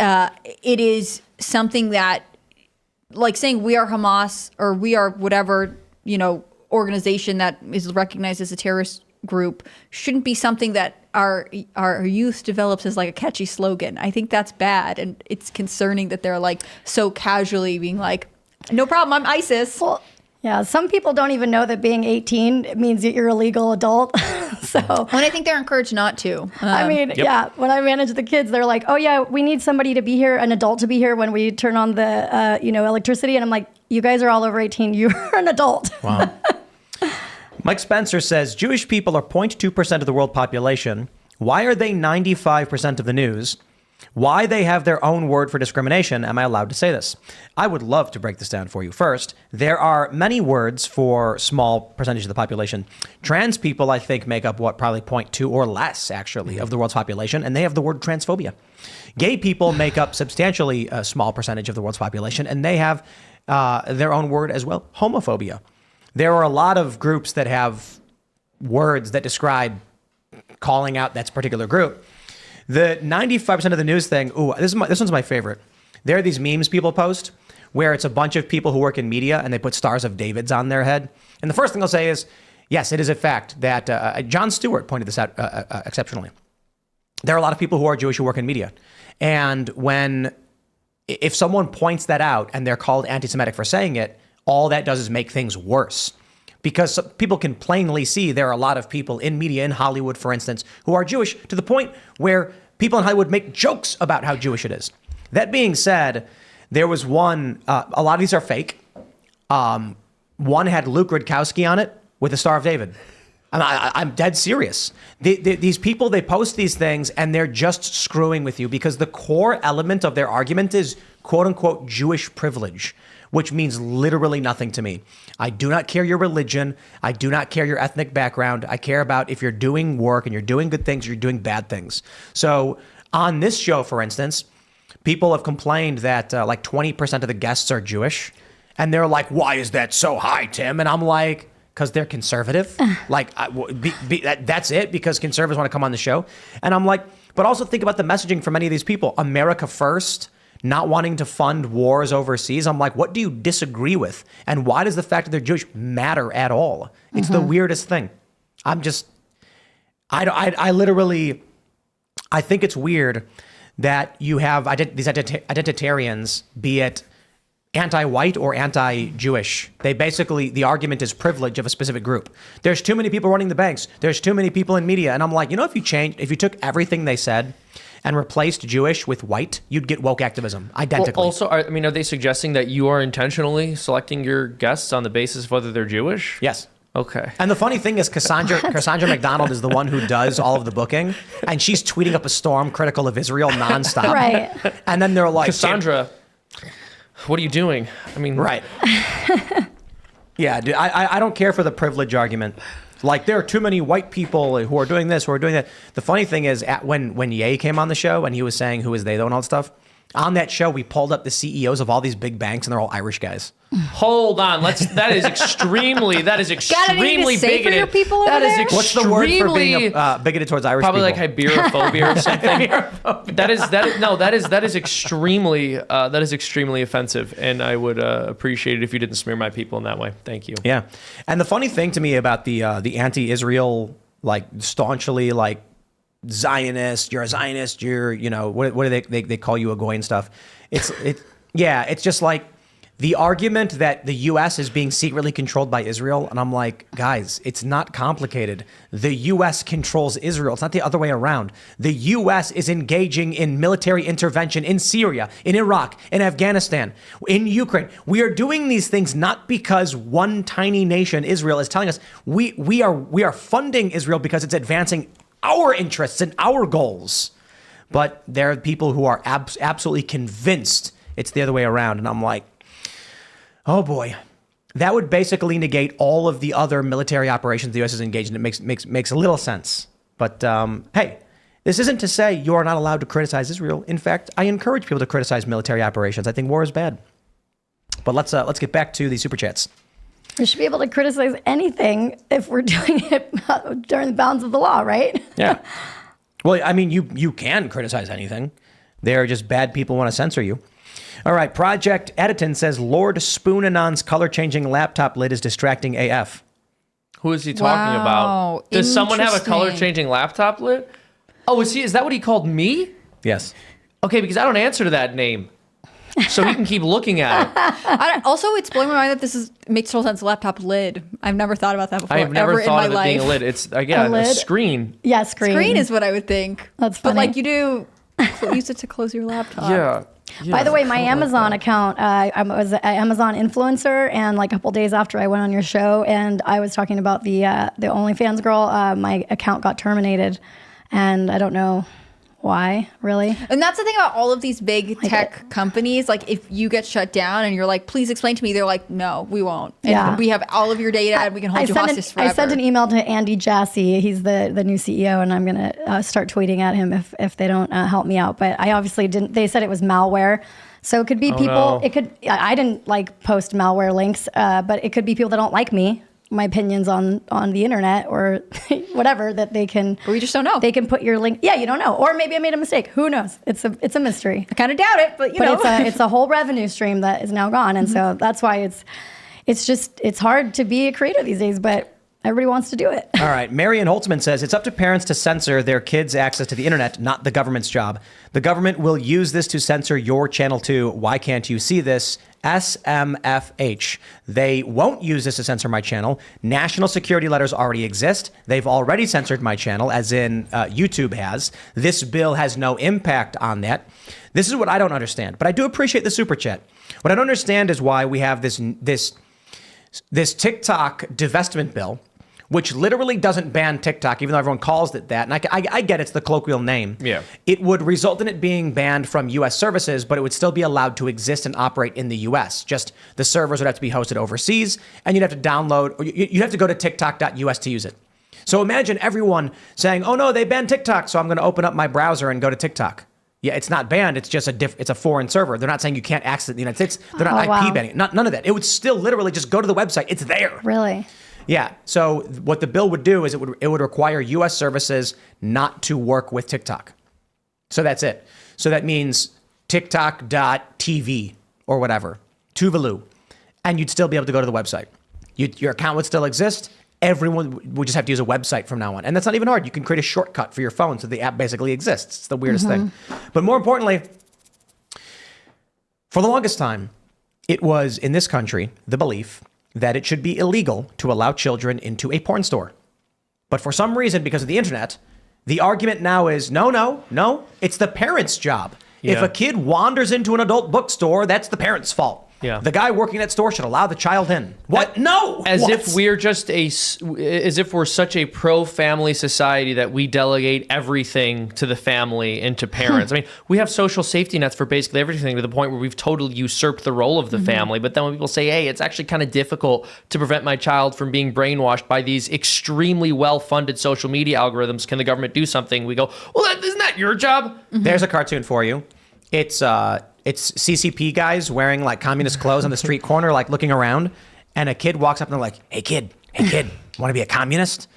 it is something that, like saying we are Hamas or we are whatever, organization that is recognized as a terrorist group shouldn't be something that our youth develops as like a catchy slogan. I think that's bad, and it's concerning that they're like so casually being like, no problem, I'm ISIS. Well, yeah, some people don't even know that being 18 means that you're a legal adult. And I think they're encouraged not to. I mean, yeah, when I manage the kids, they're like, oh yeah, we need somebody to be here, an adult to be here when we turn on the electricity. And I'm like, you guys are all over 18. You're an adult. Wow. Mike Spencer says, Jewish people are 0.2% of the world population. Why are they 95% of the news? Why they have their own word for discrimination? Am I allowed to say this? I would love to break this down for you. First, there are many words for small percentage of the population. Trans people, I think, make up probably 0.2 or less, actually, of the world's population, and they have the word transphobia. Gay people make up substantially a small percentage of the world's population, and they have their own word as well, homophobia. There are a lot of groups that have words that describe calling out that particular group. The 95% of the news thing, this one's my favorite. There are these memes people post where it's a bunch of people who work in media and they put stars of Davids on their head. And the first thing they'll say is, yes, it is a fact that Jon Stewart pointed this out exceptionally. There are a lot of people who are Jewish who work in media. And if someone points that out and they're called anti-Semitic for saying it, all that does is make things worse. Because people can plainly see there are a lot of people in media, in Hollywood, for instance, who are Jewish to the point where people in Hollywood make jokes about how Jewish it is. That being said, there was one, a lot of these are fake. One had Luke Rudkowski on it with a Star of David. I'm dead serious. These people, they post these things and they're just screwing with you because the core element of their argument is quote unquote Jewish privilege, which means literally nothing to me. I do not care your religion. I do not care your ethnic background. I care about if you're doing work and you're doing good things, or you're doing bad things. So on this show, for instance, people have complained that like 20% of the guests are Jewish. And they're like, why is that so high, Tim? And I'm like, because they're conservative. Like, that's it, because conservatives want to come on the show. And I'm like, but also think about the messaging from many of these people. America first, not wanting to fund wars overseas. I'm like, what do you disagree with? And why does the fact that they're Jewish matter at all? It's the weirdest thing. I think it's weird that you have these identitarians, be it anti-white or anti-Jewish. They basically, the argument is privilege of a specific group. There's too many people running the banks. There's too many people in media. And I'm like, if you took everything they said and replaced Jewish with white, you'd get woke activism identically. Well, also, are they suggesting that you are intentionally selecting your guests on the basis of whether they're Jewish? Yes. Okay. And the funny thing is Cassandra McDonald is the one who does all of the booking, and she's tweeting up a storm critical of Israel nonstop. Right. And then they're like, Cassandra, what are you doing? I mean, right. Yeah, dude, I don't care for the privilege argument. Like, there are too many white people who are doing this, who are doing that. The funny thing is, when Ye came on the show and he was saying who is they though and all that stuff, on that show we pulled up the CEOs of all these big banks and they're all Irish guys. Hold on, that is extremely bigoted. For your people over there? What's the word for being bigoted towards Irish Probably people? like Iberophobia or something. That is extremely offensive, and I would appreciate it if you didn't smear my people in that way. Thank you. Yeah, and the funny thing to me about the anti-Israel, like staunchly like Zionist, you're a Zionist, you're what do they call you a goy and stuff. It's just like the argument that the U.S. is being secretly controlled by Israel, and I'm like, guys, it's not complicated. The U.S. controls Israel. It's not the other way around. The U.S. is engaging in military intervention in Syria, in Iraq, in Afghanistan, in Ukraine. We are doing these things not because one tiny nation, Israel, is telling us we are funding Israel because it's advancing our interests and our goals. But there are people who are absolutely convinced it's the other way around, and I'm like, oh boy, that would basically negate all of the other military operations the U.S. is engaged in. It makes a little sense. But hey, this isn't to say you are not allowed to criticize Israel. In fact, I encourage people to criticize military operations. I think war is bad. But let's get back to the super chats. We should be able to criticize anything if we're doing it during the bounds of the law, right? Yeah. Well, I mean, you can criticize anything. They're just bad people who want to censor you. All right, Project Editon says Lord Spoonanon's color-changing laptop lid is distracting AF. Who is he talking about? Does someone have a color-changing laptop lid? Oh, is that what he called me? Yes. Okay, because I don't answer to that name. So he can keep looking at it. Also, it's blowing my mind that this makes total sense. Laptop lid. I've never thought about that before. I've never ever thought in of my it being a life. lid. It's a screen. Yeah, screen. Screen is what I would think. That's funny. But like you do use it to close your laptop. Yeah. By the way, my Amazon account, I was an Amazon influencer, and like a couple days after I went on your show, and I was talking about the OnlyFans girl, my account got terminated, and I don't know why, really. And that's the thing about all of these big tech companies. Like, if you get shut down and you're like, please explain to me, they're like, no, we won't. And Yeah. we have all of your data and we can hold you hostage forever. I sent an email to Andy Jassy. He's the new CEO, and I'm going to start tweeting at him if they don't help me out. But I obviously didn't. They said it was malware. So it could be people. No. It could. I didn't post malware links, but it could be people that don't like me, my opinions on the internet or whatever, that they can. But we just don't know. They can put your link. Yeah, you don't know. Or maybe I made a mistake. Who knows? It's a mystery. I kind of doubt it, but you know. It's a whole revenue stream that is now gone, and so that's why it's hard to be a creator these days, but everybody wants to do it. All right. Marion Holtzman says it's up to parents to censor their kids' access to the internet, not the government's job. The government will use this to censor your channel too. Why can't you see this? SMFH. They won't use this to censor my channel. National security letters already exist. They've already censored my channel, as in YouTube has. This bill has no impact on that. This is what I don't understand, but I do appreciate the super chat. What I don't understand is why we have this TikTok divestment bill, which literally doesn't ban TikTok, even though everyone calls it that. And I get it's the colloquial name. Yeah. It would result in it being banned from U.S. services, but it would still be allowed to exist and operate in the U.S. Just the servers would have to be hosted overseas, and you'd have to download, or you'd have to go to tiktok.us to use it. So imagine everyone saying, oh no, they banned TikTok, so I'm going to open up my browser and go to TikTok. Yeah, it's not banned. It's just it's a foreign server. They're not saying you can't access it in the United States. They're not IP banning it. None of that. It would still literally just go to the website. It's there. Really? Yeah. So what the bill would do is it would require U.S. services not to work with TikTok. So that's it. So that means TikTok.tv or whatever, Tuvalu, and you'd still be able to go to the website. Your account would still exist. Everyone would just have to use a website from now on. And that's not even hard. You can create a shortcut for your phone so the app basically exists. It's the weirdest thing. But more importantly, for the longest time, it was in this country the belief that it should be illegal to allow children into a porn store. But for some reason, because of the internet, the argument now is, no, it's the parent's job. Yeah. If a kid wanders into an adult bookstore, that's the parent's fault. Yeah. The guy working that store should allow the child in. What? No! As What? if we're as if we're such a pro-family society that we delegate everything to the family and to parents. I mean, we have social safety nets for basically everything, to the point where we've totally usurped the role of the family. But then when people say, hey, it's actually kind of difficult to prevent my child from being brainwashed by these extremely well-funded social media algorithms, can the government do something? We go, well, isn't that your job? There's a cartoon for you. It's CCP guys wearing like communist clothes on the street corner, like looking around, and a kid walks up and they're like, hey kid, want to be a communist?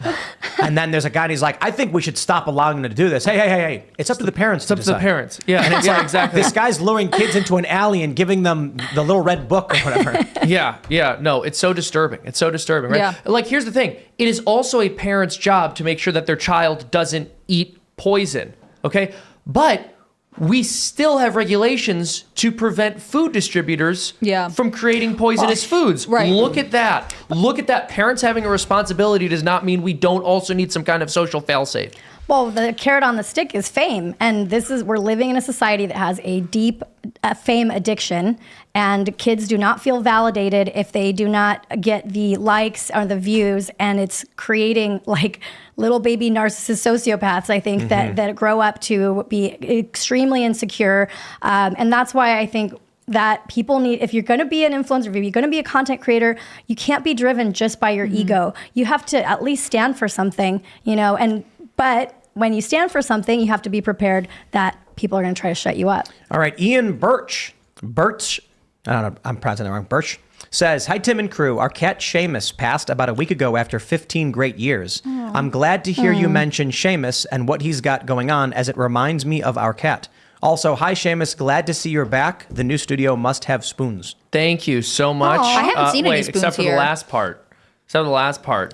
And then there's a guy and he's like, I think we should stop allowing them to do this. Hey, it's up to the parents to decide. It's up to the parents. Yeah, And it's yeah, like, exactly. This guy's luring kids into an alley and giving them the little red book or whatever. Yeah. No, it's so disturbing. It's so disturbing, right? Yeah. Like, here's the thing. It is also a parent's job to make sure that their child doesn't eat poison, okay? But we still have regulations to prevent food distributors from creating poisonous foods. Right. Look at that. Look at that. Parents having a responsibility does not mean we don't also need some kind of social fail-safe. Well, the carrot on the stick is fame. And we're living in a society that has a deep fame addiction. And kids do not feel validated if they do not get the likes or the views. And it's creating like little baby narcissist sociopaths, I think, that grow up to be extremely insecure. And that's why I think that people need, if you're going to be an influencer, if you're going to be a content creator, you can't be driven just by your ego. You have to at least stand for something, but when you stand for something, you have to be prepared that people are going to try to shut you up. All right, Ian Birch, I don't know, I'm pronouncing that wrong. Birch says, "Hi, Tim and crew. Our cat Seamus passed about a week ago after 15 great years. I'm glad to hear you mention Seamus and what he's got going on, as it reminds me of our cat. Also, hi, Seamus. Glad to see you're back. The new studio must have spoons." Thank you so much. I haven't seen any spoons except for here. the last part.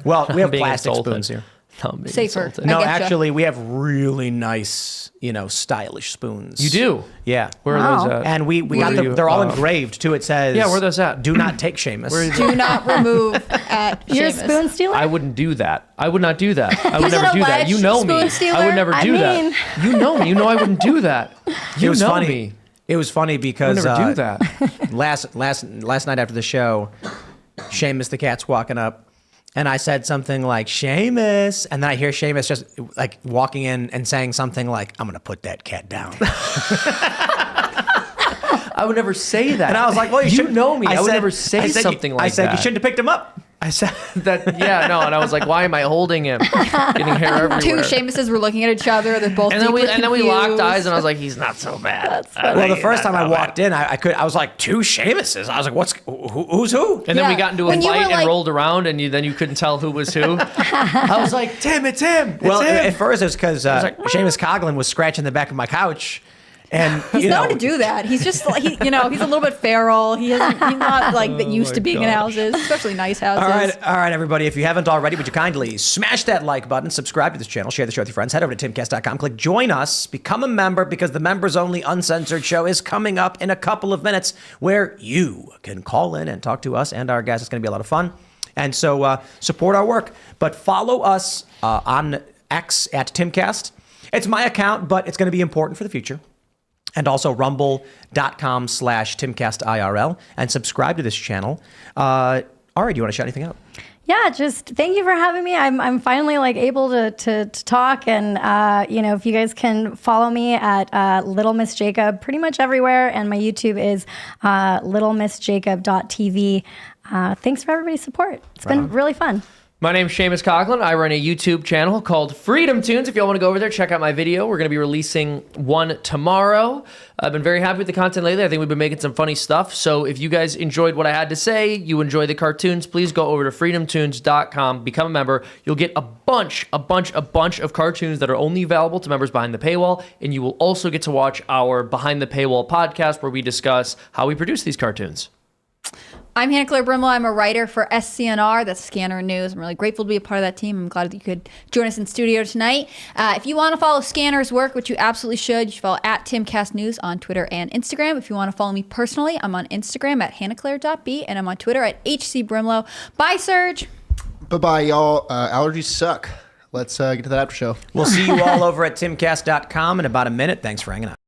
Well, we have Being plastic insulted. spoons here. No, I'm being Safer. insulted. No, I getcha. actually, we have really nice, stylish spoons. You do? Yeah. Where are those at? And we got do you- they're all engraved too. It says, Yeah, where are those at? Do not take Seamus. Do not remove at You're a Seamus. spoon stealer? I wouldn't do that. I would not do that. I would He's an never do that. alleged You know me. spoon stealer. I would never I do mean- that. You know me. You know I wouldn't do that. You It was know funny. me. It was funny because I would never do that. last night after the show, Seamus the cat's walking up, and I said something like Seamus, and then I hear Seamus just like walking in and saying something like, "I'm gonna put that cat down." I would never say that. And I was like, "Well, you should know me. I would said- never say something like that. I said you shouldn't have picked him up. I said that. Yeah, no. And I was like, why am I holding him? Getting hair everywhere. Two Seamuses were looking at each other. They're both And then we deeply locked confused. eyes, and I was like, he's not so bad. Well, the first time I walked in, I was like, 2 Seamuses. I was like, who's who? And then we Yeah. got into a When you fight were and like- rolled around, and then you couldn't tell who was who. I was like, Tim, it's him. It's Well, him. at first it was because Seamus Coughlin was scratching the back of my couch. And He's known to do that. He's just like, he's a little bit feral. He's not like that used to being in houses, especially nice houses. All right, everybody. If you haven't already, would you kindly smash that like button, subscribe to this channel, share the show with your friends, head over to timcast.com, click join us, become a member, because the members only uncensored show is coming up in a couple of minutes, where you can call in and talk to us and our guests. It's going to be a lot of fun. And so support our work, but follow us on X at Timcast. It's my account, but it's going to be important for the future. And also rumble.com/Timcast IRL, and subscribe to this channel. Ari, do you want to shout anything out? Yeah, just thank you for having me. I'm finally like able to talk, and if you guys can follow me at Little Miss Jacob pretty much everywhere, and my YouTube is littlemissjacob.tv. Thanks for everybody's support. It's been really fun. My name's Seamus Coughlin. I run a YouTube channel called Freedom Tunes. If y'all want to go over there, check out my video. We're going to be releasing one tomorrow. I've been very happy with the content lately. I think we've been making some funny stuff. So if you guys enjoyed what I had to say, you enjoy the cartoons, please go over to freedomtunes.com, become a member. You'll get a bunch of cartoons that are only available to members behind the paywall. And you will also get to watch our Behind the Paywall podcast, where we discuss how we produce these cartoons. I'm Hannah Claire Brimlow. I'm a writer for SCNR, that's Scanner News. I'm really grateful to be a part of that team. I'm glad that you could join us in studio tonight. If you want to follow Scanner's work, which you absolutely should, you should follow at Timcast News on Twitter and Instagram. If you want to follow me personally, I'm on Instagram at hannahclaire.b, and I'm on Twitter at HCBrimlow. Bye, Serge. Bye-bye, y'all. Allergies suck. Let's get to that after show. We'll see you all over at timcast.com in about a minute. Thanks for hanging out.